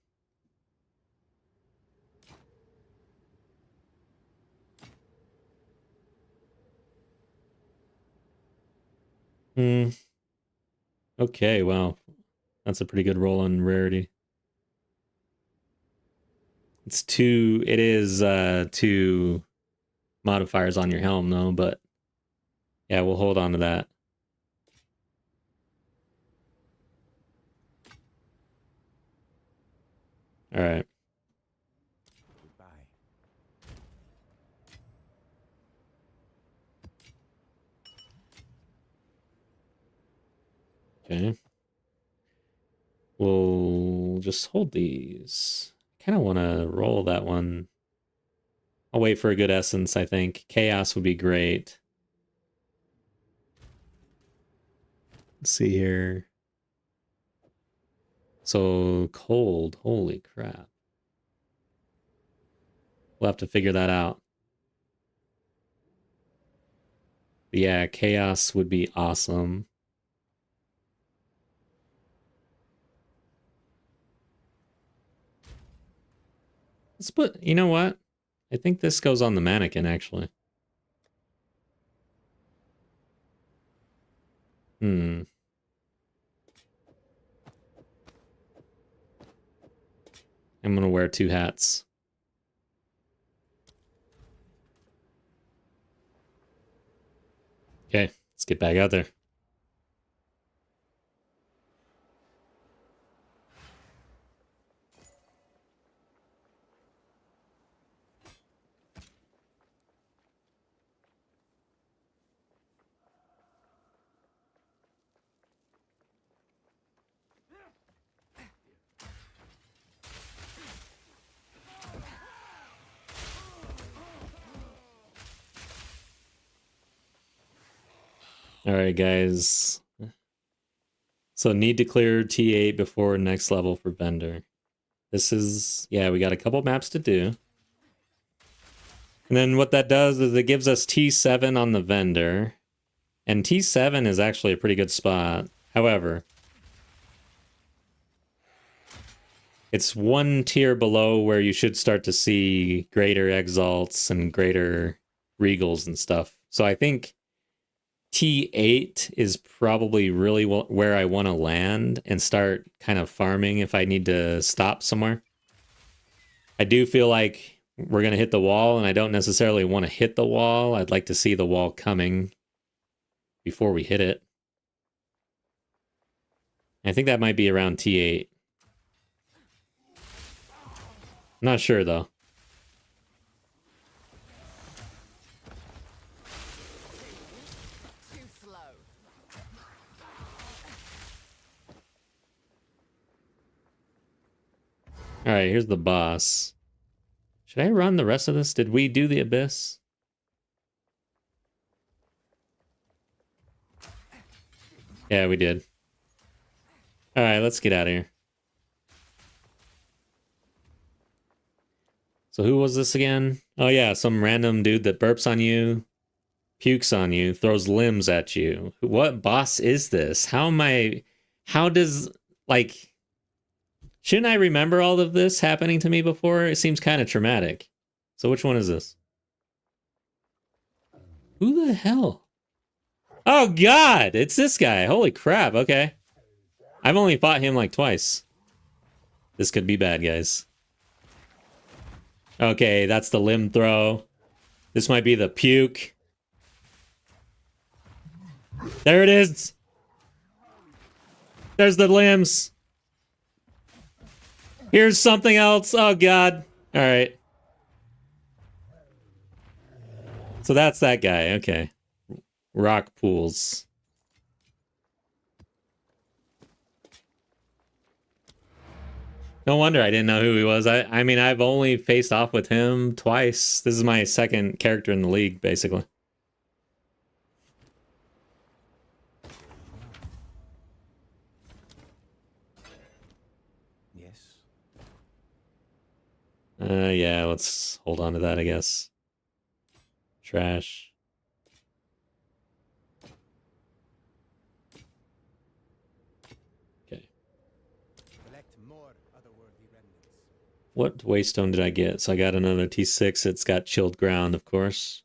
Okay, wow. That's a pretty good roll on rarity. It's it is 2 modifiers on your helm though, but yeah, we'll hold on to that. All right. Goodbye. Okay. We'll just hold these. Kind of want to roll that one. I'll wait for a good essence, I think. Chaos would be great. Let's see here. So cold. Holy crap. We'll have to figure that out. But yeah, chaos would be awesome. Let's put, you know what? I think this goes on the mannequin, actually. I'm gonna wear 2 hats. Okay, let's get back out there. All right, guys. So need to clear T8 before next level for Bender. This is, yeah, we got a couple maps to do. And then what that does is it gives us T7 on the vendor. And T7 is actually a pretty good spot. However, it's 1 tier below where you should start to see greater exalts and greater regals and stuff. So I think T8 is probably really where I want to land and start kind of farming if I need to stop somewhere. I do feel like we're going to hit the wall, and I don't necessarily want to hit the wall. I'd like to see the wall coming before we hit it. I think that might be around T8. I'm not sure though. Too slow. Alright, here's the boss. Should I run the rest of this? Did we do the abyss? Yeah, we did. Alright, let's get out of here. So who was this again? Oh yeah, some random dude that burps on you, pukes on you, throws limbs at you. What boss is this? How does, like, shouldn't I remember all of this happening to me before? It seems kind of traumatic. So which one is this? Who the hell? Oh god, it's this guy. Holy crap, okay. I've only fought him like twice. This could be bad, guys. Okay, that's the limb throw. This might be the puke. There it is. There's the limbs. Here's something else. Oh god. All right. So that's that guy. Okay. Rock pools. No wonder I didn't know who he was. I mean, I've only faced off with him twice. This is my second character in the league, basically. Yes. Yeah, let's hold on to that, I guess. Trash. Okay. Collect more otherworldly remnants. What waystone did I get? So I got another T6. It's got chilled ground, of course.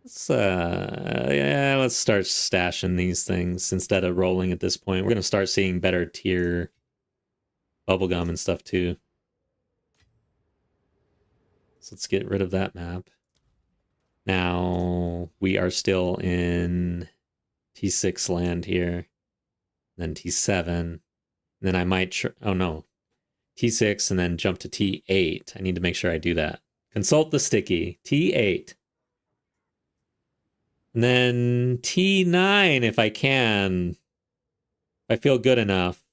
Let's start stashing these things instead of rolling at this point. We're gonna start seeing better tier bubblegum and stuff too. So let's get rid of that map. Now we are still in T6 land here. Then T7. And then I might oh no. T6 and then jump to T8. I need to make sure I do that. Consult the sticky. T8. And then T9 if I can. If I feel good enough.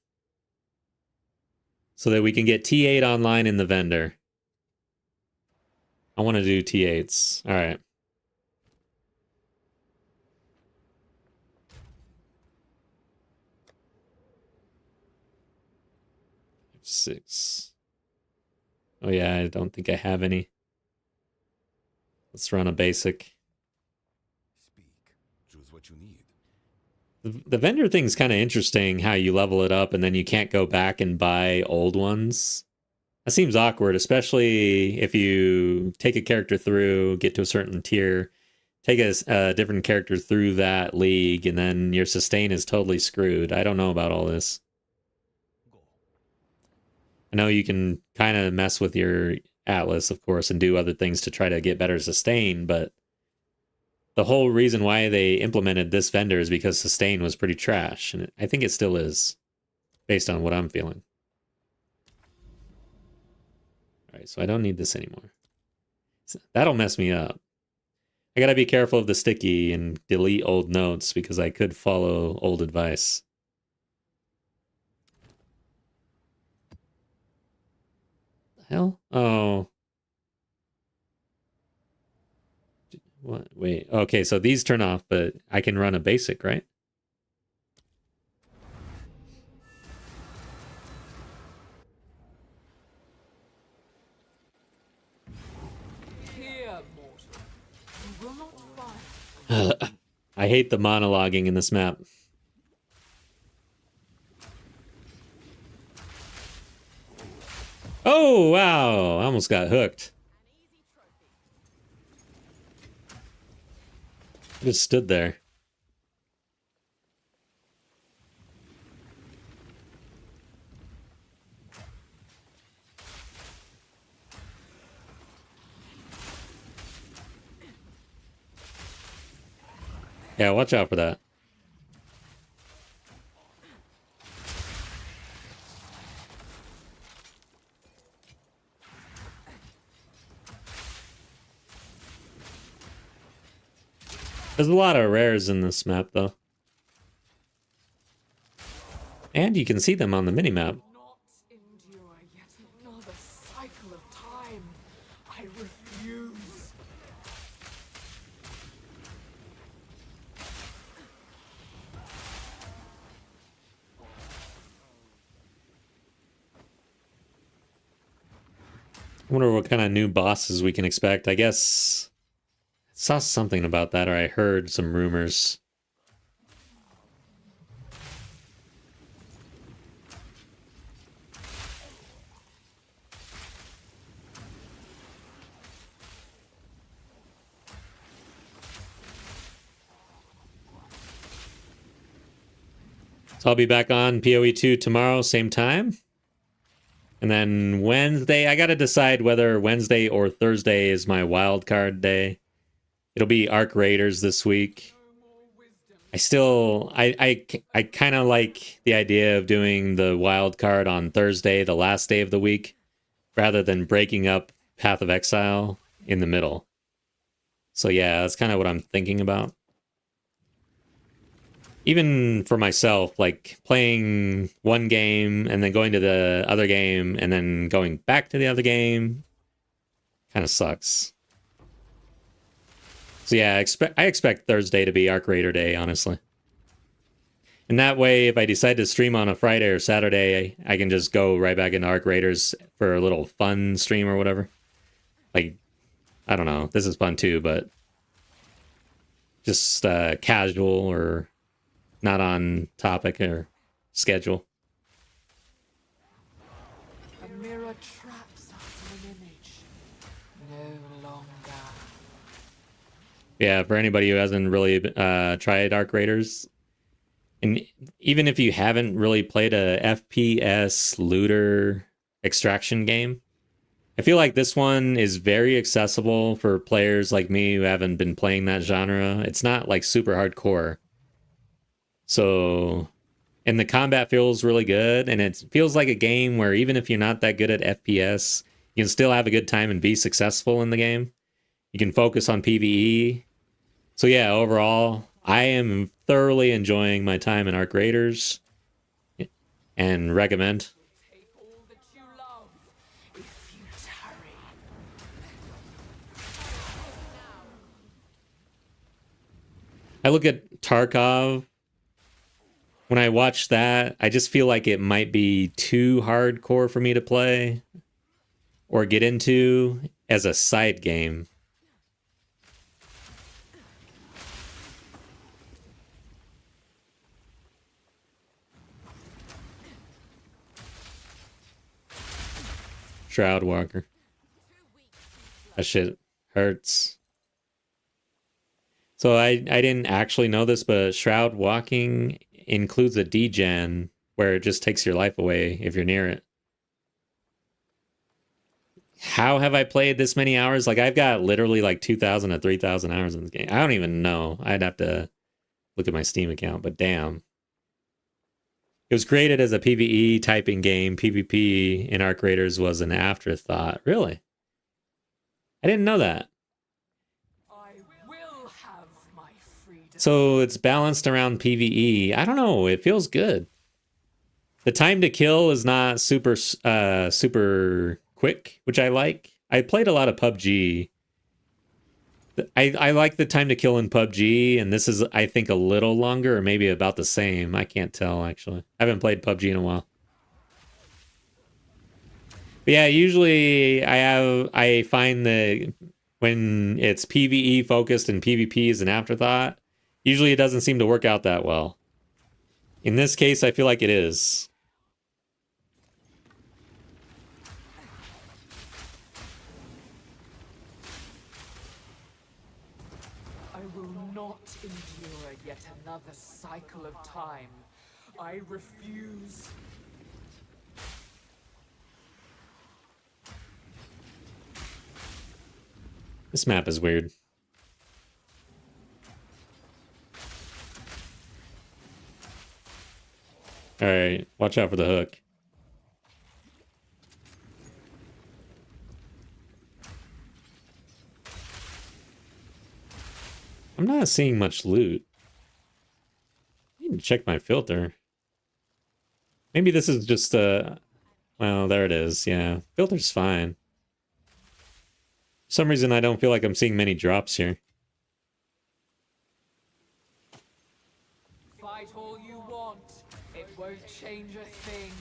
So that we can get T8 online in the vendor. I want to do T8s. All right. Six. Oh yeah, I don't think I have any. Let's run a basic. Speak. Choose what you need. The vendor thing's kind of interesting, how you level it up and then you can't go back and buy old ones. That seems awkward, especially if you take a character through, get to a certain tier, take a different character through that league, and then your sustain is totally screwed. I don't know about all this. I know you can kind of mess with your Atlas, of course, and do other things to try to get better sustain, but the whole reason why they implemented this vendor is because sustain was pretty trash, and I think it still is, based on what I'm feeling. All right, so I don't need this anymore. That'll mess me up. I gotta be careful of the sticky and delete old notes because I could follow old advice. Hell? Oh. What? Wait. Okay, so these turn off, but I can run a basic, right? Here, mortal. You will not find. I hate the monologuing in this map. Oh, wow. I almost got hooked. I just stood there. Yeah, watch out for that. There's a lot of rares in this map, though. And you can see them on the minimap. Not endure yet another cycle of time. I refuse. I wonder what kind of new bosses we can expect. I guess I saw something about that, or I heard some rumors. So I'll be back on PoE 2 tomorrow, same time. And then Wednesday, I got to decide whether Wednesday or Thursday is my wild card day. It'll be Arc Raiders this week. I kind of like the idea of doing the wild card on Thursday, the last day of the week, rather than breaking up Path of Exile in the middle. So yeah, that's kind of what I'm thinking about. Even for myself, like playing one game and then going to the other game and then going back to the other game kind of sucks. So yeah, I expect Thursday to be Arc Raider Day, honestly. And that way, if I decide to stream on a Friday or Saturday, I can just go right back into Arc Raiders for a little fun stream or whatever. Like, I don't know, this is fun too, but just casual or not on topic or schedule. A mirror traps us in an image. No longer. Yeah, for anybody who hasn't really tried Arc Raiders, and even if you haven't really played a FPS looter extraction game, I feel like this one is very accessible for players like me who haven't been playing that genre. It's not like super hardcore. So, and the combat feels really good, and it feels like a game where even if you're not that good at FPS, you can still have a good time and be successful in the game. You can focus on PvE. So yeah, overall, I am thoroughly enjoying my time in Arc Raiders and recommend. Take all that you love if you tarry. I look at Tarkov. When I watch that, I just feel like it might be too hardcore for me to play or get into as a side game. Shroud Walker. That shit hurts. So I didn't actually know this, but Shroud Walking includes a degen where it just takes your life away if you're near it. How have I played this many hours? Like, I've got literally like 2,000 to 3,000 hours in this game. I don't even know. I'd have to look at my Steam account, but damn. It was created as a PvE typing game. PvP in Arc Raiders was an afterthought. Really? I didn't know that. I will have my freedom. So it's balanced around PvE. I don't know. It feels good. The time to kill is not super quick, which I like. I played a lot of PUBG. I like the time to kill in PUBG, and this is, I think, a little longer or maybe about the same. I can't tell, actually. I haven't played PUBG in a while. But yeah, usually I find that when it's PvE focused and PvP is an afterthought, usually it doesn't seem to work out that well. In this case, I feel like it is. I will not endure yet another cycle of time. I refuse. This map is weird. Alright, watch out for the hook. I'm not seeing much loot. I need to check my filter. Maybe this is just well, there it is. Yeah, filter's fine. For some reason, I don't feel like I'm seeing many drops here. Fight all you want. It won't change a thing.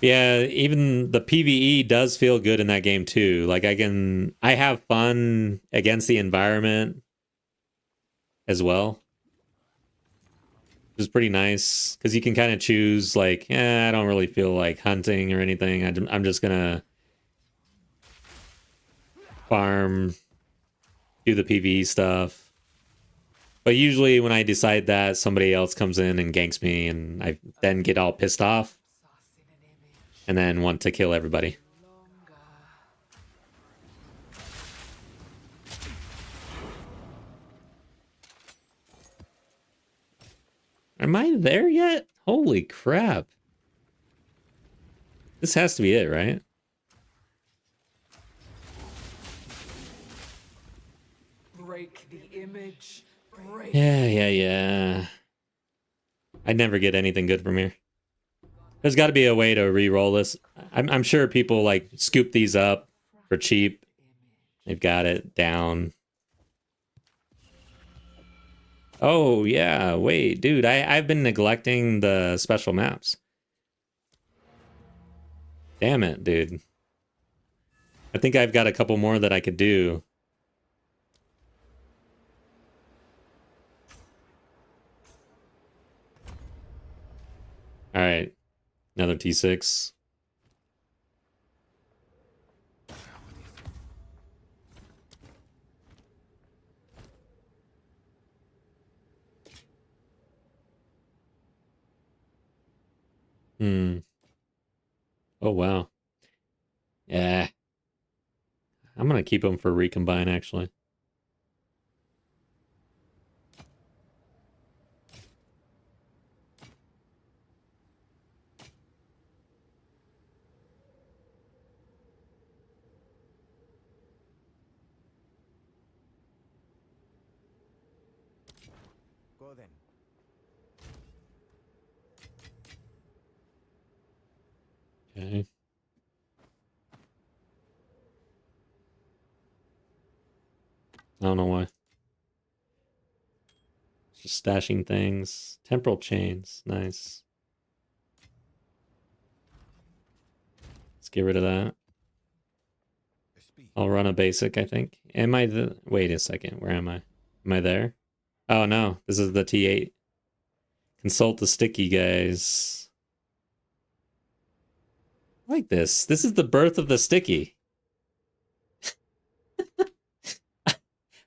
Yeah, even the PvE does feel good in that game too. Like I have fun against the environment as well. Which is pretty nice because you can kind of choose like, I don't really feel like hunting or anything. I'm just gonna farm, do the PvE stuff. But usually when I decide that, somebody else comes in and ganks me and I then get all pissed off and then want to kill everybody. Am I there yet? Holy crap. This has to be it, right? Break the image. Break. Yeah. I never get anything good from here. There's got to be a way to re-roll this. I'm sure people like scoop these up for cheap. They've got it down. Oh, yeah. Wait, dude, I've been neglecting the special maps. Damn it, dude. I think I've got a couple more that I could do. All right. Another T6. Oh, wow. Yeah. I'm going to keep them for recombine, actually. Go then. Okay. I don't know why. Just stashing things. Temporal chains. Nice. Let's get rid of that. I'll run a basic, I think. Am I the... Wait a second. Where am I? Am I there? Oh, no. This is the T8. Consult the sticky guys. I like this. This is the birth of the sticky.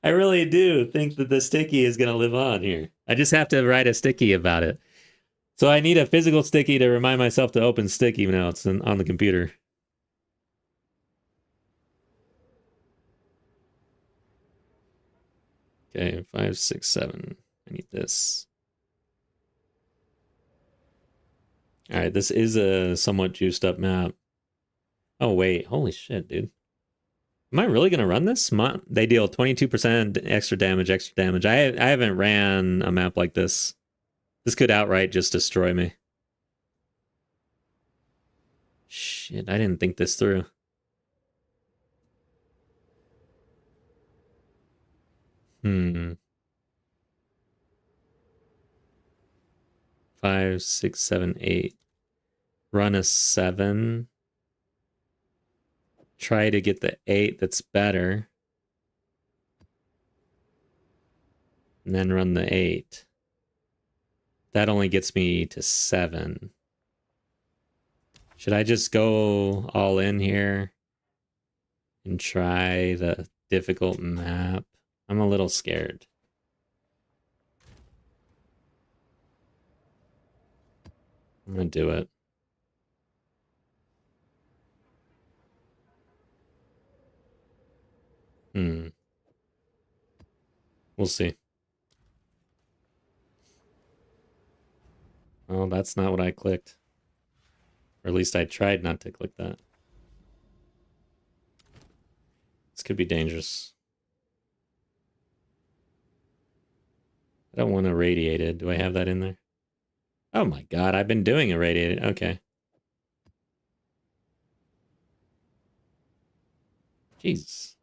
I really do think that the sticky is going to live on here. I just have to write a sticky about it. So I need a physical sticky to remind myself to open sticky notes on the computer. Okay, 5, 6, 7. I need this. All right, this is a somewhat juiced up map. Oh, wait. Holy shit, dude. Am I really going to run this? They deal 22% extra damage, I haven't ran a map like this. This could outright just destroy me. Shit, I didn't think this through. Five, 6, 7, 8. Run a 7. Try to get the 8 that's better. And then run the 8. That only gets me to 7. Should I just go all in here and try the difficult map? I'm a little scared. I'm gonna do it. We'll see. Oh, that's not what I clicked. Or at least I tried not to click that. This could be dangerous. I don't want irradiated. Do I have that in there? Oh my god, I've been doing irradiated. Okay. Jeez.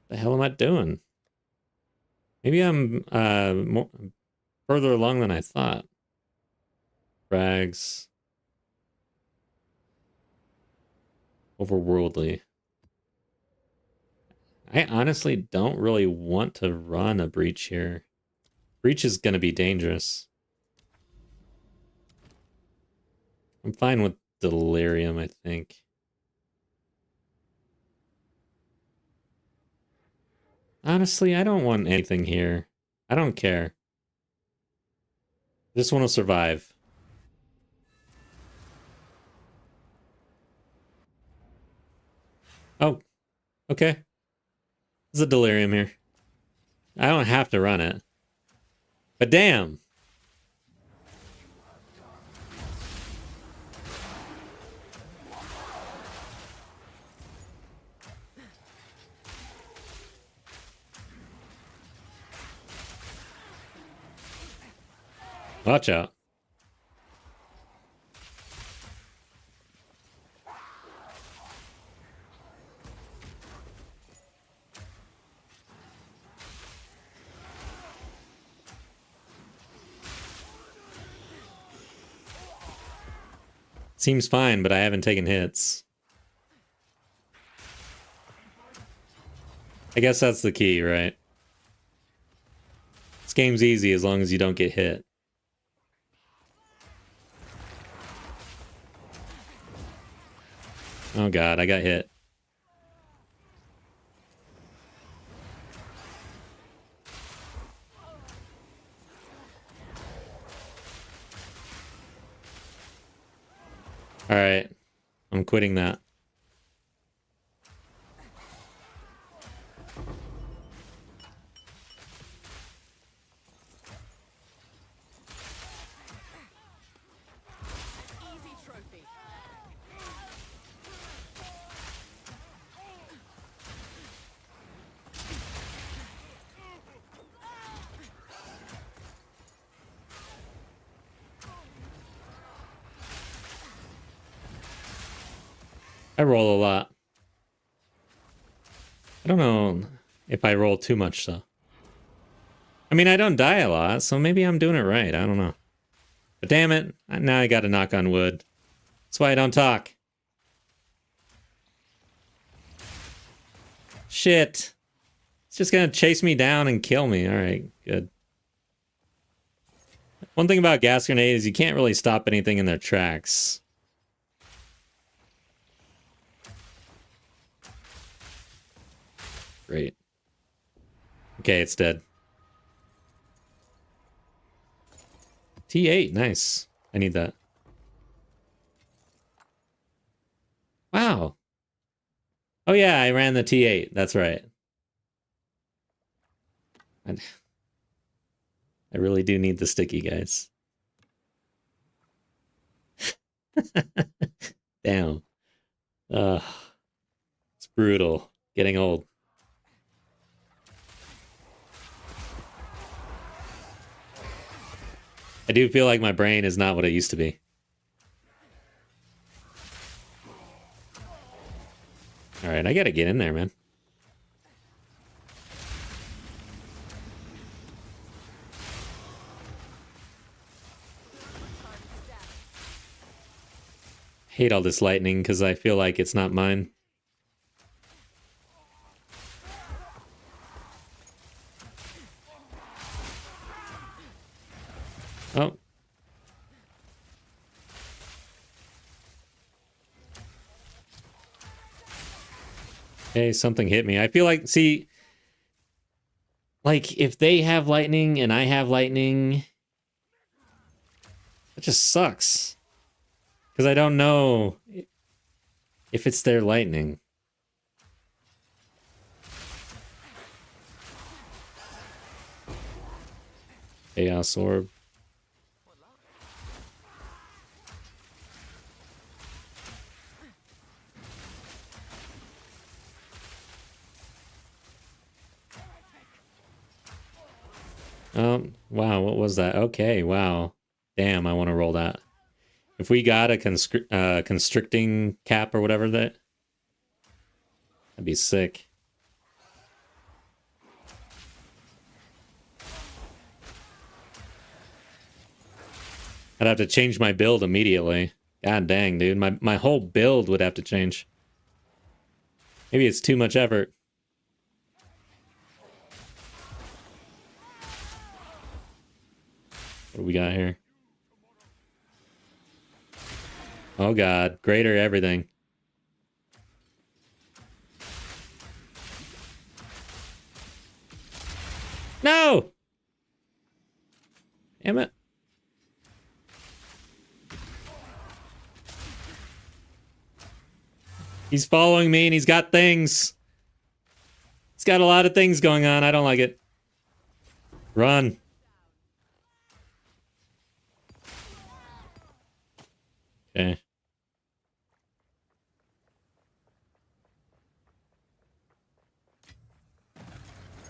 The hell am I doing? Maybe I'm more further along than I thought. Frags. Overworldly. I honestly don't really want to run a breach here. Breach is going to be dangerous. I'm fine with delirium, I think. Honestly, I don't want anything here. I don't care. This one will survive. Oh, okay. There's a delirium here. I don't have to run it. But damn. Watch out. Seems fine, but I haven't taken hits. I guess that's the key, right? This game's easy as long as you don't get hit. Oh god, I got hit. Alright. I'm quitting that. Easy trophy. I roll a lot. I don't know if I roll too much, though. I mean, I don't die a lot, so maybe I'm doing it right. I don't know. But damn it, now I gotta knock on wood. That's why I don't talk. Shit. It's just gonna chase me down and kill me. Alright, good. One thing about gas grenades is you can't really stop anything in their tracks. Great. Okay, it's dead. T8, nice. I need that. Wow. Oh yeah, I ran the T8. That's right. I really do need the sticky, guys. Damn. It's brutal. Getting old. I do feel like my brain is not what it used to be. Alright, I gotta get in there, man. Hate all this lightning because I feel like it's not mine. Oh. Hey, something hit me. I feel like, see, like if they have lightning and I have lightning, it just sucks. Because I don't know if it's their lightning. Chaos Orb. Wow, what was that? Okay, wow. Damn, I want to roll that. If we got a constricting cap or whatever that'd be sick. I'd have to change my build immediately. God dang, dude. My whole build would have to change. Maybe it's too much effort. What do we got here? Oh god, greater everything. No! Damn it. He's following me and he's got things. He's got a lot of things going on. I don't like it. Run. Okay.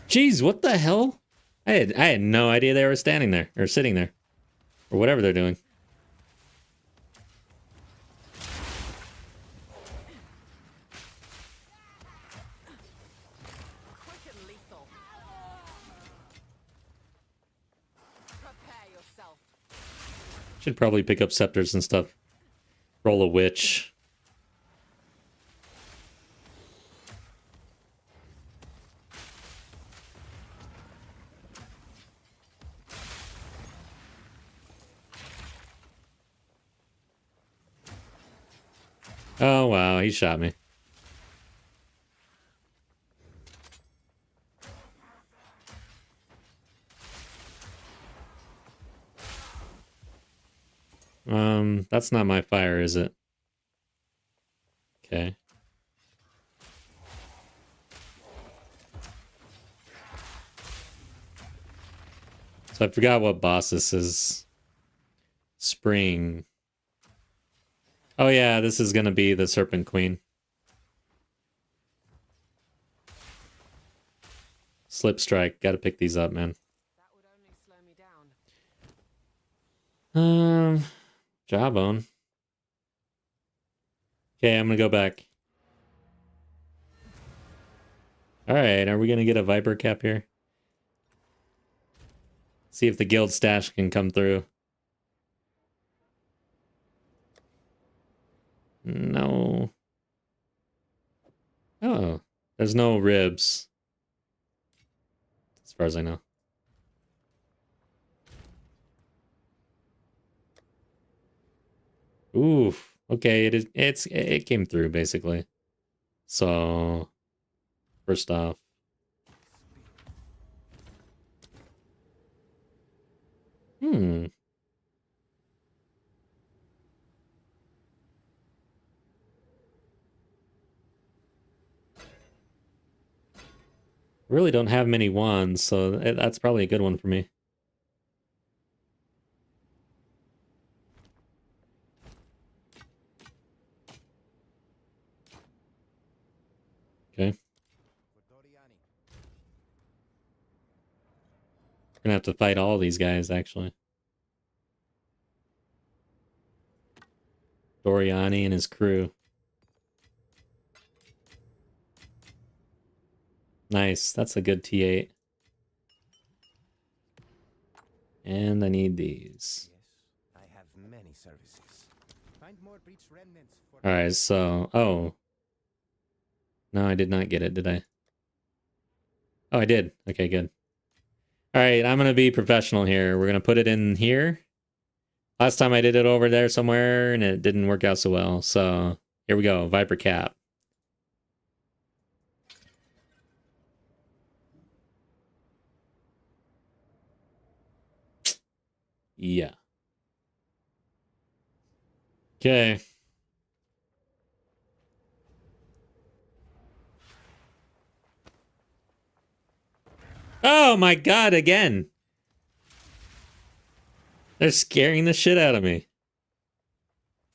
Jeez, what the hell? I had no idea they were standing there or sitting there or whatever they're doing. Quick and lethal. Prepare yourself. Should probably pick up scepters and stuff. Roll a witch. Oh wow, he shot me. That's not my fire, is it? Okay. So I forgot what boss this is. Spring. Oh yeah, this is gonna be the Serpent Queen. Slip Strike. Gotta pick these up, man. That would only slow me down. Jawbone. Okay, I'm gonna go back. Alright, are we gonna get a Viper Cap here? See if the guild stash can come through. No. Oh, there's no ribs. As far as I know. Oof. Okay, it came through basically. So first off. Really don't have many wands, so that's probably a good one for me. Okay. Gonna have to fight all these guys, actually. Doriani and his crew. Nice, that's a good T8. And I need these. Yes, I have many services. Find more breach remnants for Alright, so... Oh. No, I did not get it, did I? Oh, I did. Okay, good. Alright, I'm gonna be professional here. We're gonna put it in here. Last time I did it over there somewhere, and it didn't work out so well. So, here we go. Viper Cap. Yeah. Okay. Oh my god, again. They're scaring the shit out of me.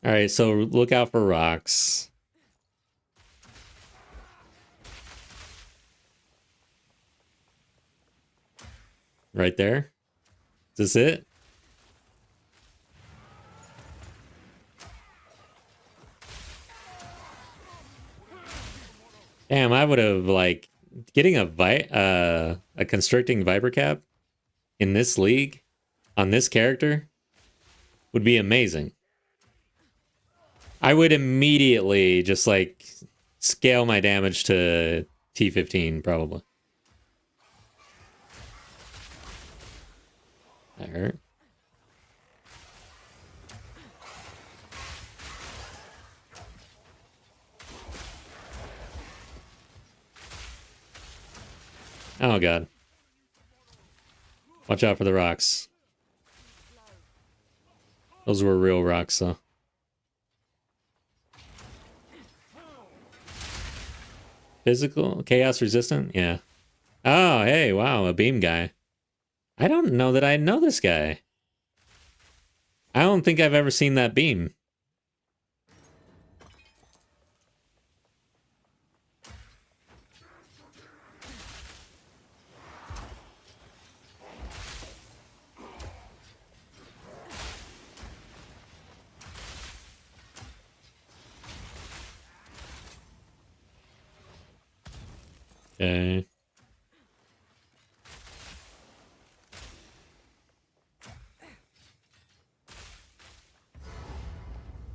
All right, so look out for rocks. Right there. Is this it? Damn, I would have like getting a constricting viper cap in this league on this character would be amazing. I would immediately just like scale my damage to T15 probably. That hurt. Oh god. Watch out for the rocks. Those were real rocks, though. Physical? Chaos resistant? Yeah. Oh, hey, wow, a beam guy. I don't know that I know this guy. I don't think I've ever seen that beam. Okay.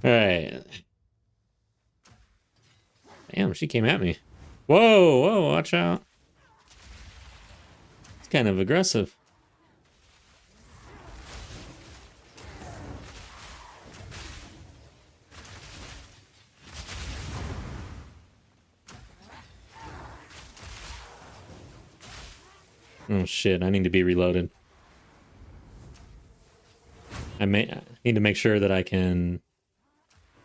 Alright. Damn, she came at me. Whoa, whoa, watch out. It's kind of aggressive. Oh shit, I need to be reloaded. I need to make sure that I can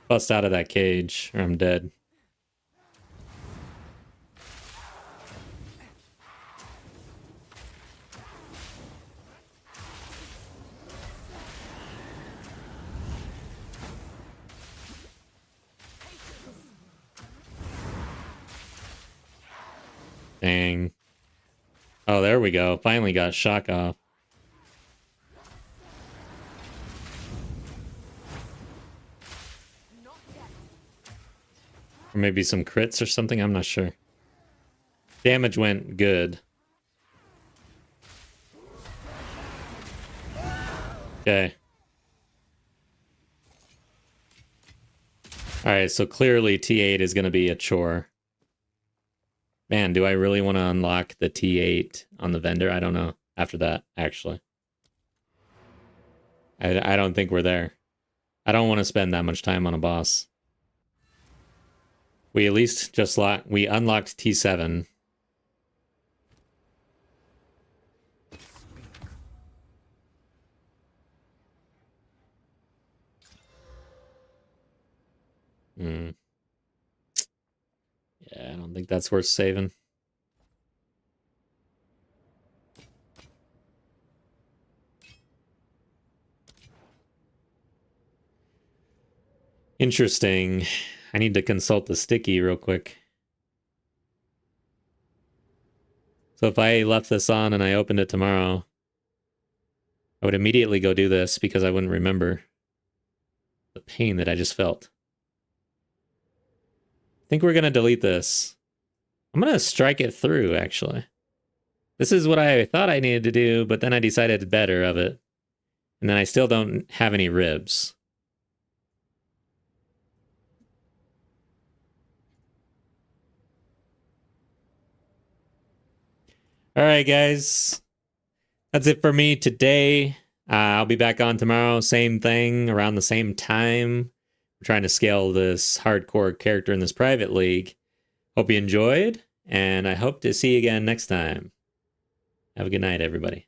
bust out of that cage or I'm dead. Dang. Oh, there we go. Finally got shock off. Or maybe some crits or something, I'm not sure. Damage went good. Okay. Alright, so clearly T8 is going to be a chore. Man, do I really want to unlock the T8 on the vendor? I don't know. After that, actually. I don't think we're there. I don't want to spend that much time on a boss. We at least just we unlocked T7. Hmm. Yeah, I don't think that's worth saving. Interesting. I need to consult the sticky real quick. So if I left this on and I opened it tomorrow, I would immediately go do this because I wouldn't remember the pain that I just felt. I think we're going to delete this. I'm going to strike it through, actually. This is what I thought I needed to do, but then I decided better of it. And then I still don't have any ribs. All right, guys. That's it for me today. I'll be back on tomorrow. Same thing, around the same time. I'm trying to scale this hardcore character in this private league. Hope you enjoyed, and I hope to see you again next time. Have a good night, everybody.